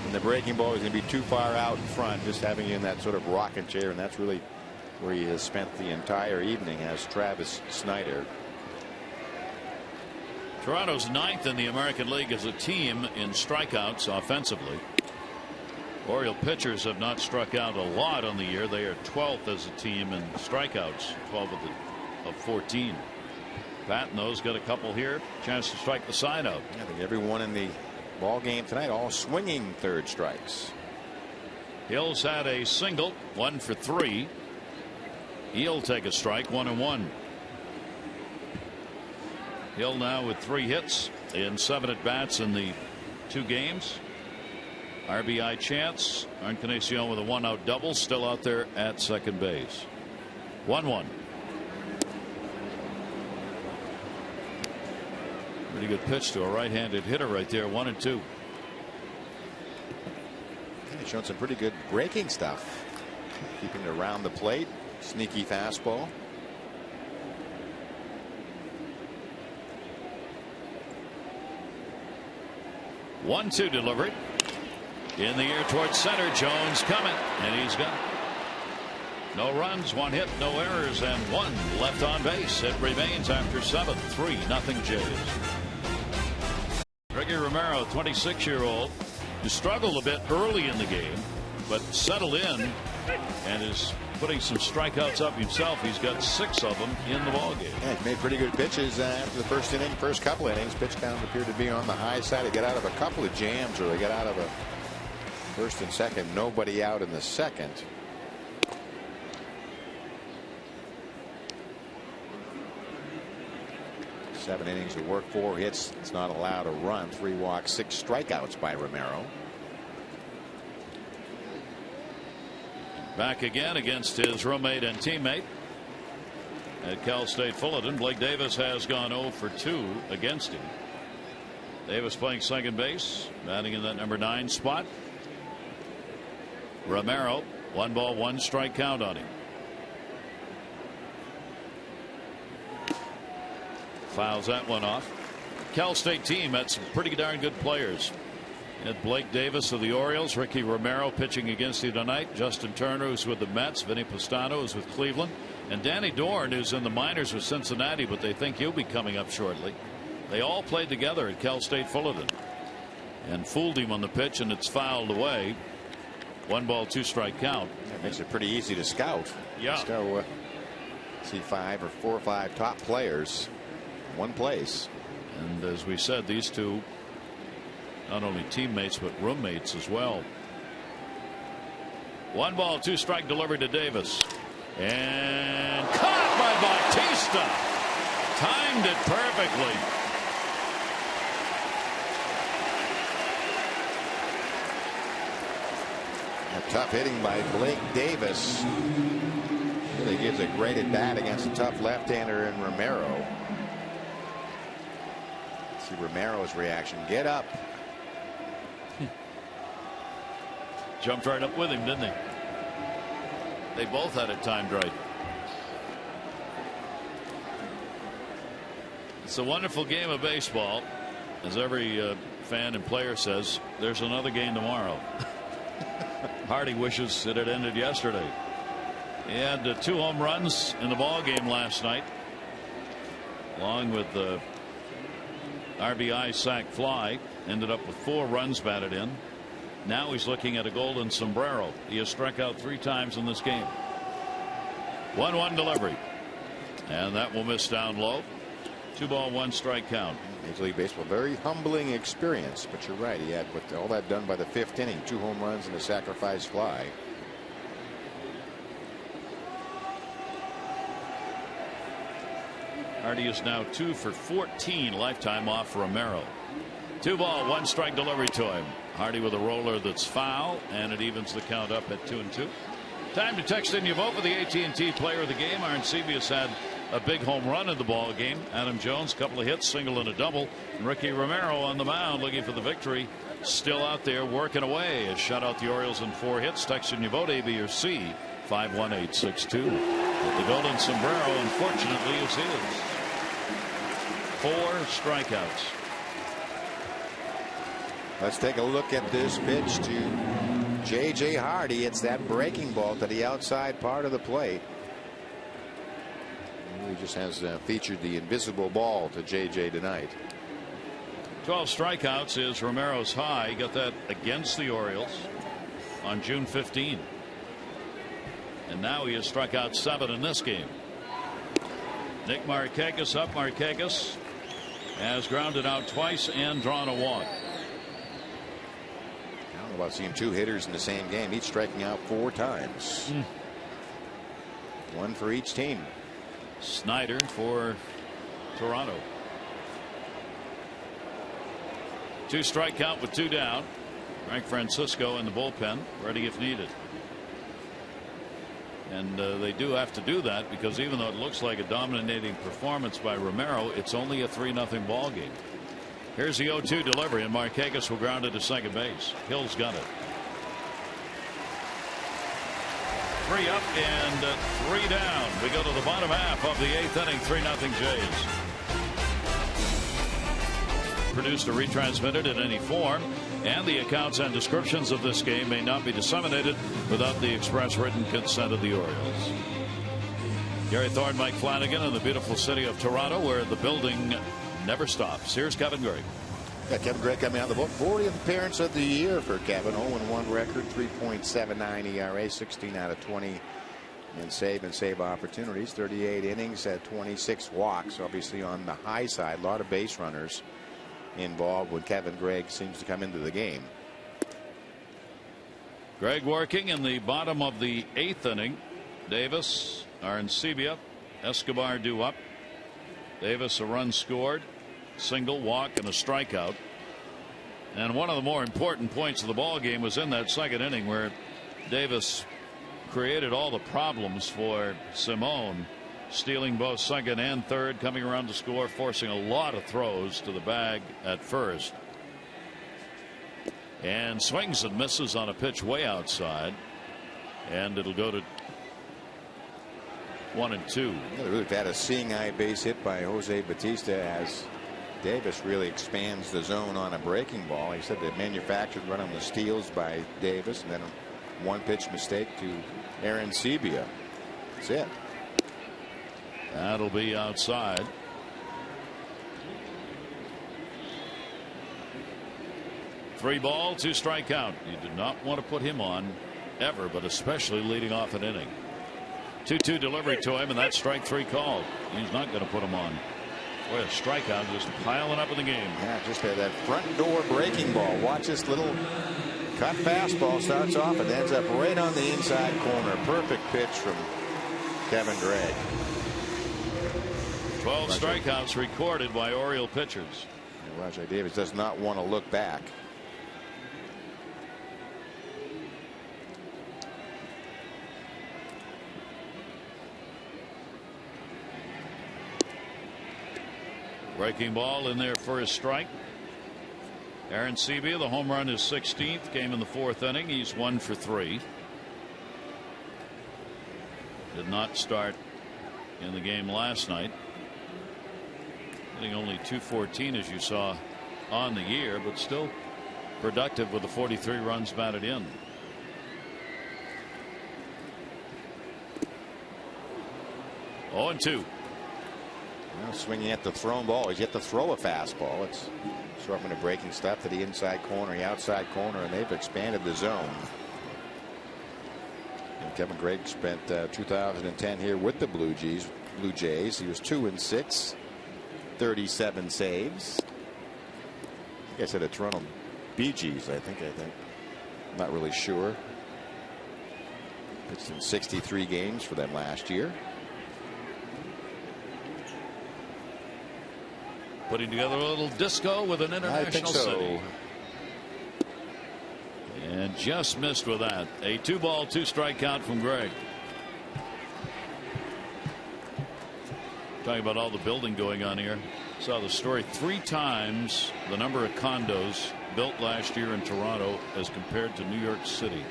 and the breaking ball was going to be too far out in front, just having you in that sort of rocking chair, and that's really where he has spent the entire evening as Travis Snyder. Toronto's 9th in the American League as a team in strikeouts offensively. Oriole pitchers have not struck out a lot on the year. They are 12th as a team in strikeouts, 12 of 14. Patton, those got a couple here. Chance to strike the side out. I think everyone in the ball game tonight all swinging third strikes. Hill's had a single, 1 for 3. He'll take a strike, 1-1. Hill now with 3 hits in 7 at bats in the 2 games. RBI chance. Encarnacion with a 1-out double, still out there at second base. 1-1. Pretty good pitch to a right-handed hitter right there. 1-2. He's shown some pretty good breaking stuff, keeping it around the plate. Sneaky fastball. One-two delivery in the air towards center. Jones coming, and he's got it. No runs, 1 hit, no errors, and 1 left on base. It remains after 7. 3-0 Jays. Ricky Romero, 26-year-old, who struggled a bit early in the game, but settled in and is putting some strikeouts up himself. He's got 6 of them in the ballgame. Yeah, he made pretty good pitches after the first inning. First couple innings, pitch count appeared to be on the high side. He got out of a couple of jams, or they got out of a first and second. Nobody out in the second. Seven innings of work, 4 hits. It's not allowed a run. 3 walks, 6 strikeouts by Romero. Back again against his roommate and teammate at Cal State Fullerton. Blake Davis has gone 0 for 2 against him. Davis playing second base, batting in that number 9 spot. Romero, 1 ball, 1 strike count on him. Fouls that one off. Cal State team had some pretty darn good players. Had Blake Davis of the Orioles, Ricky Romero pitching against you tonight, Justin Turner, who's with the Mets, Vinny Pastano, who's with Cleveland, and Danny Dorn, who's in the minors with Cincinnati, but they think he'll be coming up shortly. They all played together at Cal State Fullerton and fooled him on the pitch, and it's fouled away. 1 ball, 2 strike count. That makes it pretty easy to scout. Yeah. Just go see 5 or 4 or 5 top players, one place. And as we said, these two, not only teammates but roommates as well. 1 ball, 2 strike delivered to Davis, and caught by Bautista. Timed it perfectly. Tough hitting by Blake Davis. Really gives a great at bat against a tough left-hander in Romero. See Romero's reaction. Get up. Jumped right up with him, didn't they? They both had it timed right. It's a wonderful game of baseball. As every fan and player says, there's another game tomorrow. Hardy wishes it had ended yesterday. He had 2 home runs in the ball game last night, along with the RBI sac fly. Ended up with 4 runs batted in. Now he's looking at a golden sombrero. He has struck out 3 times in this game. 1-1 delivery, and that will miss down low. 2 ball 1 strike count. Major League Baseball, very humbling experience, but you're right. He had all that done by the 5th inning, 2 home runs and a sacrifice fly. Hardy is now 2 for 14 lifetime off Romero. 2 ball 1 strike delivery to him. Hardy with a roller that's foul, and it evens the count up at 2-2. Time to text in your vote for the AT&T player of the game. Arancibias had a big home run in the ball game. Adam Jones, couple of hits, single and a double. And Ricky Romero on the mound looking for the victory. Still out there working away. Has shut out the Orioles in 4 hits. Text in your vote, A, B, or C, 51862. The golden sombrero, unfortunately, is his. 4 strikeouts. Let's take a look at this pitch to J.J. Hardy. It's that breaking ball to the outside part of the plate. He just has featured the invisible ball to J.J. tonight. 12 strikeouts is Romero's high. He got that against the Orioles on June 15. And now he has struck out 7 in this game. Nick Markakis up. Markakis has grounded out twice and drawn a walk. I don't know about seeing 2 hitters in the same game, each striking out 4 times. 1 for each team. Snyder for Toronto. 2 strike count with 2 down. Frank Francisco in the bullpen, ready if needed. And they do have to do that, because even though it looks like a dominating performance by Romero, it's only a 3-0 ball game. Here's the 0-2 delivery, and Markakis will ground it to second base. Hill's got it. 3 up and 3 down. We go to the bottom half of the 8th inning. 3-0 Jays. Produced or retransmitted in any form, and the accounts and descriptions of this game may not be disseminated without the express written consent of the Orioles. Gary Thorne, Mike Flanagan in the beautiful city of Toronto, where the building never stops. Here's Kevin Gregg. Yeah, Kevin Gregg coming out of the book. 40th appearance of the year for Kevin. 0-1 record, 3.79 ERA, 16 out of 20 in save opportunities. 38 innings, had 26 walks. Obviously on the high side, a lot of base runners involved when Kevin Gregg seems to come into the game. Gregg working in the bottom of the 8th inning. Davis, Arancibia, Escobar due up. Davis a run scored, single, walk, and a strikeout. And one of the more important points of the ball game was in that 2nd inning, where Davis created all the problems for Simone, stealing both 2nd and 3rd, coming around to score, forcing a lot of throws to the bag at first, and swings and misses on a pitch way outside, and it'll go to 1-2. Yeah, they really had a seeing eye base hit by Jose Bautista as Davis really expands the zone on a breaking ball. He said the manufactured run on the steals by Davis, and then a 1-pitch mistake to Arancibia. That's it. That'll be outside. Three ball, 2 strike count. You do not want to put him on ever, but especially leading off an inning. 2-2 delivery to him, and that's strike 3 called. He's not going to put him on. Boy, a strikeout just piling up in the game. Yeah, just that front door breaking ball. Watch this little cut fastball. Starts off and ends up right on the inside corner. Perfect pitch from Kevin Gregg. 12 strikeouts recorded by Oriole pitchers. Rajai Davis does not want to look back. Breaking ball in there for his strike. Arancibia, the home run, is 16th. Came in the 4th inning. He's 1 for 3. Did not start in the game last night. Hitting only .214 as you saw on the year, but still productive with the 43 runs batted in. Oh, and 2. Well, swinging at the thrown ball. He's yet to throw a fastball. It's sharpening a breaking stuff to the inside corner, the outside corner, and they've expanded the zone. And Kevin Gregg spent 2010 here with the Blue Jays. He was 2-6, 37 saves. I guess at the Toronto Bee Gees, I think. I'm not really sure. Pitched in 63 games for them last year. Putting together a little disco with an international city. And just missed with that. A 2-ball, 2-strike count from Gregg. Talking about all the building going on here. Saw the story 3 times the number of condos built last year in Toronto as compared to New York City.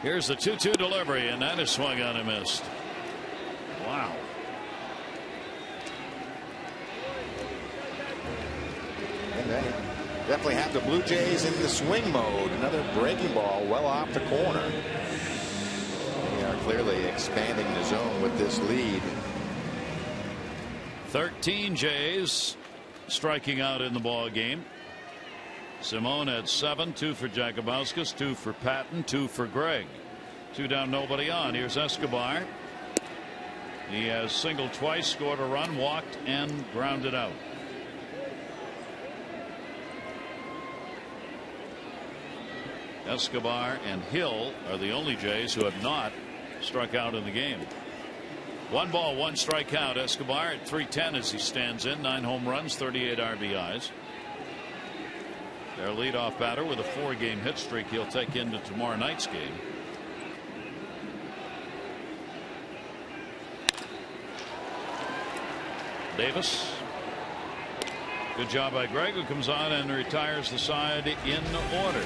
Here's the 2-2 delivery, and that is swung on and missed. Wow. And they definitely have the Blue Jays in the swing mode. Another breaking ball well off the corner. They are clearly expanding the zone with this lead. 13 Jays striking out in the ball game. Simone had 7, 2 for Jakubowskis, 2 for Patton, 2 for Gregg. 2 down, nobody on. Here's Escobar. He has singled twice, scored a run, walked, and grounded out. Escobar and Hill are the only Jays who have not struck out in the game. 1 ball, 1 strikeout. Escobar at .310 as he stands in. 9 home runs, 38 RBIs. Their leadoff batter with a 4-game hit streak he'll take into tomorrow night's game. Davis. Good job by Gregg, who comes on and retires the side in order.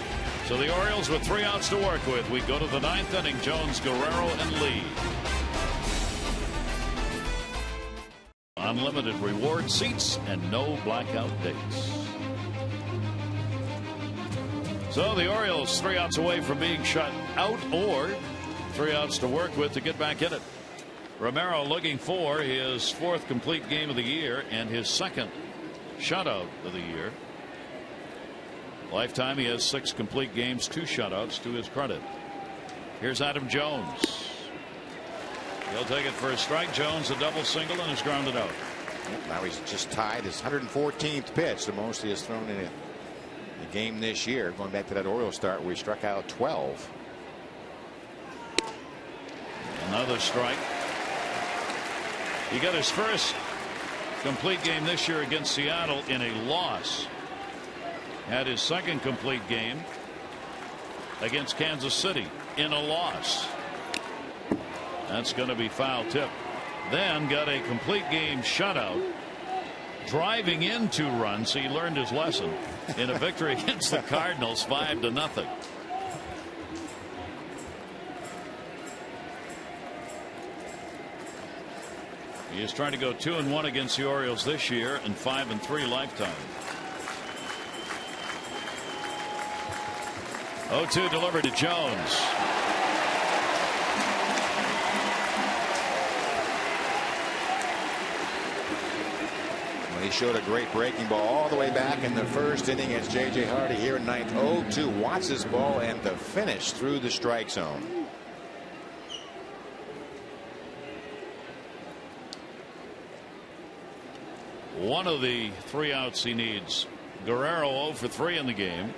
So the Orioles with 3 outs to work with. We go to the 9th inning. Jones, Guerrero, and Lee. Unlimited reward seats and no blackout dates. So the Orioles 3 outs away from being shut out, or 3 outs to work with to get back in it. Romero looking for his 4th complete game of the year and his 2nd shutout of the year. Lifetime, he has 6 complete games, 2 shutouts to his credit. Here's Adam Jones. He'll take it for a strike. Jones a double single and is grounded out. Now he's just tied his 114th pitch, the most he has thrown in a game this year. Going back to that Orioles start where he struck out 12. Another strike. He got his first complete game this year against Seattle in a loss. Had his 2nd complete game against Kansas City in a loss. That's going to be foul tip. Then got a complete game shutout, driving in 2 runs. He learned his lesson in a victory against the Cardinals 5-0. He is trying to go 2-1 against the Orioles this year and 5-3 lifetime. 0-2 delivered to Jones. He showed a great breaking ball all the way back in the 1st inning as J.J. Hardy here in 9th. 0-2 watch this ball and the finish through the strike zone. One of the 3 outs he needs. Guerrero 0 for 3 in the game.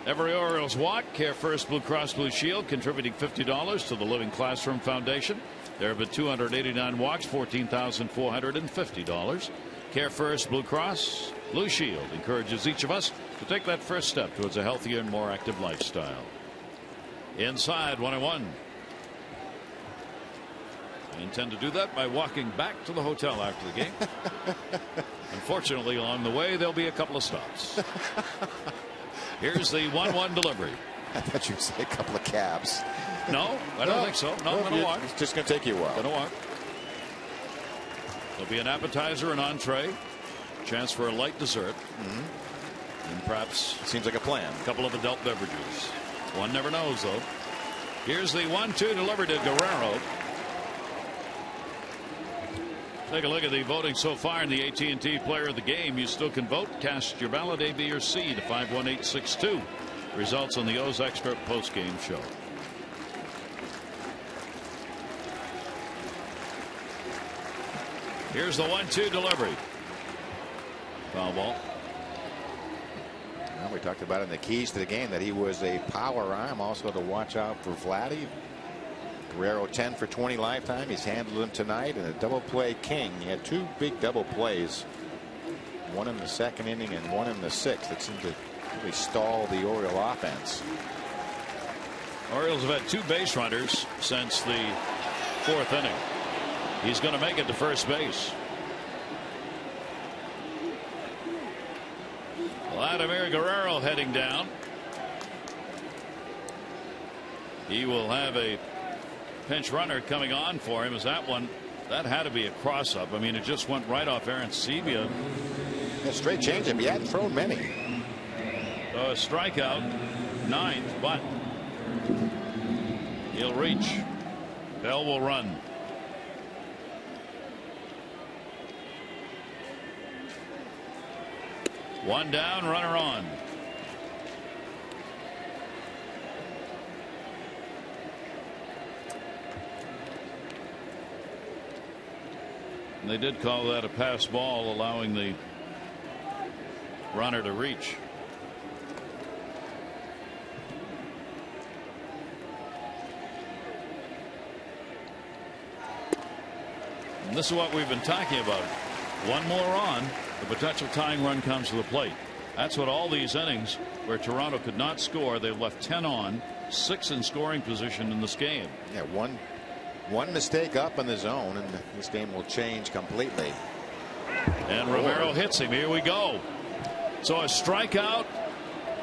Every Orioles walk. Care First Blue Cross Blue Shield contributing $50 to the Living Classroom Foundation. There have been 289 walks, $14,450. Care First Blue Cross Blue Shield encourages each of us to take that first step towards a healthier and more active lifestyle. Inside 1-1. I intend to do that by walking back to the hotel after the game. Unfortunately, along the way, there'll be a couple of stops. Here's the 1-1 delivery. I thought you'd say a couple of cabs. No, I don't think so. No, I'm going to walk. It's just going to take you a while. Going to walk. There'll be an appetizer, an entree, chance for a light dessert, and perhaps seems like a plan. A couple of adult beverages. One never knows, though. Here's the 1-2 delivered to Guerrero. Take a look at the voting so far in the AT&T Player of the Game. You still can vote. Cast your ballot A, B, or C to 51862. Results on the O's Expert post-game show. Here's the 1-2 delivery. Foul ball. Well, we talked about in the keys to the game that he was a power arm, also to watch out for Vladdy. Guerrero 10 for 20 lifetime. He's handled him tonight, and a double play king. He had two big double plays, one in the second inning and one in the sixth, that seemed to really stall the Oriole offense. Orioles have had two base runners since the fourth inning. He's going to make it to first base. Vladimir Guerrero heading down. He will have a pinch runner coming on for him. As that had to be a cross up. I mean, it just went right off Aaron Sebia. A straight changeup. He hadn't thrown many. A strikeout, ninth, but he'll reach. Bell will run. One down, runner on. And they did call that a pass ball, allowing the runner to reach. And this is what we've been talking about. One more on, the potential tying run comes to the plate. That's what all these innings where Toronto could not score, they've left 10 on, 6 in scoring position in this game. Yeah, one mistake up in the zone, and this game will change completely. And Romero hits him. Here we go. So a strikeout,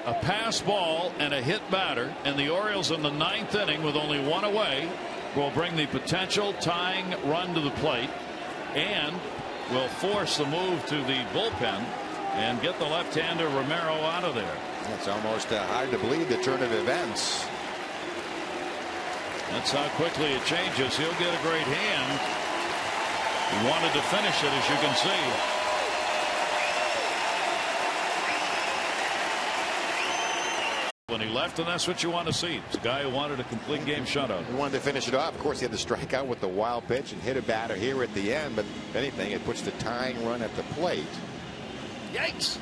a pass ball, and a hit batter, and the Orioles in the ninth inning with only one away will bring the potential tying run to the plate and will force the move to the bullpen and get the left-hander Romero out of there. It's almost hard to believe the turn of events. That's how quickly it changes. He'll get a great hand. He wanted to finish it, as you can see. When he left, and that's what you want to see. It's a guy who wanted a complete game shutout. He wanted to finish it off. Of course, he had to strike out with the wild pitch and hit a batter here at the end. But if anything, it puts the tying run at the plate. Yikes!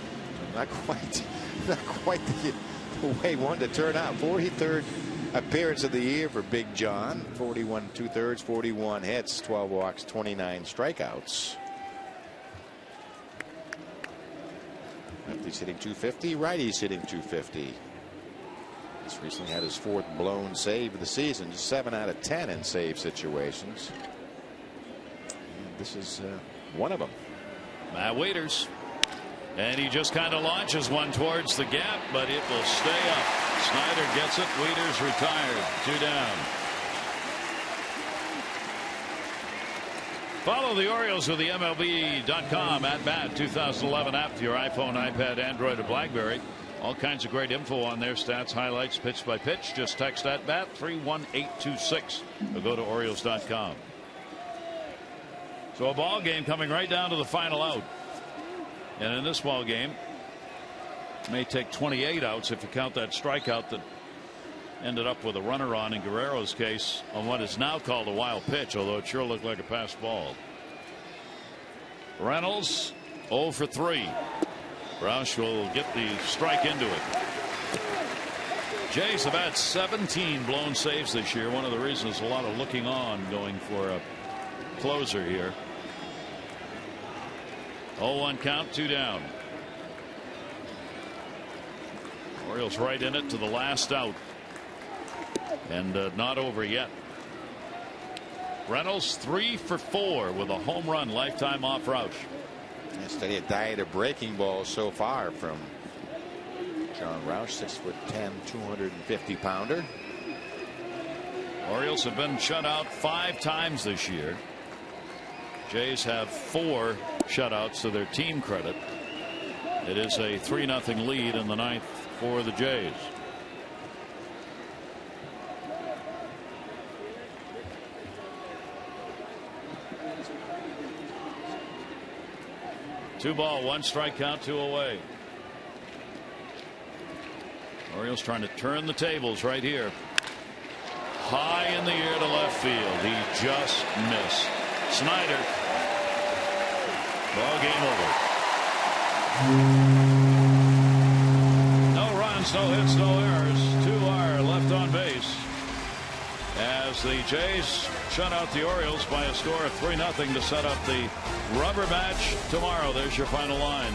Not quite the way he wanted to turn out. 43rd appearance of the year for Big John. 41 2/3, 41 hits, 12 walks, 29 strikeouts. Lefty's hitting 250. Righty's hitting 250. He's recently had his 4th blown save of the season. 7 out of 10 in save situations. And this is one of them. Matt Waiters. And he just kind of launches one towards the gap, but it will stay up. Snyder gets it. Waiters retired. 2 down. Follow the Orioles with the MLB.com at bat 2011 app for your iPhone, iPad, Android, or BlackBerry. All kinds of great info on their stats, highlights, pitch by pitch. Just text at bat 31826 or go to Orioles.com. So a ball game coming right down to the final out. And in this ball game, it may take 28 outs if you count that strikeout that ended up with a runner on in Guerrero's case on what is now called a wild pitch, although it sure looked like a pass ball. Reynolds 0 for 3. Roush will get the strike into it. Jays have had 17 blown saves this year. One of the reasons a lot of looking on going for a closer here. 0-1 count, 2 down. Orioles right in it to the last out. And not over yet. Reynolds 3 for 4 with a home run lifetime off Roush. Steady a diet of breaking balls so far from John Roush, 6'10", 250-pounder. Orioles have been shut out 5 times this year. Jays have 4 shutouts to their team credit. It is a 3-0 lead in the 9th for the Jays. Two ball, 1 strikeout, 2 away. Orioles trying to turn the tables right here. High in the air to left field. He just missed. Snyder. Ball game over. No runs, no hits, no errors. 2 are left on base as the Jays shut out the Orioles by a score of 3-0 to set up the rubber match tomorrow. There's your final line.